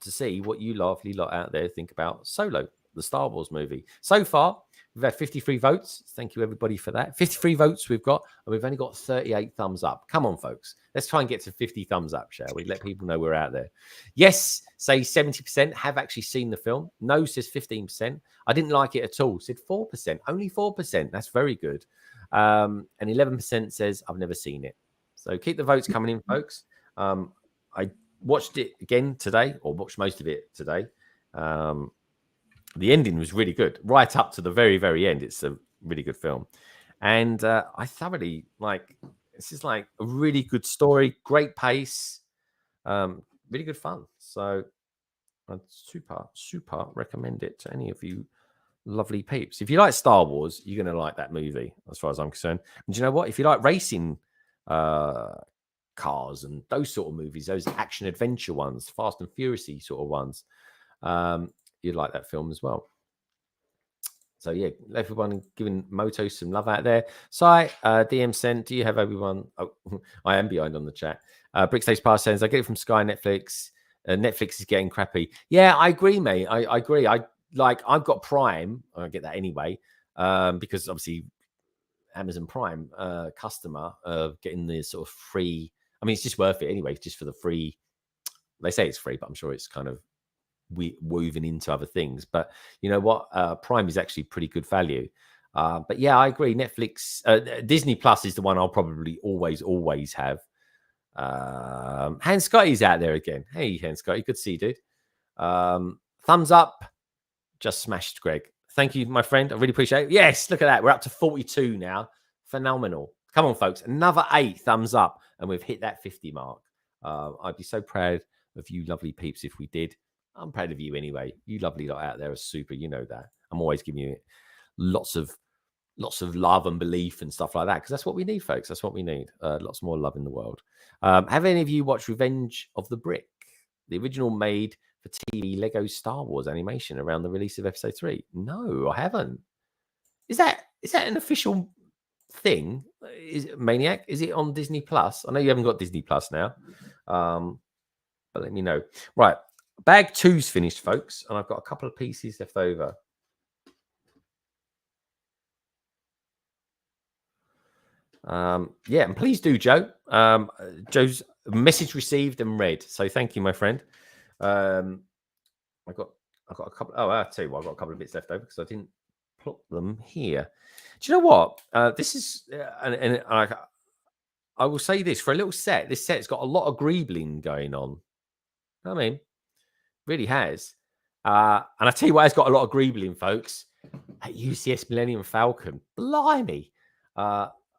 see what you lovely lot out there think about Solo, the Star Wars movie. So far, we've had 53 votes. Thank you, everybody, for that. 53 votes we've got, and we've only got 38 thumbs up. Come on, folks. Let's try and get to 50 thumbs up, shall we? Let people know we're out there. Yes, say 70% have actually seen the film. No says 15%. I didn't like it at all. Said 4%. Only 4%. That's very good. And 11% says, I've never seen it. So keep the votes coming in, folks. I watched it again today, or watched most of it today. The ending was really good, right up to the very, very end. It's a really good film. And I thoroughly like, this is like a really good story, great pace, really good fun. So I'd super recommend it to any of you lovely peeps. If you like Star Wars, you're going to like that movie, as far as I'm concerned. And do you know what? If you like racing cars and those sort of movies, those action adventure ones, Fast and Furious-y sort of ones, you'd like that film as well. So yeah, everyone giving Moto some love out there. Sai, DM sent, do you have everyone? Oh, I am behind on the chat. Brickstage Pass says, I get it from Sky Netflix. Netflix is getting crappy. Yeah, I agree, mate. I agree. I've got Prime. I get that anyway, because obviously Amazon Prime customer getting the sort of free. I mean, it's just worth it anyway, just for the free. They say it's free, but I'm sure it's kind of woven into other things. But you know what? Prime is actually pretty good value. But yeah, I agree. Netflix, Disney Plus is the one I'll probably always have. Hans Scotty's out there again. Hey, Hans Scotty, good to see you, dude. Thumbs up. Just smashed, Greg. Thank you, my friend. I really appreciate it. Yes, look at that. We're up to 42 now. Phenomenal. Come on, folks. Another 8 thumbs up, and we've hit that 50 mark. I'd be so proud of you lovely peeps if we did. I'm proud of you anyway. You lovely lot out there are super. You know that. I'm always giving you lots of love and belief and stuff like that, because that's what we need, folks. That's what we need. Lots more love in the world. Have any of you watched Revenge of the Brick, the original made for TV Lego Star Wars animation around the release of Episode 3? No, I haven't. Is that an official thing? Is it Maniac? Is it on Disney Plus? I know you haven't got Disney Plus now, but let me know. Right, bag 2's finished, folks, and I've got a couple of pieces left over. Yeah, and please do, Joe. Joe's message received and read, so thank you, my friend. I got a couple. Oh, I'll tell you what, I've got a couple of bits left over because I didn't plot them here. Do you know what? This is, and I will say this for a little set. This set's got a lot of greebling going on. You know what I mean, really has. And I tell you what, it's got a lot of greebling, folks. At UCS Millennium Falcon, blimey.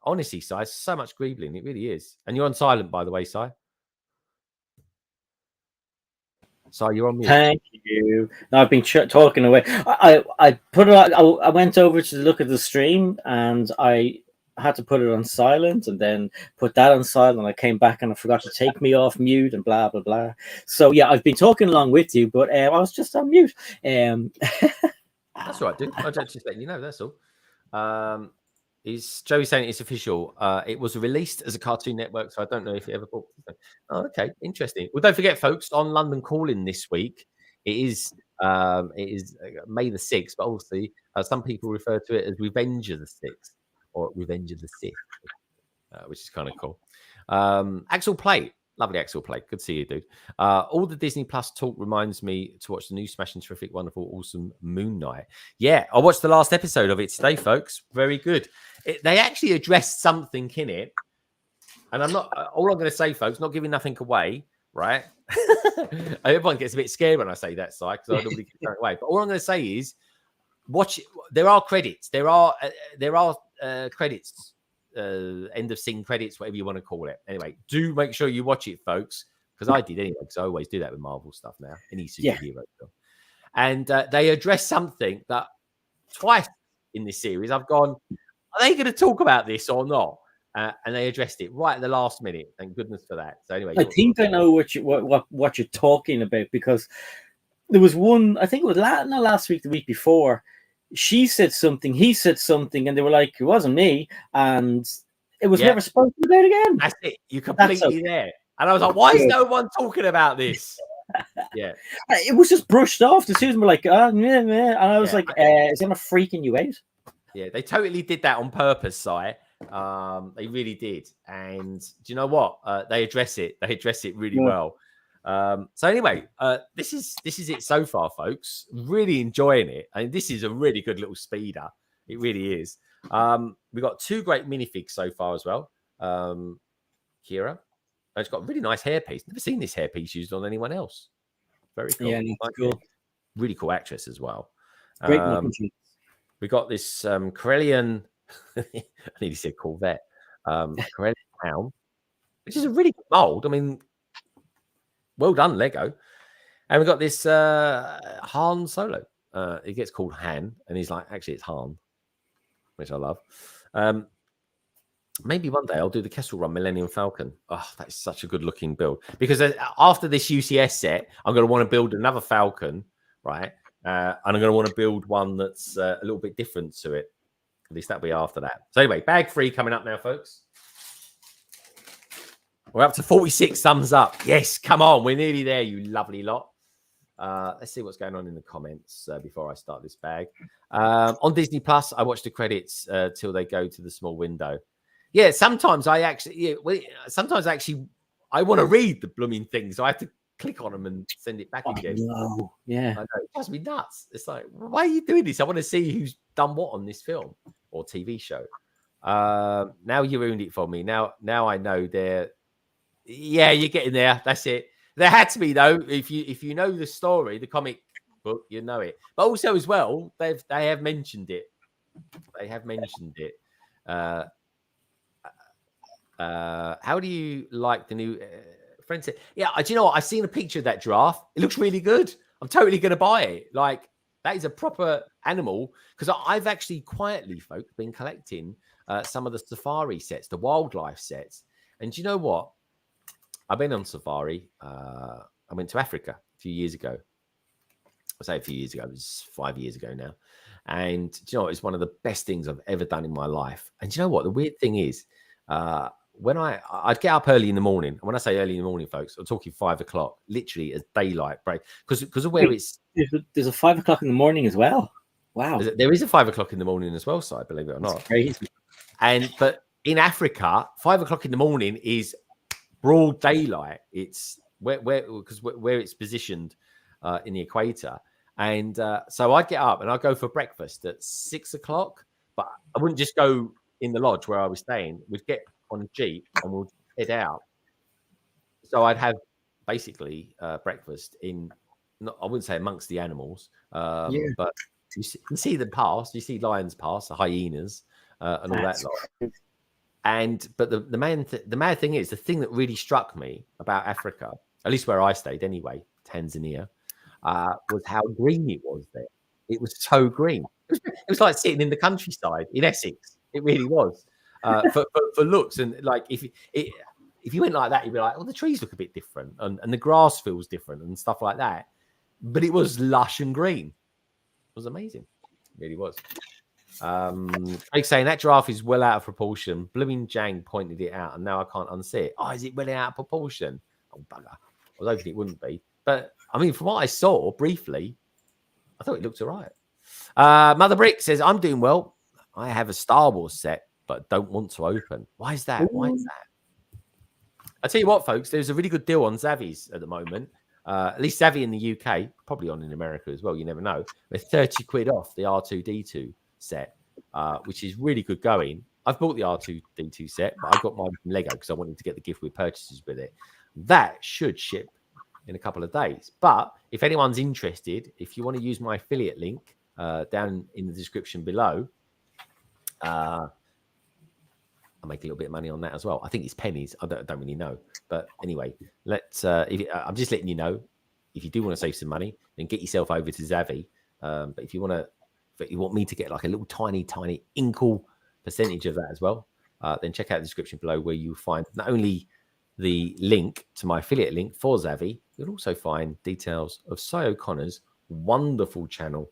Honestly, Si, so much greebling. It really is. And you're on silent, by the way, Si. Si, you're on mute. Thank you. No, I've been talking away. I put it. I went over to look at the stream, and I had to put it on silent, and then put that on silent. And I came back and I forgot to take me off mute, and blah blah blah. So yeah, I've been talking along with you, but I was just on mute. That's all right, dude. I just letting you know. That's all. Is Joey saying it's official? It was released as a Cartoon Network, so I don't know if it ever bought. Oh, okay, interesting. Well, don't forget, folks, on London Calling this week, it is May the 6th, but obviously some people refer to it as Revenge of the 6th or Revenge of the Sith, which is kind of cool. Axel Plate. Lovely Axel Plate. Good to see you, dude. All the Disney Plus talk reminds me to watch the new smashing, terrific, wonderful, awesome Moon Knight. Yeah, I watched the last episode of it today, folks. Very good. They actually addressed something in it. And I'm not, all I'm going to say, folks, not giving nothing away, right? Everyone gets a bit scared when I say that, Si, because I normally get carried away. But all I'm going to say is, watch it. There are credits. There are credits. End of scene credits, whatever you want to call it. Anyway, do make sure you watch it, folks, because I did anyway, because I always do that with Marvel stuff now, any superhero film. And they address something that twice in this series I've gone, are they going to talk about this or not? And they addressed it right at the last minute. Thank goodness for that. So anyway, I think I know what you're talking about, because there was one, I think it was not last week, the week before. She said something, he said something, and they were like, it wasn't me, and it was never spoken about again. That's it. You're completely there. And I was like, why is no one talking about this? Yeah. It was just brushed off. The Susan were like, oh, yeah. And I was like, is that not freaking you out? Yeah, they totally did that on purpose, Si. They really did. And do you know what? They address it. They address it really well. So anyway, this is it so far, folks. Really enjoying it. I mean, this is a really good little speeder. It really is. We've got two great minifigs so far as well. Kira. It's got a really nice hairpiece. Never seen this hairpiece used on anyone else. Very cool. Yeah, cool. Really cool actress as well. Great. We got this Corellian. I nearly said Corvette. Corellian Hound, which is a really good mold. I mean, well done, Lego. And we've got this Han Solo. It gets called Han, and he's like, actually, it's Han, which I love. Maybe one day I'll do the Kessel Run Millennium Falcon. Oh, that's such a good looking build. Because after this UCS set, I'm going to want to build another Falcon, right? And I'm going to want to build one that's a little bit different to it. At least that'll be after that. So anyway, bag 3 coming up now, folks. We're up to 46 thumbs up. Yes, come on. We're nearly there, you lovely lot. Let's see what's going on in the comments before I start this bag. On Disney Plus, I watch the credits till they go to the small window. Yeah, sometimes I actually want to read the blooming things. So I have to click on them and send it back again. No. Yeah. I know. It drives me nuts. It's like, why are you doing this? I want to see who's done what on this film or TV show. Now you ruined it for me. Now I know they're... Yeah, you're getting there. That's it. There had to be, though. If you know the story, the comic book, you know it. But also as well, they have mentioned it. They have mentioned it. How do you like the new friend said? Yeah, do you know what? I've seen a picture of that giraffe. It looks really good. I'm totally going to buy it. Like, that is a proper animal. Because I've actually quietly, folks, been collecting some of the safari sets, the wildlife sets. And do you know what? I've been on safari. I went to Africa a few years ago. I say a few years ago. It was 5 years ago now. And do you know what? It's one of the best things I've ever done in my life. And do you know what? The weird thing is, when I'd get up early in the morning. And when I say early in the morning, folks, I'm talking 5 o'clock, literally as daylight break. Because of where it's... There's a 5 o'clock in the morning as well. Wow. There is a 5 o'clock in the morning as well, Si, believe it or not. That's crazy. But in Africa, 5 o'clock in the morning is broad daylight. It's where it's positioned in the equator. And so I'd get up and I'd go for breakfast at 6 o'clock. But I wouldn't just go in the lodge where I was staying. We'd get on a Jeep and we'll head out. So I'd have basically breakfast in, I wouldn't say amongst the animals, but you see them pass. You see lions pass, the hyenas, and all that lot. But the mad thing is, the thing that really struck me about Africa, at least where I stayed anyway, Tanzania, was how green it was there. It was so green. It was like sitting in the countryside in Essex. It really was. for looks. And like if you went like that, you'd be like, well, the trees look a bit different and the grass feels different and stuff like that. But it was lush and green. It was amazing. It really was. Craig saying that giraffe is well out of proportion. Blooming Jang pointed it out, and now I can't unsee it. Oh, is it well out of proportion? Oh, bugger. I was hoping it wouldn't be. But, I mean, from what I saw briefly, I thought it looked all right. Mother Brick says, I'm doing well. I have a Star Wars set, but don't want to open. Why is that? Why is that? I tell you what, folks, there's a really good deal on Zavi's at the moment. At least Zavi in the UK, probably on in America as well. You never know. They're 30 quid off the R2D2 set, which is really good going. I've bought the R2D2 set, but I got mine from Lego because I wanted to get the gift with purchases with it. That should ship in a couple of days. But if anyone's interested, if you want to use my affiliate link down in the description below, I'll make a little bit of money on that as well. I think it's pennies. I don't really know. But anyway, I'm just letting you know, if you do want to save some money, then get yourself over to Zavi. But if you want me to get like a little tiny inkle percentage of that as well, then check out the description below where you'll find not only the link to my affiliate link for Zavi, you'll also find details of Cy O'Connor's wonderful channel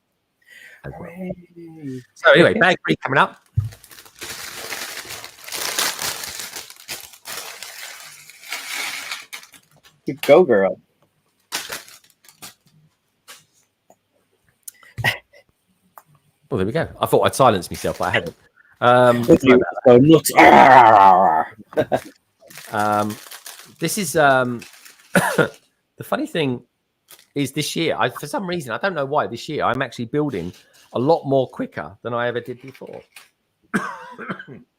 as well. So anyway, bag 3 coming up. You go, girl. Well, there we go. I thought I'd silence myself, but I hadn't. This is the funny thing is this year, for some reason, I don't know why, this year I'm actually building a lot more quicker than I ever did before.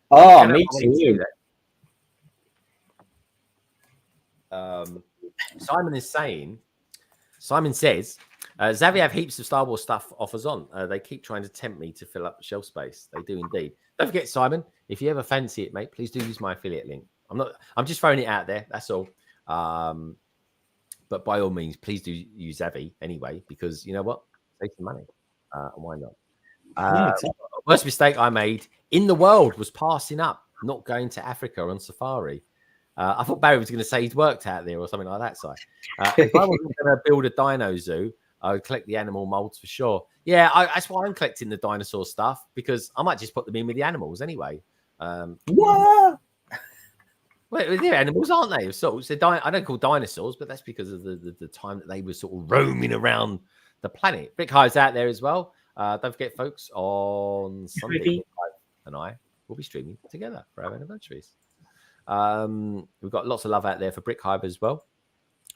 Oh, me too. Simon says, Zavi have heaps of Star Wars stuff offers on. They keep trying to tempt me to fill up shelf space. They do indeed. Don't forget, Simon, if you ever fancy it, mate, please do use my affiliate link. I'm just throwing it out there. That's all. But by all means, please do use Zavi anyway, because you know what? Save some money. Why not? Worst mistake I made in the world was passing up, not going to Africa on safari. I thought Barry was going to say he'd worked out there or something like that. So if I wasn't going to build a dino zoo, I would collect the animal molds for sure. Yeah, that's why I'm collecting the dinosaur stuff, because I might just put them in with the animals anyway. What? Well, they're animals, aren't they? So I don't call dinosaurs, but that's because of the time that they were sort of roaming around the planet. Brick Hive's out there as well. Don't forget, folks, on Sunday, Brick Hive and I will be streaming together for our anniversaries. We've got lots of love out there for Brick Hive as well.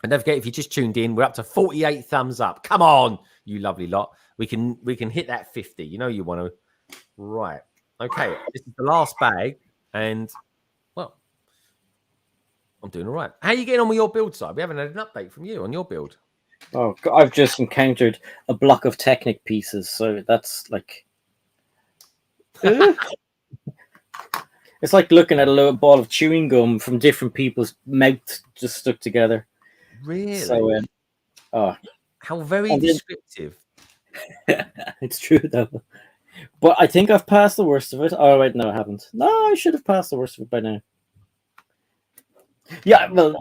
And don't forget, if you just tuned in, we're up to 48 thumbs up. Come on, you lovely lot. We can hit that 50. You know you want to. Right. Okay. This is the last bag. And, well, I'm doing all right. How are you getting on with your build side? We haven't had an update from you on your build. Oh, God, I've just encountered a block of Technic pieces. So that's like... It's like looking at a little ball of chewing gum from different people's mouths just stuck together. Really? So, how very descriptive. It's true, though. But I think I've passed the worst of it. Oh, wait, no, I haven't. No, I should have passed the worst of it by now. Yeah, well,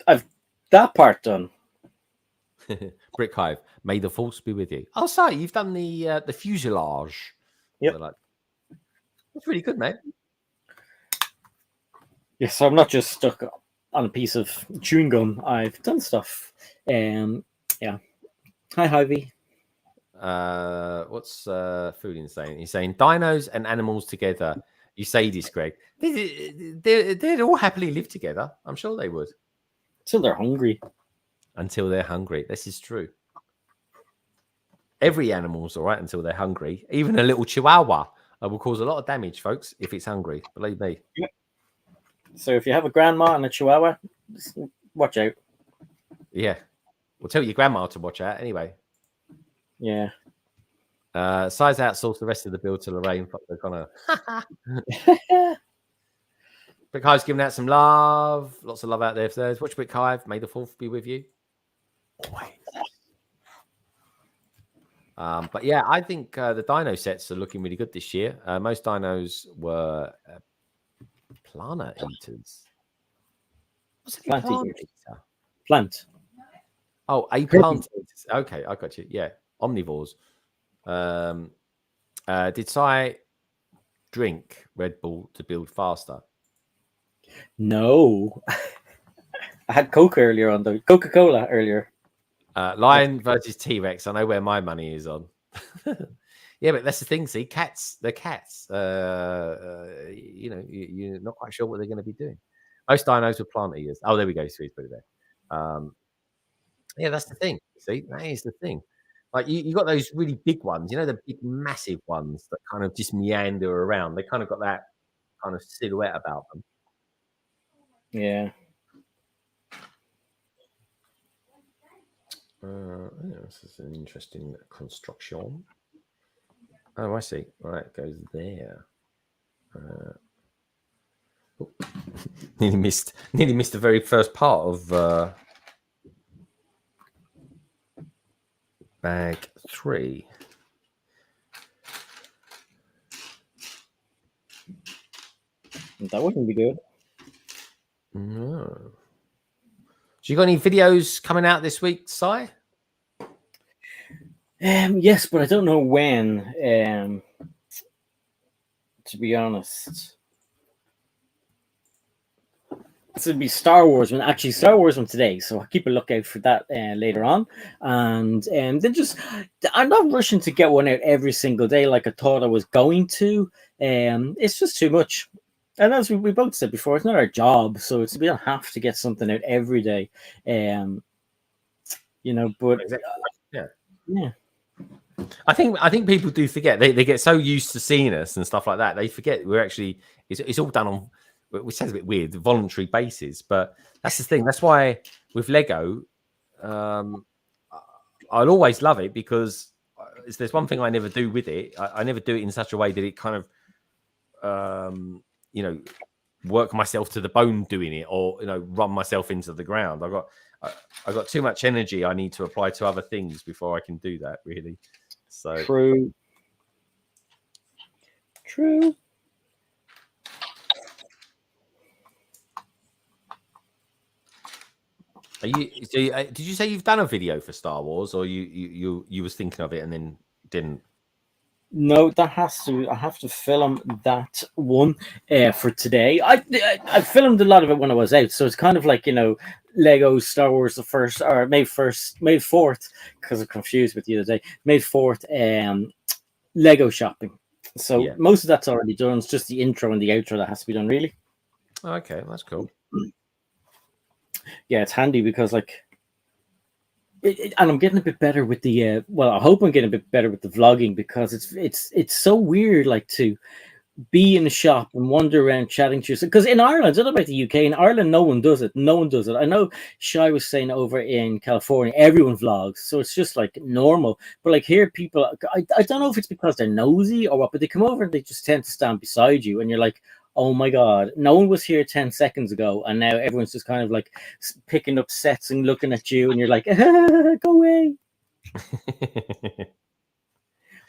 I've that part done. Brick Hive, may the force be with you. Oh, sorry, you've done the fuselage. Yep. That's really good, mate. Yeah, so I'm not just stuck on a piece of chewing gum. I've done stuff. Yeah. Hi, Hyvie. What's Foodin saying? He's saying dinos and animals together. You say this, Greg. They'd all happily live together. I'm sure they would. Until they're hungry. Until they're hungry. This is true. Every animal's all right until they're hungry. Even a little chihuahua will cause a lot of damage, folks, if it's hungry. Believe me. Yeah. So if you have a grandma and a chihuahua, watch out. Yeah. We'll tell your grandma to watch out anyway. Yeah. Size outsource the rest of the build to Lorraine. Fuck, they're gonna. Brick Hive's giving out some love. Lots of love out there. If there's watch Brick Hive, may the 4th be with you. Always. But yeah, I think the dino sets are looking really good this year. Most dinos were Planet eaters. What's a Plant plant eaters. eater? Plant. Oh, a plant eaters. Okay, I got you. Yeah, omnivores. Did Si drink Red Bull to build faster? No. I had Coke earlier on, though. Coca-Cola earlier. Lion versus T-Rex. I know where my money is on. Yeah, but that's the thing. See, they're cats. You know, you're not quite sure what they're going to be doing. Most dinos were plant eaters. Oh, there we go. So he's put it there. Yeah, that's the thing. See, that is the thing. Like you got those really big ones. You know, the big, massive ones that kind of just meander around. They kind of got that kind of silhouette about them. Yeah. Yeah, this is an interesting construction. Oh, I see. Right, it goes there. Nearly missed the very first part of bag 3. That wouldn't be good. No. So you got any videos coming out this week, Si? Yes, but I don't know when. To be honest, this would be Star Wars one. Actually, Star Wars one today, so I'll keep a lookout for that later on. And then I'm not rushing to get one out every single day like I thought I was going to. It's just too much. And as we both said before, it's not our job, so we don't have to get something out every day. You know, but yeah. I think people do forget. They get so used to seeing us and stuff like that. They forget we're actually it's all done on, which sounds a bit weird, voluntary basis. But that's the thing. That's why with Lego, I'll always love it because there's one thing I never do with it. I never do it in such a way that it kind of, you know, work myself to the bone doing it, or you know, run myself into the ground. I got too much energy I need to apply to other things before I can do that. Really. So True. did you say you've done a video for Star Wars, or you was thinking of it and then didn't? No, I have to film that one for today. I filmed a lot of it when I was out, so it's kind of like, you know, Lego Star Wars the first, or May 4th, because I'm confused with the other day. May 4th, Lego shopping. So Yeah. most of that's already done. It's just the intro and the outro that has to be done, really. Okay, that's cool. Yeah, it's handy because like. And I'm getting a bit better with the I hope I'm getting a bit better with the vlogging, because it's so weird, like, to be in a shop and wander around chatting to you. Because in Ireland, I don't know about the UK, in Ireland no one does it. I know Shai was saying over in California everyone vlogs, so it's just like normal. But like here, people, I don't know if it's because they're nosy or what, but they come over and they just tend to stand beside you, and you're like, oh my god, no one was here 10 seconds ago, and now everyone's just kind of like picking up sets and looking at you, and you're like, go away.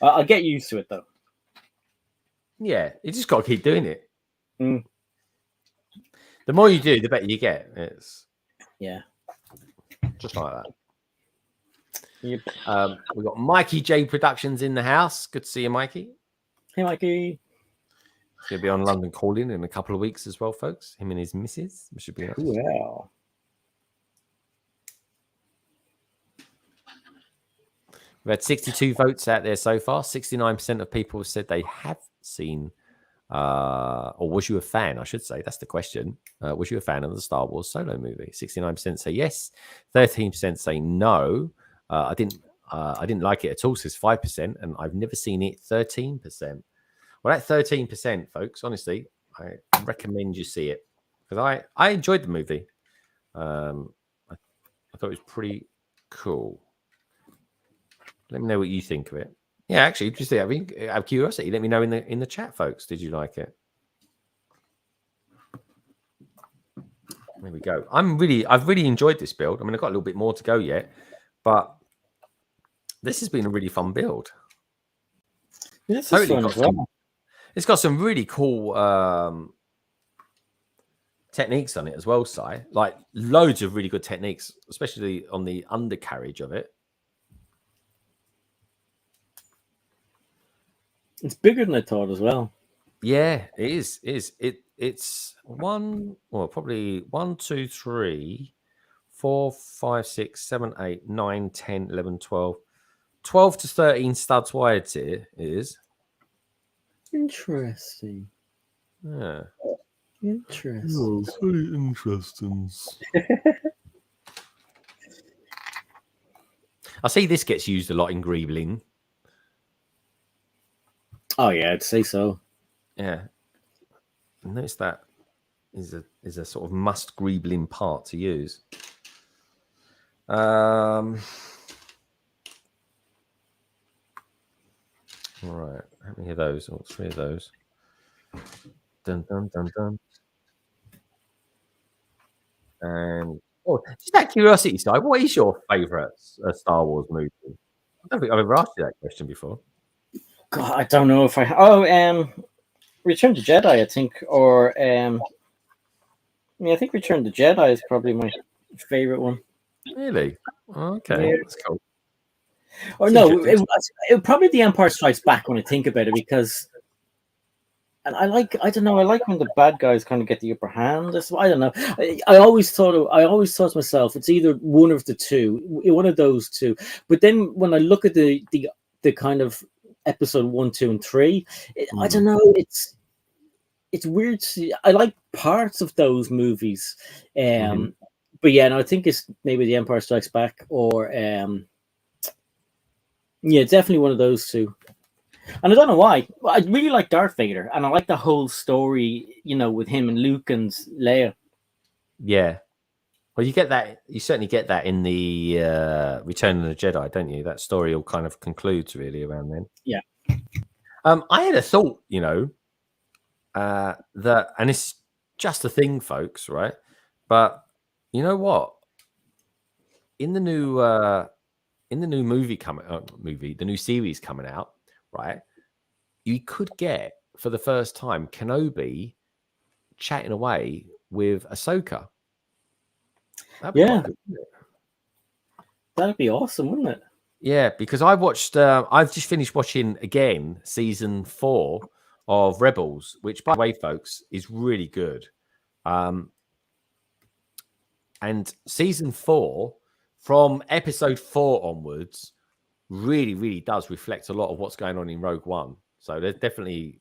I'll get used to it though. Yeah, you just got to keep doing it. Mm. The more you do, the better you get. It's just like that. Yep. We've got Mikey J Productions in the house. Good to see you, Mikey. Hey, Mikey. He'll be on London Calling in a couple of weeks as well, folks. Him and his missus, which should be nice. Wow. We've had 62 votes out there so far. 69% of people have said they have seen, or was you a fan? I should say that's the question. Was you a fan of the Star Wars Solo movie? 69% say yes. 13% say no. I didn't like it at all. Says 5%, and I've never seen it. 13%. Well, that 13%, folks. Honestly, I recommend you see it, because I enjoyed the movie. I thought it was pretty cool. Let me know what you think of it. Yeah, actually, just out of curiosity, let me know in the chat, folks. Did you like it? There we go. I've really enjoyed this build. I mean, I've got a little bit more to go yet, but this has been a really fun build. This is fun as well. It's got some really cool techniques on it as well, Si. Like loads of really good techniques, especially on the undercarriage of it. It's bigger than I thought as well. Yeah, it is. It's probably 1, 2, 3, 4, 5, 6, 7, 8, 9, 10, 11, 12. 12 to 13 studs wide it is. Interesting. Yeah. Interesting. Oh, very interesting. I see this gets used a lot in greebling. Oh yeah, I'd say so. Yeah. I notice that is a sort of must greebling part to use. All right. How many of those? Oh, 3 of those. Dun dun dun dun. And just out of curiosity, Si, what is your favourite Star Wars movie? I don't think I've ever asked you that question before. God, I don't know if I. Return to Jedi, I think, or I think Return to Jedi is probably my favorite one. Really? Okay, Yeah. that's cool. Or It's no, interesting. it probably The Empire Strikes Back when I think about it, because, and I like when the bad guys kind of get the upper hand. I don't know. I always thought to myself, it's either one of the two, one of those two. But then when I look at the kind of episode 1, 2, and 3, I don't know. It's weird to see. I like parts of those movies, but yeah, no, I think it's maybe The Empire Strikes Back, or yeah, definitely one of those two. And I don't know why. I really like Darth Vader, and I like the whole story, with him and Luke and Leia. Yeah. Well, you get that. You certainly get that in the Return of the Jedi, don't you? That story all kind of concludes really around then. Yeah. I had a thought, that, and it's just a thing, folks, right? But you know what? In the new the new series coming out, right? You could get for the first time Kenobi chatting away with Ahsoka. That'd be quite good, wouldn't it? That'd be awesome, wouldn't it? Yeah, because I watched. I've just finished watching again season 4 of Rebels, which, by the way, folks, is really good. And season 4, from episode 4 onwards, really, really does reflect a lot of what's going on in Rogue One. So there's definitely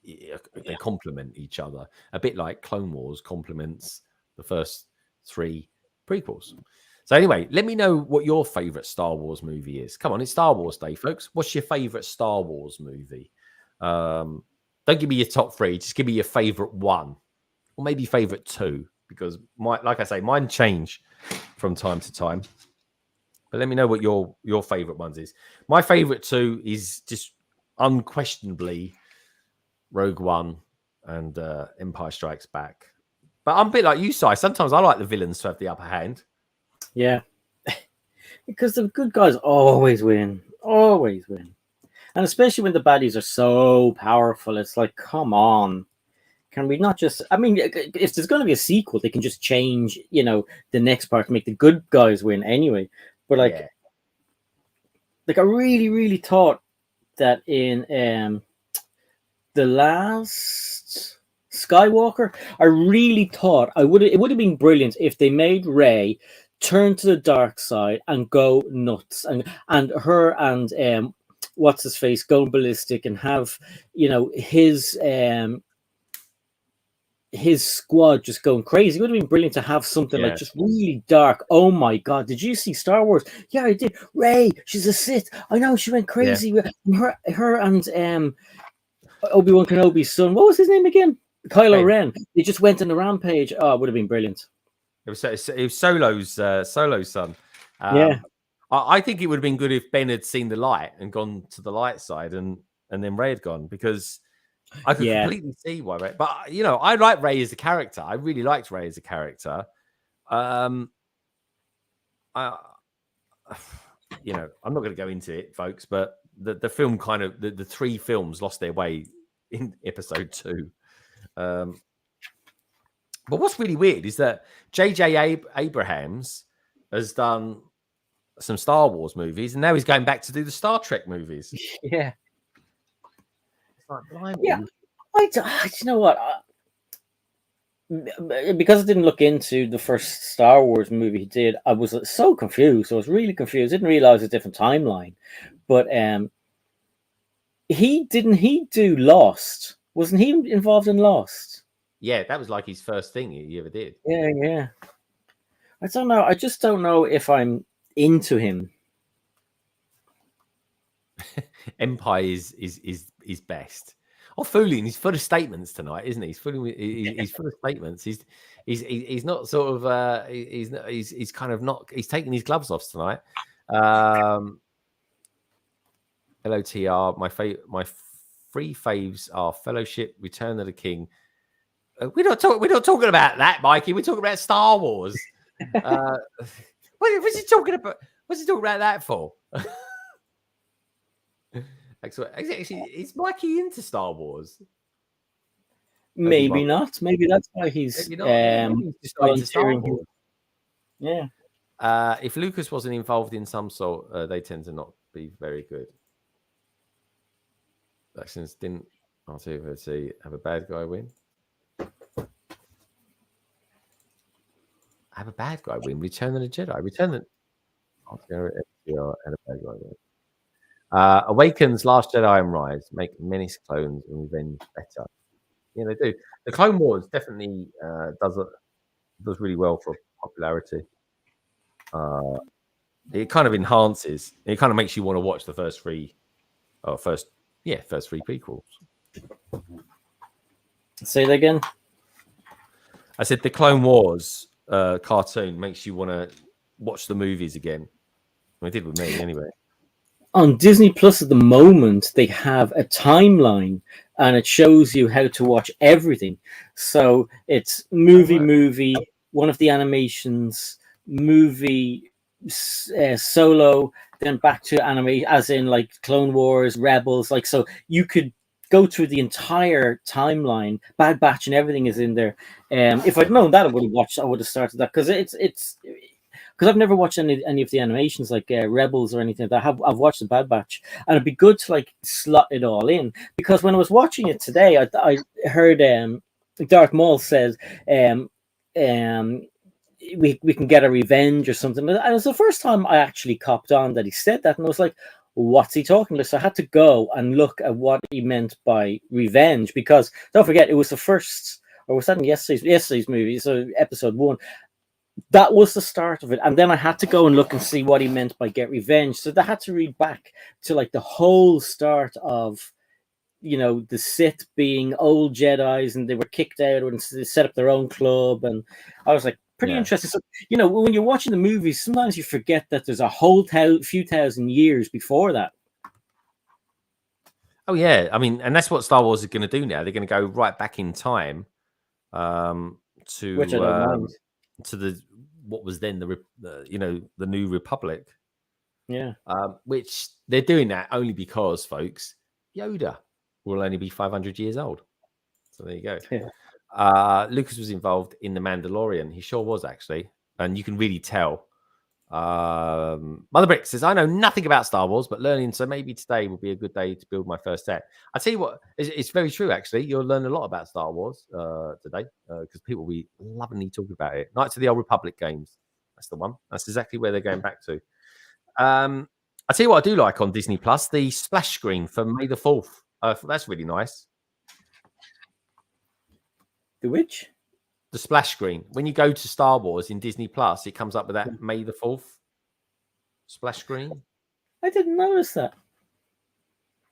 they complement each other, a bit like Clone Wars complements the first 3 prequels. So anyway, let me know what your favorite Star Wars movie is. Come on, it's Star Wars Day, folks. What's your favorite Star Wars movie? Don't give me your top 3. Just give me your favorite one, or maybe favorite 2, because like I say, mine change from time to time. But let me know what your favorite ones is. My favorite 2 is just unquestionably Rogue One and Empire Strikes Back. But I'm a bit like you, Si. Sometimes I like the villains to have the upper hand. Yeah. Because the good guys always win. Always win. And especially when the baddies are so powerful, it's like, come on. Can we not just... I mean, if there's going to be a sequel, they can just change, the next part to make the good guys win anyway. But, I really, really thought that in the last Skywalker, I really thought it would have been brilliant if they made Rey turn to the dark side and go nuts, and her and what's his face go ballistic, and have his squad just going crazy. It would have been brilliant to have something like just really dark. Oh my god, did you see Star Wars? Yeah, I did. Rey, she's a Sith. I know, she went crazy. Her and Obi-Wan Kenobi's son, what was his name again? Kylo Ren. They just went on a rampage. Oh, it would have been brilliant. It was Solo's son. I think it would have been good if Ben had seen the light and gone to the light side, and then Rey had gone, because I could completely see why Rey. But I like Rey as a character. I really liked Rey as a character. I'm not going to go into it, folks, but the film kind of the 3 films lost their way in episode 2. But what's really weird is that J.J. Abrams has done some Star Wars movies, and now he's going back to do the Star Trek movies. Yeah. It's like, blimey. Yeah. You know what? Because I didn't look into the first Star Wars movie he did, I was so confused. I was really confused. I didn't realize a different timeline. But he do Lost? Wasn't he involved in Lost? Yeah, that was like his first thing he ever did. Yeah. I don't know. I just don't know if I'm into him. Empire is best. Oh, fooling! He's full of statements tonight, isn't he? He's full of statements. He's not sort of he's kind of not. He's taking his gloves off tonight. LOTR. My three faves are Fellowship, Return of the King. We're not talking about that, Mikey. We're talking about Star Wars. What's he talking about? What's he talking about that for? Actually, is Mikey into Star Wars? Maybe not. Maybe that's why he's maybe just not into Star Wars. Yeah. If Lucas wasn't involved in some sort, they tend to not be very good. Actions didn't RT have a bad guy win. Have a bad guy win. Return of the Jedi. Return the FTR and a bad guy win. Awakens, Last Jedi, and Rise make Menace clones and Revenge better. Yeah, they do. The Clone Wars definitely does really well for popularity. It kind of enhances. It kind of makes you want to watch the first three prequels. Say that again. I said the Clone Wars cartoon makes you want to watch the movies again. Well, it did with me anyway. On Disney Plus at the moment, they have a timeline and it shows you how to watch everything. So it's movie, one of the animations, movie, solo, then back to anime, as in like Clone Wars, Rebels. Like, so you could go through the entire timeline. Bad Batch and everything is in there. If I'd known that, I would have started that, because it's because I've never watched any of the animations like Rebels or anything like that. I've watched the Bad Batch, and it'd be good to like slot it all in, because when I was watching it today, I heard Darth Maul says we can get a revenge or something. And it was the first time I actually copped on that he said that, and I was like, what's he talking about? So I had to go and look at what he meant by revenge, because don't forget, it was the first, or was that in yesterday's movie, so episode 1. That was the start of it, and then I had to go and look and see what he meant by get revenge. So I had to read back to like the whole start of, you know, the Sith being old Jedis, and they were kicked out and they set up their own club, and I was like, pretty interesting. So, you know, when you're watching the movies, sometimes you forget that there's a whole few thousand years before that. Oh yeah, I mean, and that's what Star Wars is going to do now. They're going to go right back in time to Which I don't mind. To the what was then the New Republic. Yeah. Which they're doing that only because, folks, Yoda will only be 500 years old. So there you go. Yeah. Lucas was involved in The Mandalorian. He sure was, actually. And you can really tell. Mother Brick says, I know nothing about Star Wars, but learning, so maybe today will be a good day to build my first set. I tell you what, it's very true, actually. You'll learn a lot about Star Wars today, because people will be lovingly talking about it. Knights of the Old Republic games. That's the one. That's exactly where they're going back to. I tell you what I do like on Disney Plus, the splash screen for May the 4th. That's really nice. The which? The splash screen. When you go to Star Wars in Disney Plus, it comes up with that May the 4th splash screen. I didn't notice that.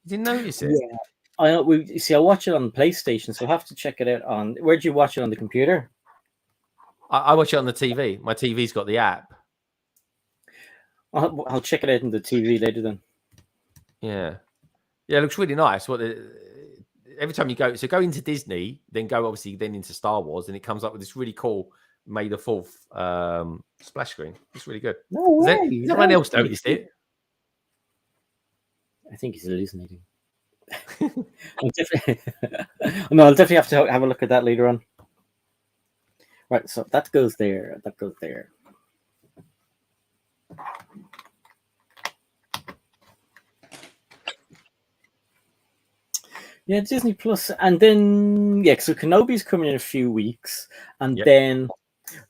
You didn't notice it? Yeah. I watch it on the PlayStation, so I have to check it out on. Where'd you watch it on the computer? I watch it on the TV. My TV's got the app. I'll check it out on the TV later then. Yeah, it looks really nice. Every time you go into Disney, then go obviously then into Star Wars, and it comes up with this really cool May the 4th splash screen. It's really good. No way. Has anyone else noticed it? I think he's hallucinating. I'll definitely have to have a look at that later on. Right, so that goes there. That goes there. Yeah, Disney Plus, and then so Kenobi's coming in a few weeks, and then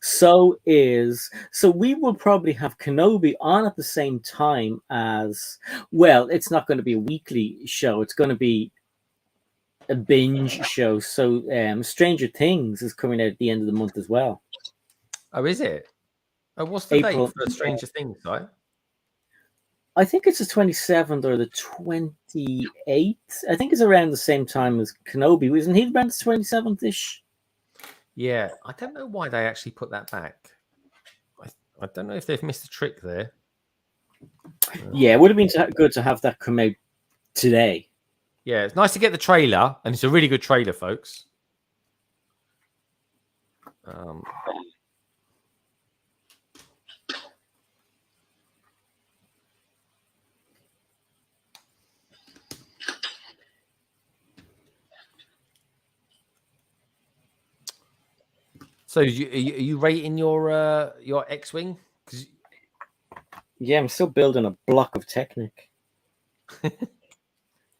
so we will probably have Kenobi on at the same time as it's not going to be a weekly show, it's going to be a binge show. So Stranger Things is coming out at the end of the month as well. Oh, is it? Oh, what's the April, date for Stranger Things, right? I think it's the 27th or the 28th. I think it's around the same time as Kenobi. Isn't he around the 27th-ish? Yeah, I don't know why they actually put that back. I don't know if they've missed a trick there. Yeah, it would have been good to have that come out today. Yeah, it's nice to get the trailer, and it's a really good trailer, folks. So, are you rating your X-wing? Yeah, I'm still building a block of Technic.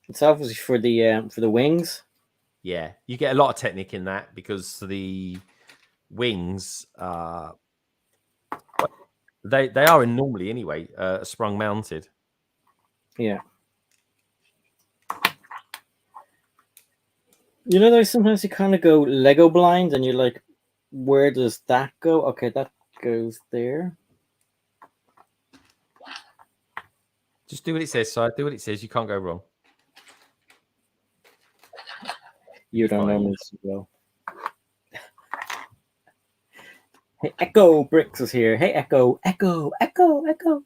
It's obviously for the wings. Yeah, you get a lot of Technic in that because the wings they are normally anyway sprung mounted. Yeah. You know, sometimes you kind of go Lego blind, and you're like, where does that go? Okay, that goes there. Just do what it says, Si. Do what it says. You can't go wrong. You don't know me so well. Hey, Echo Bricks is here. Hey, Echo. Oh,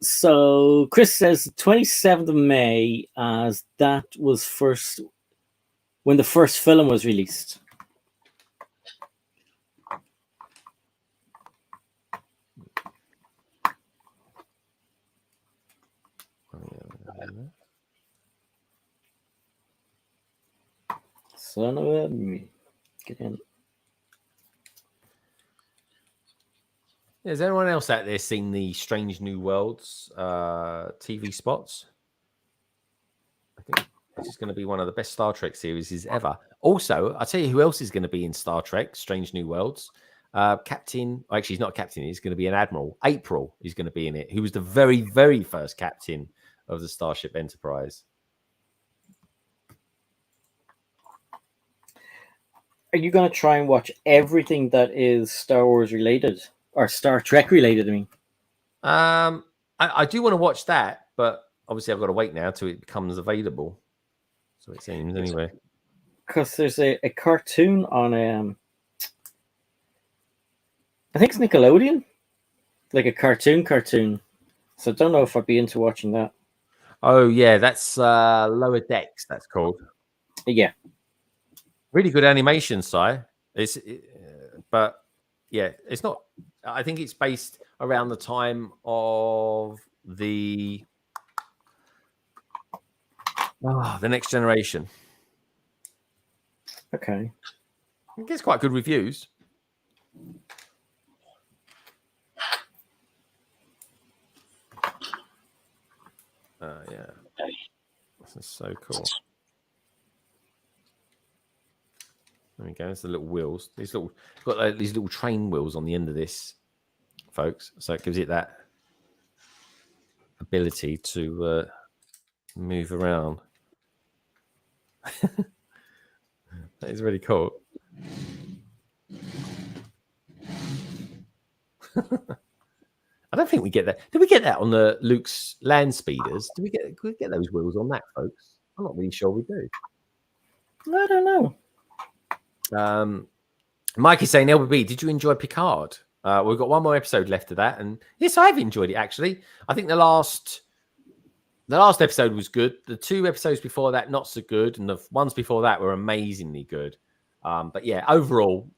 so Chris says 27th of May, as that was when the first film was released. Son of a get in. Has anyone else out there seen the Strange New Worlds TV spots? I think this is going to be one of the best Star Trek series ever. Also, I'll tell you who else is going to be in Star Trek Strange New Worlds. Captain, actually, he's not a captain. He's going to be an admiral. April is going to be in it. Who was the very, very first captain of the Starship Enterprise. Are you going to try and watch everything that is Star Wars related or Star Trek related? I mean, I do want to watch that, but obviously I've got to wait now till it becomes available. So it seems anyway. Because there's a cartoon on I think it's Nickelodeon, like a cartoon. So I don't know if I'd be into watching that. Oh yeah, that's Lower Decks. That's called. Yeah. Really good animation, Si. But yeah, it's not. I think it's based around the time of the Next Generation. Okay. It gets quite good reviews. Yeah, this is so cool. There we go. There's the little wheels. These little train wheels on the end of this, folks. So it gives it that ability to move around. That is really cool. I don't think we get that. Did we get that on the Luke's Landspeeders? Could we get those wheels on that, folks? I'm not really sure we do. I don't know. Mike is saying, LBB, did you enjoy Picard? We've got one more episode left of that, and yes, I've enjoyed it actually. I think the last episode was good. The 2 episodes before that not so good, and the ones before that were amazingly good. But yeah, overall,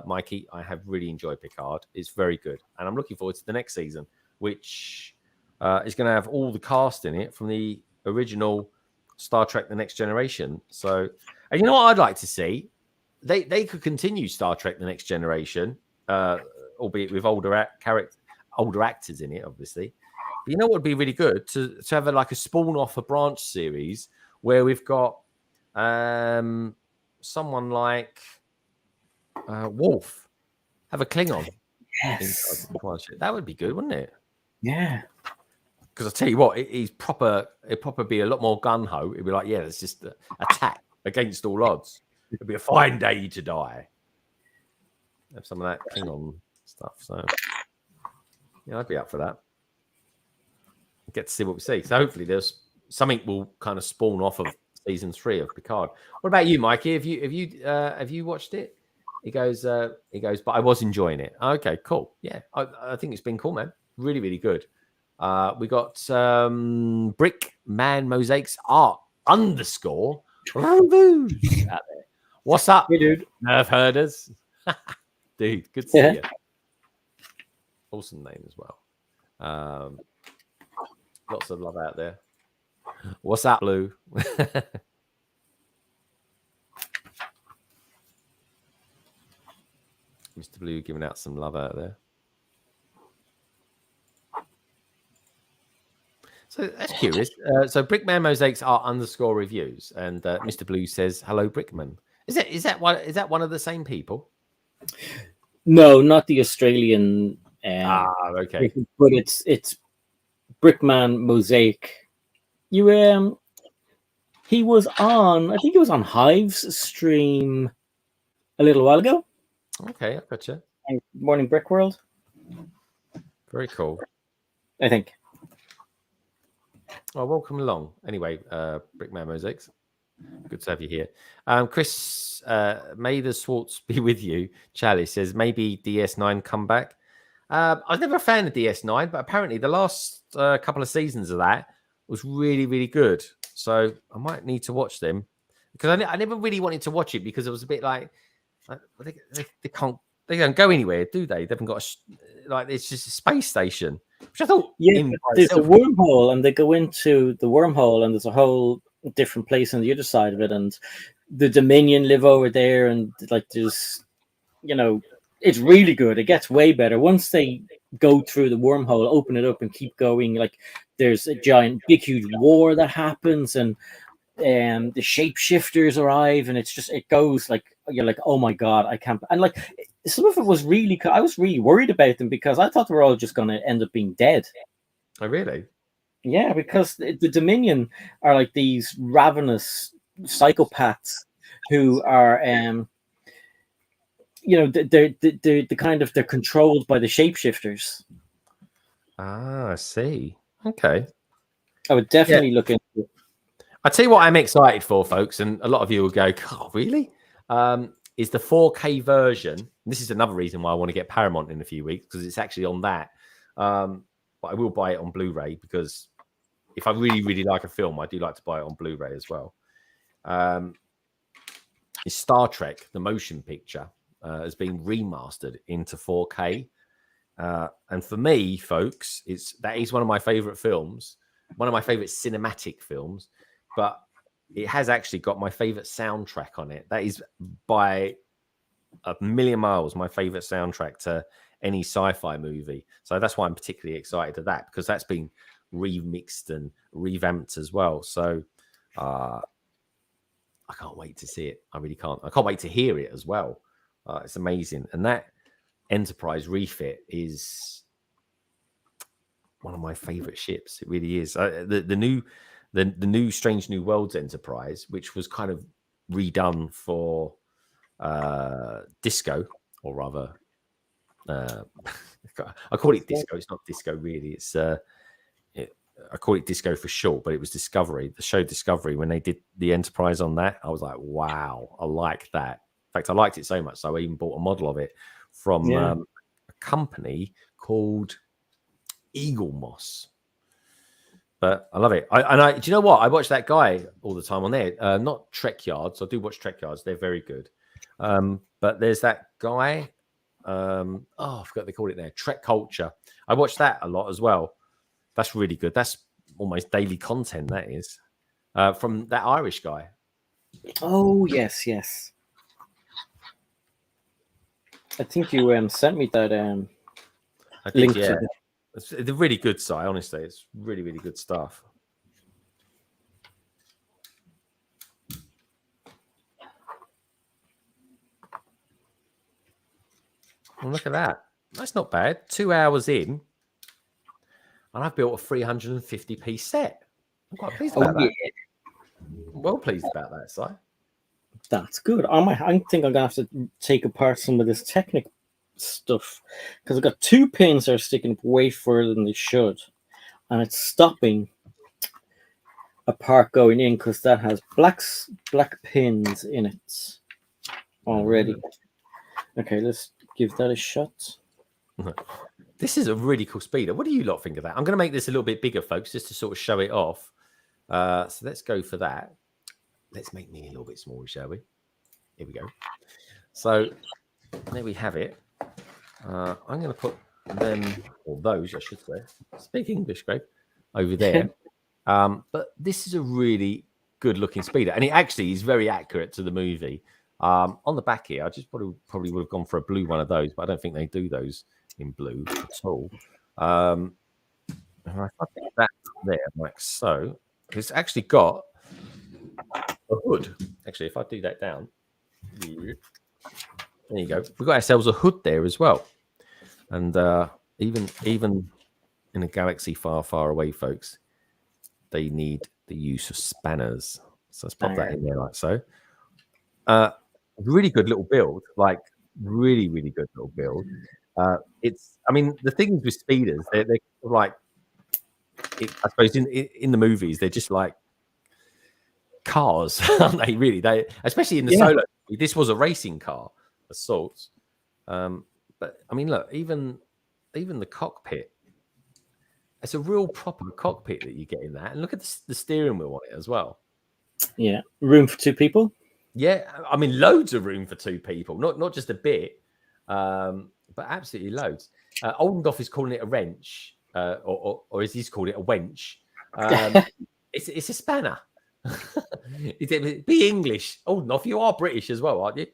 Mikey, I have really enjoyed Picard. It's very good, and I'm looking forward to the next season, which is going to have all the cast in it from the original Star Trek: The Next Generation. So, and you know what I'd like to see? they could continue Star Trek: The Next Generation, albeit with older actors in it, obviously. But you know what would be really good to have like a spawn off a branch series where we've got someone like Worf have a Klingon. Yes, that would be good, wouldn't it? yeah. Because I tell you what, it'd probably be a lot more gun ho. It'd be like, yeah, let's just attack against all odds. It'd be a fine day to die. Have some of that Klingon stuff. So yeah, I'd be up for that. Get to see what we see. So hopefully there's something will kind of spawn off of season 3 of Picard. What about you, Mikey? Have you watched it? He goes, but I was enjoying it. Okay, cool. Yeah, I think it's been cool, man. Really, really good. We got Brick Man Mosaics Art _ out there. What's up, Hey, dude? Nerf herders? Dude, good to see you. Awesome name as well. Lots of love out there. What's up, Blue? Mr. Blue giving out some love out there. So that's curious. So Brickman Mosaics are _ reviews, and Mr. Blue says, "Hello, Brickman." Is that one of the same people? No, not the Australian. Okay. But it's Brickman Mosaic. He was on. I think he was on Hive's stream a little while ago. Okay, I gotcha. Morning Brick World. Very cool. I think. Well, welcome along. Anyway, Brickman Mosaics, good to have you here. Chris, may the Swartz be with you. Charlie says maybe DS9 come back. I was never a fan of DS9, but apparently the last couple of seasons of that was really, really good. So I might need to watch them because I never really wanted to watch it because it was a bit like they don't go anywhere, do they? They haven't got it's just a space station. Which I thought, there's a wormhole, and they go into the wormhole, and there's a whole different place on the other side of it, and the Dominion live over there, and like there's, it's really good. It gets way better once they go through the wormhole, open it up, and keep going. Like there's a giant, big, huge war that happens, and the shapeshifters arrive, and it goes like you're like, oh my god, I can't. And like some of it was really, I was really worried about them because I thought they were all just going to end up being dead. Oh really? Yeah, because the Dominion are like these ravenous psychopaths who are they're kind of, they're controlled by the shapeshifters. I see. Okay, I would definitely look into it. I tell you what I'm excited for, folks, and a lot of you will go, oh, really? Is the 4K version. This is another reason why I want to get Paramount in a few weeks, because it's actually on that. But I will buy it on Blu-ray because if I really, really like a film, I do like to buy it on Blu-ray as well. It's Star Trek, the motion picture, has been remastered into 4K. And for me, folks, that is one of my favorite films, one of my favorite cinematic films. But it has actually got my favorite soundtrack on it. That is by a million miles my favorite soundtrack to any sci-fi movie. So that's why I'm particularly excited to that, because that's been remixed and revamped as well. So I can't wait to see it. I really can't. I can't wait to hear it as well. It's amazing. And that Enterprise refit is one of my favorite ships. It really is. The new Strange New Worlds Enterprise, which was kind of redone for disco, or rather, I call it disco. It's not disco really. It's I call it disco for short, but it was Discovery, the show Discovery. When they did the Enterprise on that, I was like, wow, I like that. In fact, I liked it so much, so I even bought a model of it from a company called Eagle Moss. But I love it. Do you know what? I watch that guy all the time on there. Not Trek Yards. I do watch Trek Yards. They're very good. But there's that guy. I forgot they called it there. Trek Culture. I watch that a lot as well. That's really good. That's almost daily content. That is from that Irish guy. Oh yes. I think you sent me that I did, link yeah. to It's a really good site, honestly. It's really, really good stuff. And look at that. That's not bad. 2 hours in, and I've built a 350p set. I'm quite pleased about that. Well pleased about that, Si. That's good. I think I'm gonna have to take apart some of this Technic stuff because I've got 2 pins that are sticking up way further than they should, and it's stopping a part going in because that has black pins in it already. Okay, let's give that a shot. This is a really cool speeder. What do you lot think of that? I'm going to make this a little bit bigger, folks, just to sort of show it off. So let's go for that. Let's make me a little bit smaller, shall we? Here we go. So there we have it. I'm going to put them, or those, I should say. Speak English, Greg, over there. But this is a really good looking speeder, and it actually is very accurate to the movie. On the back here, I just probably would have gone for a blue one of those, but I don't think they do those in blue at all. And I think that there, like so, it's actually got a hood. Actually, if I do that down, there you go. We've got ourselves a hood there as well. And even in a galaxy far, far away, folks, they need the use of spanners. So let's pop that in there like so. Really good little build, like really, really good little build. I mean, the things with speeders, they're like, I suppose in the movies, they're just like cars, aren't they? Really, especially in the solo. This was a racing car of sorts. But I mean, look, even the cockpit. It's a real proper cockpit that you get in that, and look at the steering wheel on it as well. Yeah, room for 2 people. Yeah, I mean, loads of room for 2 people, not just a bit, but absolutely loads. Oldendorf is calling it a wrench, or as he's called it, a wench. It's a spanner. Be English. Oldendorf, you are British as well, aren't you?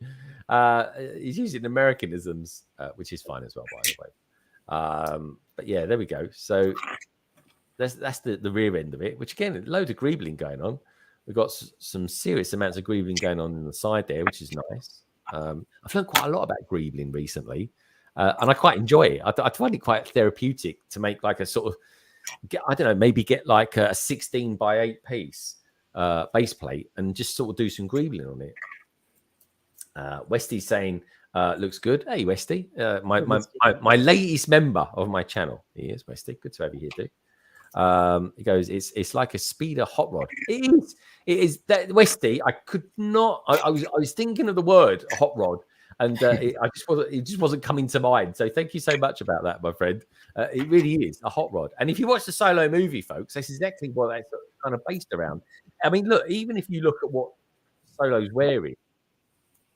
He's using Americanisms, which is fine as well, by the way. But yeah, there we go. So that's the rear end of it, which again, a load of greebling going on. We've got some serious amounts of greebling going on in the side there, which is nice. I've learned quite a lot about greebling recently, and I quite enjoy it. I find it quite therapeutic to make like a sort of, I don't know, maybe get like a 16 by 8 piece base plate and just sort of do some greebling on it. Westy's saying, looks good. Hey, Westy, my latest member of my channel. He is, Westy. Good to have you here, too. He goes, it's like a speeder hot rod. It is that Westy. I could not. I was thinking of the word hot rod, and it just wasn't coming to mind. So thank you so much about that, my friend. It really is a hot rod. And if you watch the Solo movie, folks, that's exactly what that's kind of based around. I mean, look, even if you look at what Solo's wearing,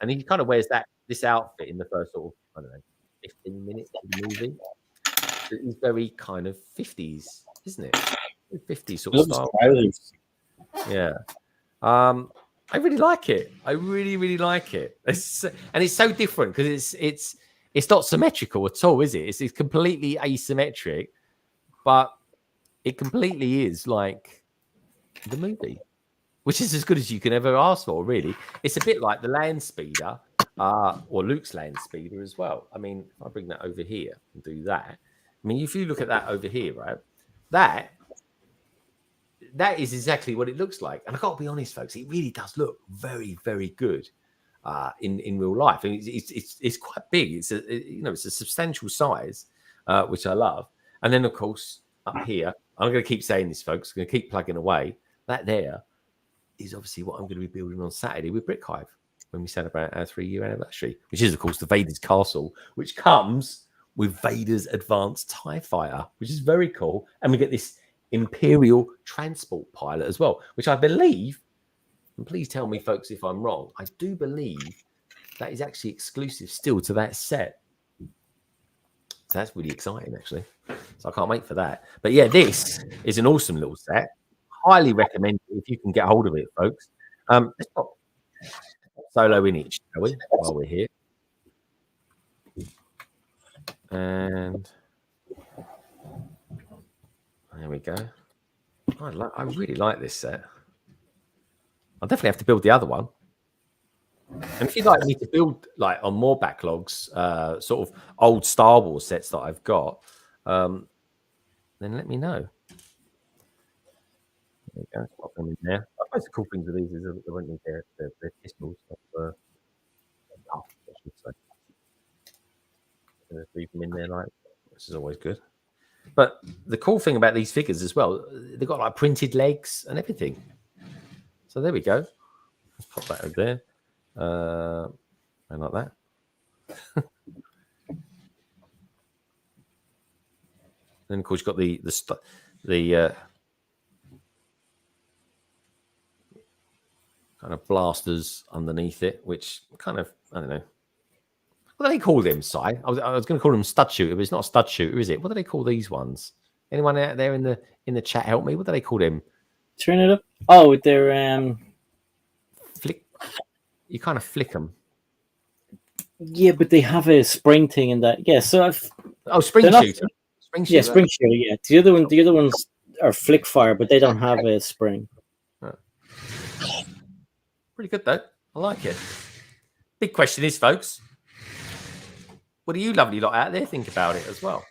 and he kind of wears this outfit in the first sort of, I don't know, 15 minutes of the movie. It's very kind of 50s, isn't it? 50s sort of style. Yeah. I really like it. I really, really like it. And it's so different because it's not symmetrical at all, is it? It's completely asymmetric, but it completely is like the movie, which is as good as you can ever ask for, really. It's a bit like the Landspeeder, or Luke's Landspeeder as well. I mean, if I bring that over here and do that, I mean, if you look at that over here, right, that is exactly what it looks like. And I got to be honest, folks, it really does look very, very good in real life. I mean, it's quite big. It's a substantial size, which I love. And then, of course, up here, I'm going to keep saying this, folks. I'm going to keep plugging away. That there is obviously what I'm going to be building on Saturday with Brick Hive when we celebrate our 3-year anniversary, which is, of course, the Vader's Castle, which comes with Vader's Advanced TIE Fighter, which is very cool. And we get this Imperial transport pilot as well, which I believe, and please tell me, folks, if I'm wrong, I do believe that is actually exclusive still to that set. So that's really exciting, actually. So I can't wait for that. But yeah, this is an awesome little set. Highly recommend it if you can get hold of it, folks. Let's pop Solo in it, shall we, while we're here? And there we go. I really like this set. I'll definitely have to build the other one. And if you'd like me to build like on more backlogs, sort of old Star Wars sets that I've got, then let me know. There we go. Pop them in there. I suppose the cool things with these is they won't need their pistols. I should say. Leave them in there, like, which is always good. But the cool thing about these figures as well, they've got like printed legs and everything. So there we go. Let's pop that over there. And like that. Then of course you've got the kind of blasters underneath it, which kind of, I don't know. What do they call them, Si? I was going to call them stud shooter, but it's not a stud shooter, is it? What do they call these ones? Anyone out there in the chat help me? What do they call them? Turn it up. Oh, they're flick. You kind of flick them. Yeah, but they have a spring thing in that. Yeah, so spring shooter. Spring shooter. Yeah, spring shooter. Yeah, the other ones are flick fire, but they don't have a spring. Pretty good though. I like it. Big question is, folks, what do you lovely lot out there think about it as well?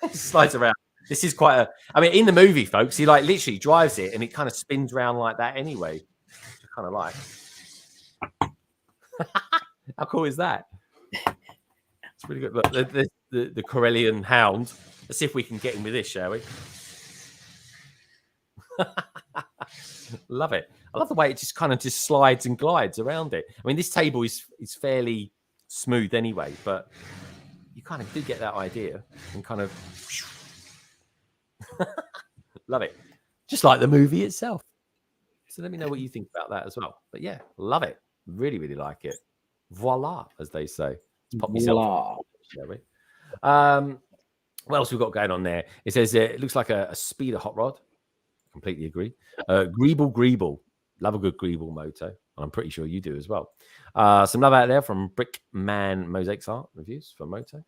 It slides around. This is quite a. I mean, in the movie, folks, he like literally drives it and it kind of spins around like that anyway. Which I kind of like. How cool is that? It's really good. Look, the Corellian hound. Let's see if we can get him with this, shall we? Love it. I love the way it just kind of just slides and glides around it. I mean, this table is fairly smooth anyway, but you kind of do get that idea and kind of love it. Just like the movie itself. So let me know what you think about that as well. But yeah, love it. Really, really like it. Voila, as they say. Let's pop yourself, shall we? What else we've got going on there? It says it looks like a speeder hot rod. Completely agree. Greeble. Love a good Greeble moto. I'm pretty sure you do as well. Some love out there from Brickman Mosaics Art Reviews for moto.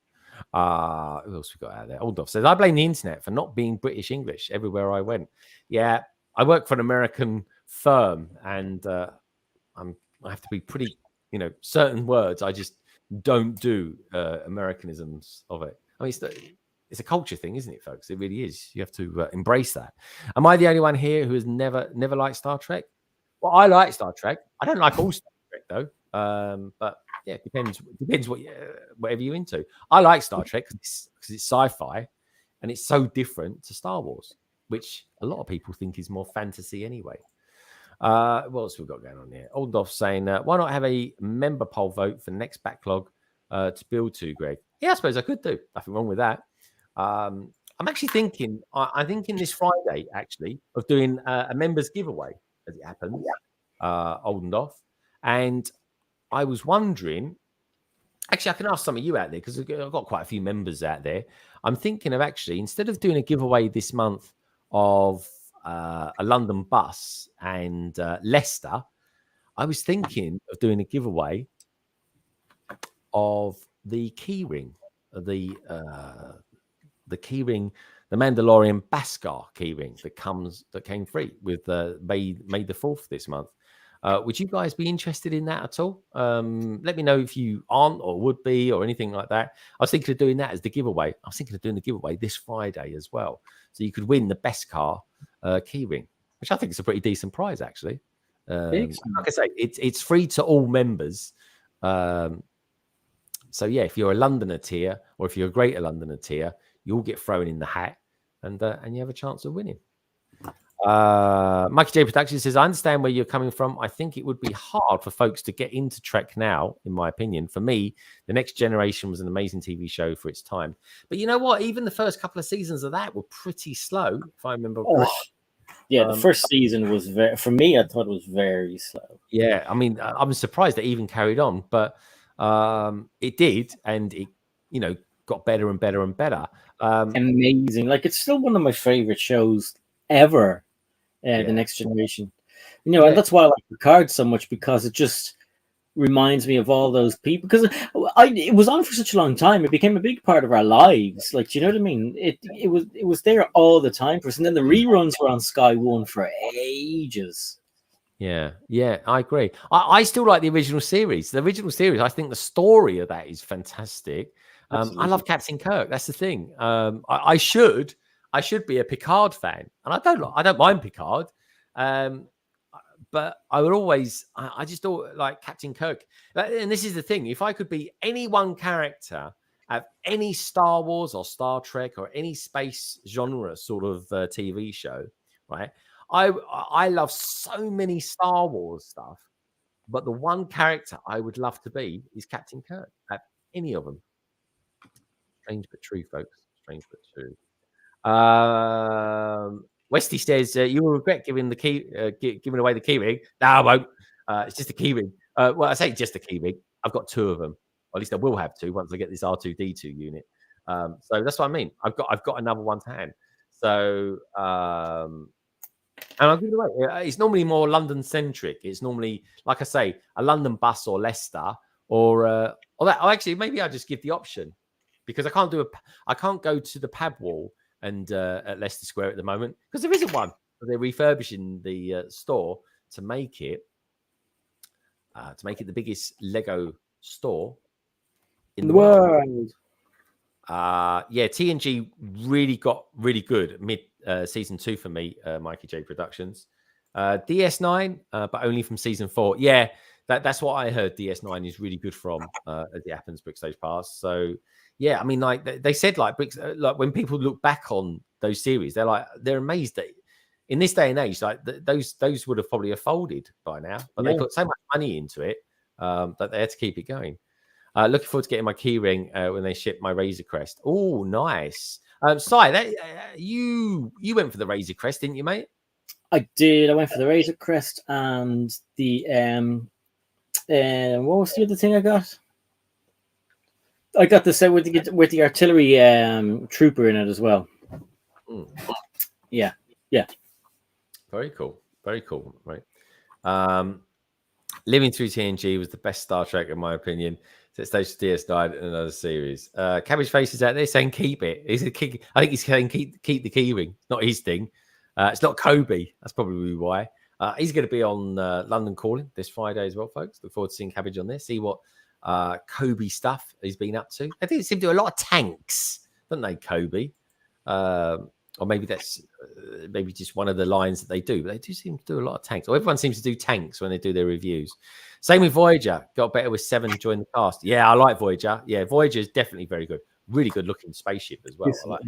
Who else we got out there? Oldorf says, I blame the internet for not being British English everywhere I went. Yeah, I work for an American firm and I have to be pretty, certain words I just don't do Americanisms of it. I mean, it's a culture thing, isn't it, folks? It really is. You have to embrace that. Am I the only one here who has never liked Star Trek? Well, I like Star Trek. I don't like all Star Trek though. But yeah, it depends whatever you're into. I like Star Trek because it's sci-fi and it's so different to Star Wars, which a lot of people think is more fantasy anyway. What else we've got going on here? Oldorf saying, why not have a member poll vote for next backlog to build to, Greg? Yeah, I suppose I could do. Nothing wrong with that. I'm actually thinking, I'm thinking this Friday, actually, of doing a members giveaway, as it happens, Oldorf. And I was wondering, actually, I can ask some of you out there, because I've got quite a few members out there. I'm thinking of actually, instead of doing a giveaway this month of a London bus and Leicester, I was thinking of doing a giveaway of the keyring, the keyring, the Mandalorian Beskar keyring that came free with May the 4th this month. Would you guys be interested in that at all? Let me know if you aren't or would be or anything like that. I was thinking of doing that as the giveaway. I was thinking of doing the giveaway this Friday as well. So you could win the Beskar keyring, which I think is a pretty decent prize, actually. Like I say, it's free to all members. So yeah, if you're a Londoner tier or if you're a Greater Londoner tier, you'll get thrown in the hat and you have a chance of winning. Mikey J Productions says, I understand where you're coming from. I think it would be hard for folks to get into Trek now, in my opinion. For me, The Next Generation was an amazing TV show for its time. But you know what? Even the first couple of seasons of that were pretty slow, if I remember correctly. Yeah, the first season was for me, I thought it was very slow. Yeah, I mean, I'm surprised it even carried on, but it did, and it, got better and better and better. Amazing. Like, it's still one of my favorite shows ever. The Next Generation, and that's why I like Picard so much, because it just reminds me of all those people, because it was on for such a long time. It became a big part of our lives. Like, do you know what I mean? It was there all the time for us. And then the reruns were on Sky One for ages. Yeah, I agree. I still like the original series. The original series, I think the story of that is fantastic. I love Captain Kirk. That's the thing. I should be a Picard fan, and I don't mind Picard. But I would always, I just thought like Captain Kirk. And this is the thing: if I could be any one character of any Star Wars or Star Trek or any space genre sort of TV show, right? I love so many Star Wars stuff, but the one character I would love to be is Captain Kirk. At any of them. Strange but true, folks. Strange but true. Westy says you will regret giving away the keyring. No, I won't. It's just a keyring. Well, I say just a keyring. I've got 2 of them. Or at least I will have 2 once I get this R2D2 unit. So that's what I mean. I've got another one to hand. So and I'll give it away. It's normally more London centric. It's normally, like I say, a London bus or Leicester or that. Oh, actually, maybe I just give the option because I can't go to the pab wall and at Leicester Square at the moment because there isn't one. They're refurbishing the store to make it the biggest Lego store in the world. TNG really got really good mid season 2 for me, Mikey J Productions. DS9, but only from season 4. Yeah, that's what I heard. DS9 is really good from as it happens Brickstage Pass. So yeah, I mean, like they said, like when people look back on those series, they're amazed that in this day and age, like those would have probably folded by now, but they put so much money into it that they had to keep it going. Looking forward to getting my keyring when they ship my Razor Crest. Oh, nice. Si, you went for the Razor Crest, didn't you, mate? I did. I went for the Razor Crest and the what was the other thing I got? I got the set with the artillery trooper in it as well. Mm. Yeah. Very cool. Very cool. Right. Living Through TNG was the best Star Trek in my opinion. Stage DS9 and another series. Cabbage Face is out there saying keep it. I think he's saying keep the keyring. It's not his thing. It's not Kobe. That's probably why. He's going to be on London Calling this Friday as well, folks. Look forward to seeing Cabbage on there. See what Kobe stuff he's been up to. I think it seems to do a lot of tanks, don't they, Kobe? Or maybe that's maybe just one of the lines that they do. But they do seem to do a lot of tanks. Or everyone seems to do tanks when they do their reviews. Same with Voyager. Got better with 7 join the cast. Yeah, I like Voyager. Yeah, Voyager is definitely very good. Really good looking spaceship as well. I like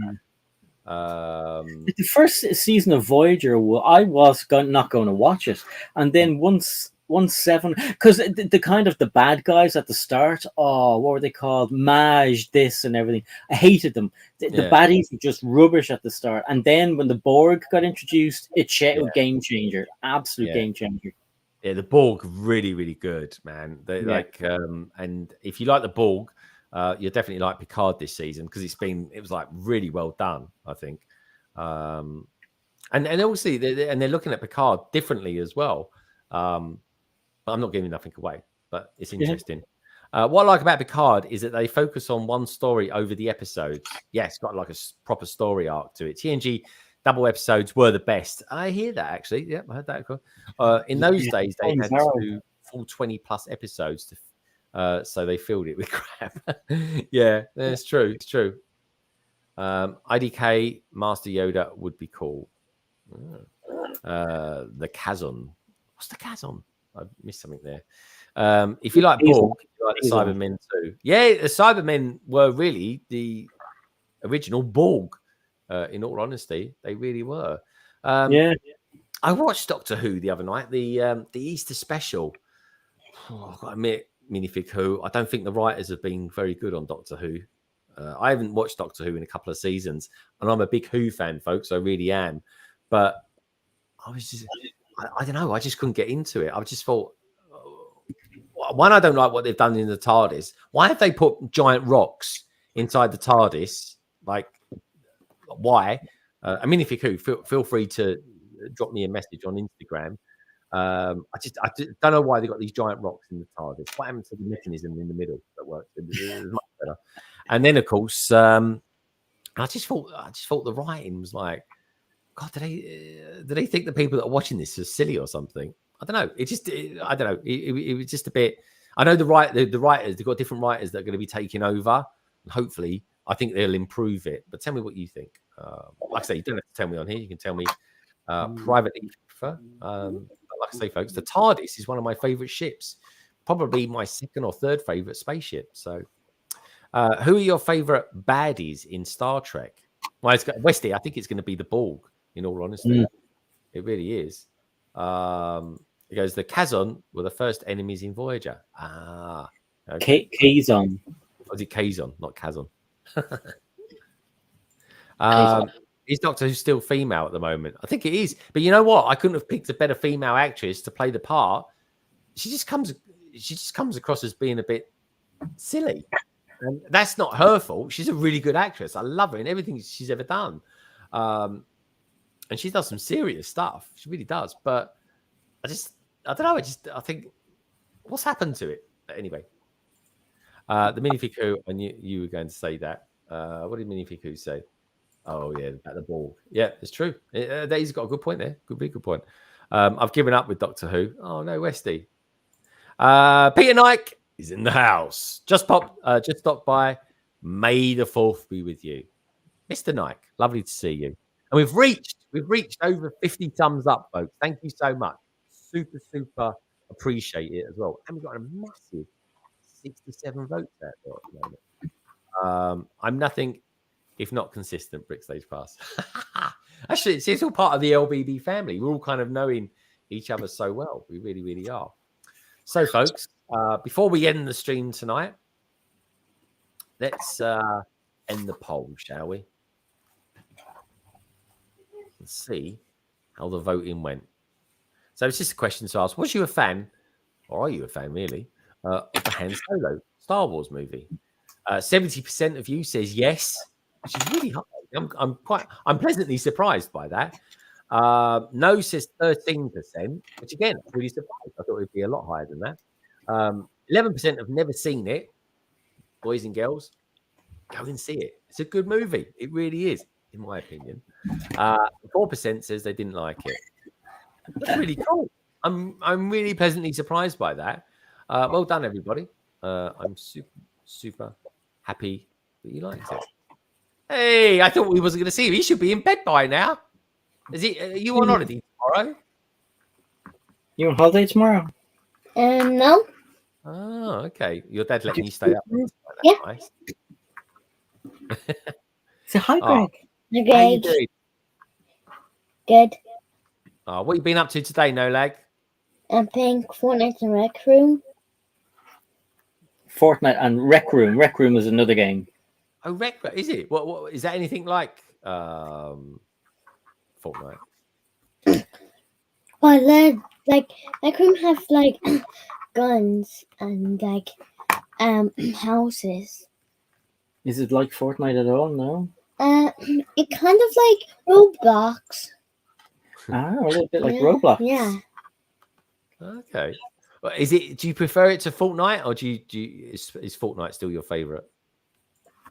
that. The first season of Voyager, I was not going to watch it. And then once 7, because the kind of the bad guys at the start, what were they called? Maj, this and everything. I hated them. The baddies were just rubbish at the start. And then when the Borg got introduced, it's a game changer. Absolute game changer. Yeah, the Borg really, really good, man. They and if you like the Borg, you definitely like Picard this season because it was like really well done, I think. And obviously they're looking at Picard differently as well. I'm not giving nothing away, but it's interesting. What I like about Picard is that they focus on one story over the episodes. Yeah, it's got like a proper story arc to it. TNG double episodes were the best. I hear that actually. Yeah, I heard that. In those days, they had to do full 20+ episodes, so they filled it with crap. Yeah, that's true. It's true. IDK Master Yoda would be cool. The Kazon. What's the Kazon? I missed something there. If you like Borg, you like the Cybermen too. Yeah, the Cybermen were really the original Borg. In all honesty, they really were. I watched Doctor Who the other night, the Easter special. I've got to admit, Minifig Who, I don't think the writers have been very good on Doctor Who. I haven't watched Doctor Who in a couple of seasons, and I'm a big Who fan, folks. I really am. But I was just, I don't know. I just couldn't get into it. I just thought, one, I don't like what they've done in the TARDIS. Why have they put giant rocks inside the TARDIS? Like, why? I mean, if you could, feel free to drop me a message on Instagram. I just don't know why they got these giant rocks in the TARDIS. What happened to the mechanism in the middle that works? It was much better. And then, of course, I just thought the writing was like, God, do they think the people that are watching this are silly or something? I don't know. I don't know. It was just a bit. I know the writers. They've got different writers that are going to be taking over, and hopefully, I think they'll improve it. But tell me what you think. Like I say, you don't have to tell me on here. You can tell me privately if you prefer. But like I say, folks, the TARDIS is one of my favourite ships. Probably my second or third favourite spaceship. So, who are your favourite baddies in Star Trek? Well, Westy. I think it's going to be the Borg. In all honesty, it really is. It goes, the Kazon were the first enemies in Voyager. Okay. Kazon. Was it Kazon, not Kazon? Is Doctor Who still female at the moment? I think it is. But you know what? I couldn't have picked a better female actress to play the part. She just comes across as being a bit silly. And that's not her fault. She's a really good actress. I love her in everything she's ever done. And she does some serious stuff. She really does. But I don't know. I think, what's happened to it? But anyway, the minifigure, I knew you were going to say that. What did minifigure say? Oh, yeah, about the Borg. Yeah, it's true. He's got a good point there. Good point. I've given up with Doctor Who. Oh, no, Westy. Peter Nike is in the house. Just stopped by. May the 4th be with you. Mr. Nike, lovely to see you. And we've reached over 50 thumbs up, folks. Thank you so much. Super appreciate it as well. And we've got a massive 67 votes out there at the moment. I'm nothing if not consistent, Brickstage Pass. Actually, it's all part of the LBB family. We're all kind of knowing each other so well. We really, really are. So, folks, before we end the stream tonight, let's end the poll, shall we? And see how the voting went. So it's just a question to ask: was you a fan, or are you a fan really, of the Han Solo Star Wars movie? 70% of you says yes, which is really high. I'm pleasantly surprised by that. No says 13%, which again, I'm really surprised. I thought it would be a lot higher than that. 11% have never seen it. Boys and girls, go and see it. It's a good movie. It really is, in my opinion. 4% says they didn't like it. That's really cool. I'm really pleasantly surprised by that. Well done, everybody. I'm super happy that you liked it. Hey, I thought we wasn't going to see him. He should be in bed by now. Is he? Are you on holiday tomorrow? You on holiday tomorrow? No. Oh, okay. Your dad letting you stay up. Yeah. Nice. Say hi, Greg. Okay. How you doing? Good. What you been up to today, No Lag? I'm playing Fortnite and Rec Room. Fortnite and Rec Room. Rec Room is another game. Oh, Rec Room. Is it? What is that? Anything like Fortnite? Well, like Rec Room have like guns and like houses. Is it like Fortnite at all? No. It kind of like Roblox. A little bit like Roblox. Yeah. Okay. Well, is it? Do you prefer it to Fortnite, or is Fortnite still your favorite?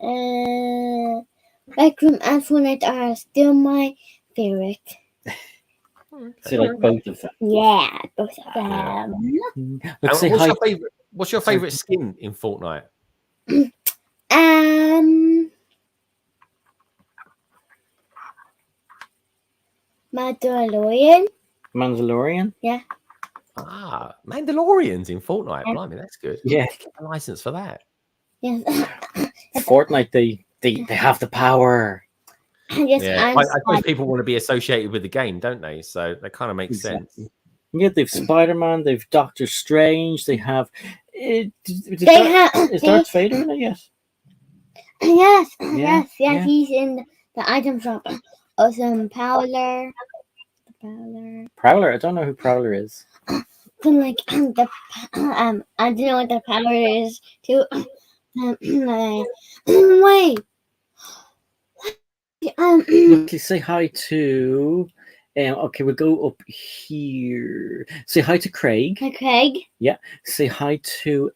Rec Room and Fortnite are still my favorite. Okay. So like both of them. Yeah, both of them. Let's say What's hi. your favorite? What's your favorite skin in Fortnite? Mandalorian. Mandalorian? Yeah. Mandalorians in Fortnite. Yeah. Blimey, that's good. Yeah. Get a license for that. Yes. Fortnite, they have the power. Yes, Yeah, I suppose people want to be associated with the game, don't they? So that kind of makes sense. Yeah, they've Spider-Man, they've Doctor Strange, they have. Is Darth Vader in it? Yes. Yes. Yeah. He's in the item shop. Also, Prowler. Prowler. I don't know who Prowler is. Like the I don't know what the power is too. Wait. Let's say hi to Okay, we'll go up here. Say hi to Craig. Hi, Craig. Yeah. Say hi to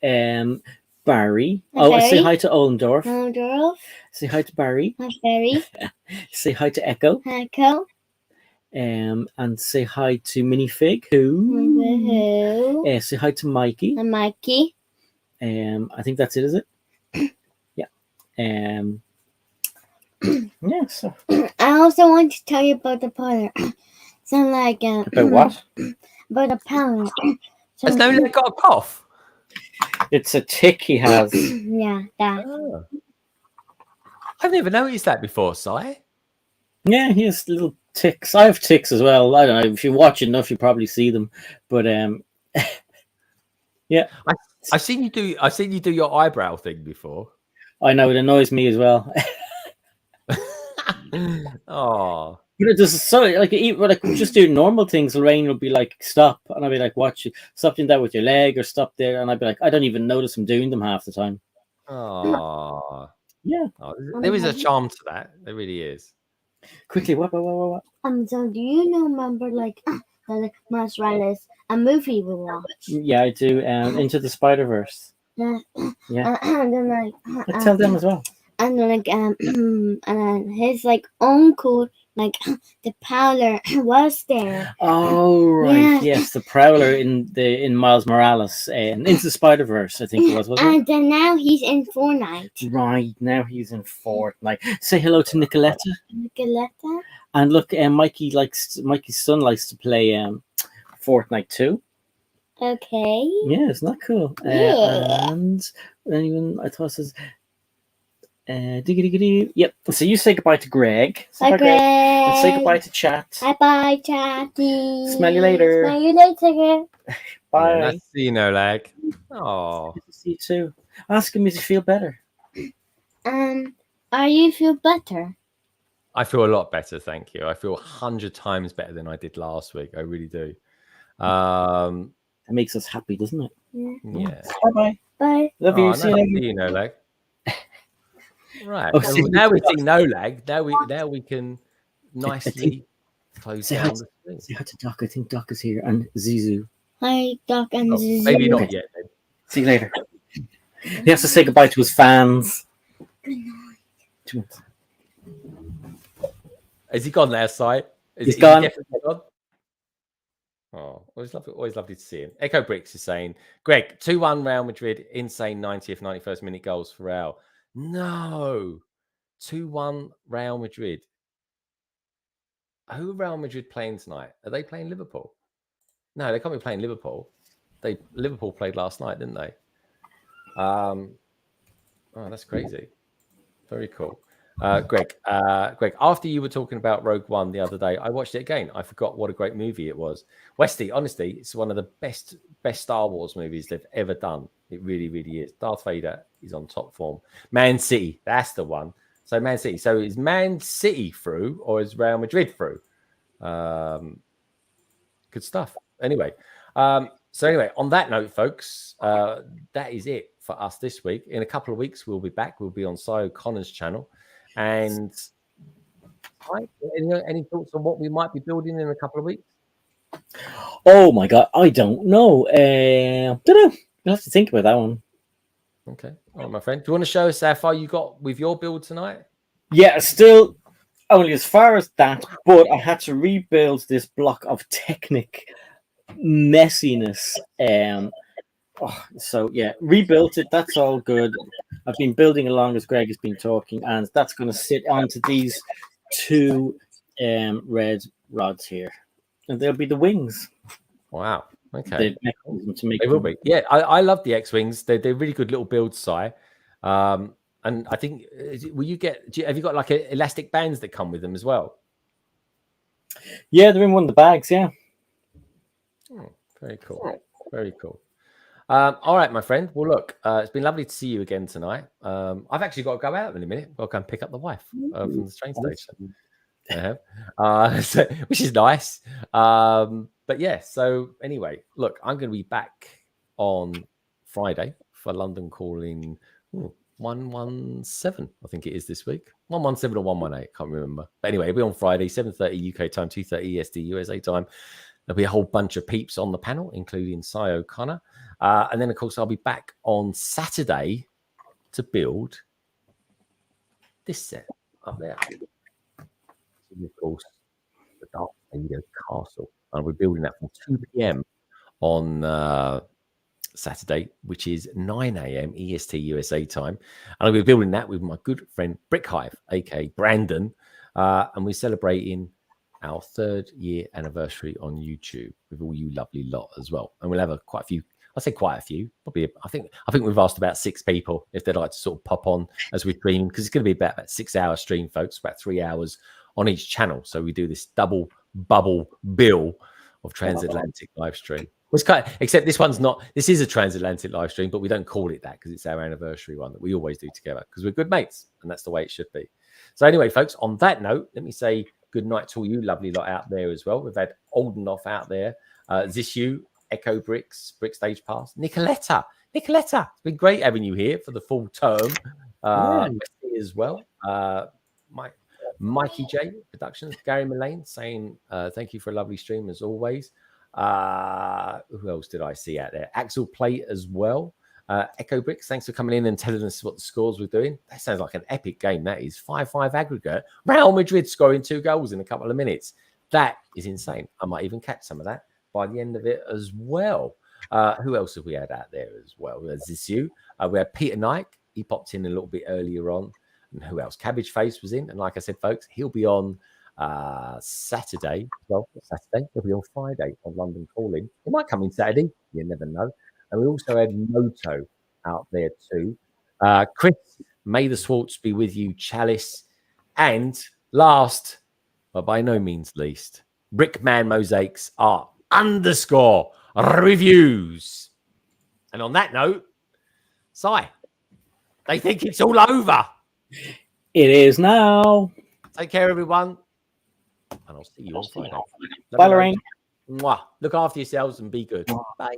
Barry. Hi, Oh, Barry. say hi to Ollendorf. Ollendorf. Say hi to Barry. Hi, Barry. Say hi to Echo. Hi, Echo. And say hi to Minifig. Who? Say hi to Mikey. Hi, Mikey. I think that's it, is it? Yeah. Yeah. So. I also want to tell you about the powder. So like About what? About the powder. So, Has no leg got a cough? It's a tick he has. yeah, that. Oh. I've never noticed that before, Si. Yeah, he has little ticks. I have ticks as well. I don't know. If you watch enough, you probably see them. But yeah. I've seen you do your eyebrow thing before. I know it annoys me as well. Oh. But it does so like just do normal things. Lorraine will be like, "Stop," and I'll be like, "Watch it. Stop doing that with your leg," or "Stop there," and I'd be like, "I don't even notice I'm doing them half the time." Oh. Yeah. Oh, there is a charm to that. There really is. Quickly, what? So do you remember like the Miles Morales, a movie we watched? Yeah, I do. Into the Spider-Verse. Yeah. Yeah. And then like I tell them as well. and then like and then his like uncle like the Prowler was there. Oh right, Yeah. yes, the Prowler in Miles Morales and Into the Spider-Verse, I think it was, wasn't And then now he's in Fortnite. it? Right, now he's in Fortnite. Say hello to Nicoletta. Nicoletta. And look, Mikey's son likes to play Fortnite too. Okay. Yeah, isn't that cool? Yeah. And anyone I thought it says yep. So you say goodbye to Greg. Say Bye, Greg. And say goodbye to chat. Bye, Chatty. Smell you later. Smell you later. Bye. Nice to see you, no lag. Oh. Good to see you too. Asking me to feel better. Are you feel better? I feel a lot better, thank you. I feel 100 times better than I did last week. I really do. It makes us happy, doesn't it? Yeah. Bye. Bye. Love you. Nice See you to later. see you, no lag. Right. Oh, So see- now we see no lag. Now we can nicely close Say down hi the screen. Say hi to Doc. I think Doc is here. And Zizu. Hi, Doc and Oh, Zizu. maybe not yet. Then. See you later. He has to say goodbye to his fans. Good night. 2 minutes. Has he gone there, Si? He's gone. Definitely gone? Oh, always lovely to see him. Echo Bricks is saying, Greg, 2-1 Real Madrid, insane 90th, 91st minute goals for Real. No. 2-1 Real Madrid. Who are Real Madrid playing tonight? Are they playing Liverpool? No, they can't be playing Liverpool. Liverpool played last night, didn't they? Oh, that's crazy. Very cool. Greg, after you were talking about Rogue One the other day, I watched it again. I forgot what a great movie it was. Westy, honestly, it's one of the best Star Wars movies they've ever done. It really, really is. Darth Vader is on top form. Man City, that's the one. So Man City. So is Man City through or is Real Madrid through? Good stuff. Anyway, on that note, folks, that is it for us this week. In a couple of weeks, we'll be back. We'll be on Si O'Connor's channel. And any thoughts on what we might be building in a couple of weeks? Oh my God, I don't know. Don't know. You'll have to think about that one. Okay. All right, my friend. Do you want to show us how far you got with your build tonight? Yeah, still only as far as that, but I had to rebuild this block of Technic messiness. So yeah, rebuilt it. That's all good. I've been building along as Greg has been talking, and that's going to sit onto these 2 red rods here, and they'll be the wings. Wow. Okay. The mechanism to make They will be. Yeah, I love the X-Wings. They're really good little builds, Si. And I think, have you got like elastic bands that come with them as well? Yeah, they're in one of the bags. Yeah. Oh, very cool. Very cool. All right, my friend. Well, look, it's been lovely to see you again tonight. I've actually got to go out in a minute. I'll go and pick up the wife from the train station. Which is nice. But yeah, so anyway, look, I'm going to be back on Friday for London Calling 117, I think it is this week. 117 or 118, can't remember. But anyway, it'll be on Friday, 7:30 UK time, 2:30 EST USA time. There'll be a whole bunch of peeps on the panel, including Cy O'Connor. And then, of course, I'll be back on Saturday to build this set up there. Of course, the Darth Vader Castle. I'll be building that from 2 p.m. on Saturday, which is 9 a.m. EST USA time. And I'll be building that with my good friend Brick Hive, aka Brandon. And we're celebrating our 3rd year anniversary on YouTube with all you lovely lot as well. And we'll have quite a few. I say quite a few. Probably, I think we've asked about 6 people if they'd like to sort of pop on as we stream, because it's going to be about 6-hour stream, folks. About 3 hours on each channel. So we do this double bubble bill of transatlantic live stream. It's kind of, except this one's not. This is a transatlantic live stream, but we don't call it that because it's our anniversary one that we always do together because we're good mates, and that's the way it should be. So anyway, folks, on that note, let me say good night to all you lovely lot out there as well. We've had Oldenoff out there, Zissou, Echo Bricks, Brick Stage Pass, Nicoletta. It's been great having you here for the full term as well. Mikey J Productions, Gary Mullane saying thank you for a lovely stream as always. Who else did I see out there? Axel Plate as well. Echo Bricks, thanks for coming in and telling us what the scores were doing. That sounds like an epic game. That is 5-5 aggregate. Real Madrid scoring 2 goals in a couple of minutes. That is insane. I might even catch some of that by the end of it as well. Who else have we had out there as well? Zissou. We had Peter Nike. He popped in a little bit earlier on. And who else? Cabbage Face was in. And like I said, folks, he'll be on Saturday. Well, Saturday. He'll be on Friday on London Calling. He might come in Saturday. You never know. And we also had Moto out there too. Chris, may the Swartz be with you, Chalice. And last, but by no means least, Brickman Mosaics Art _reviews. And on that note, Cy, they think it's all over. It is now. Take care, everyone. And I'll see you on Friday. Bye, Lorraine. Mwah. Look after yourselves and be good. Bye.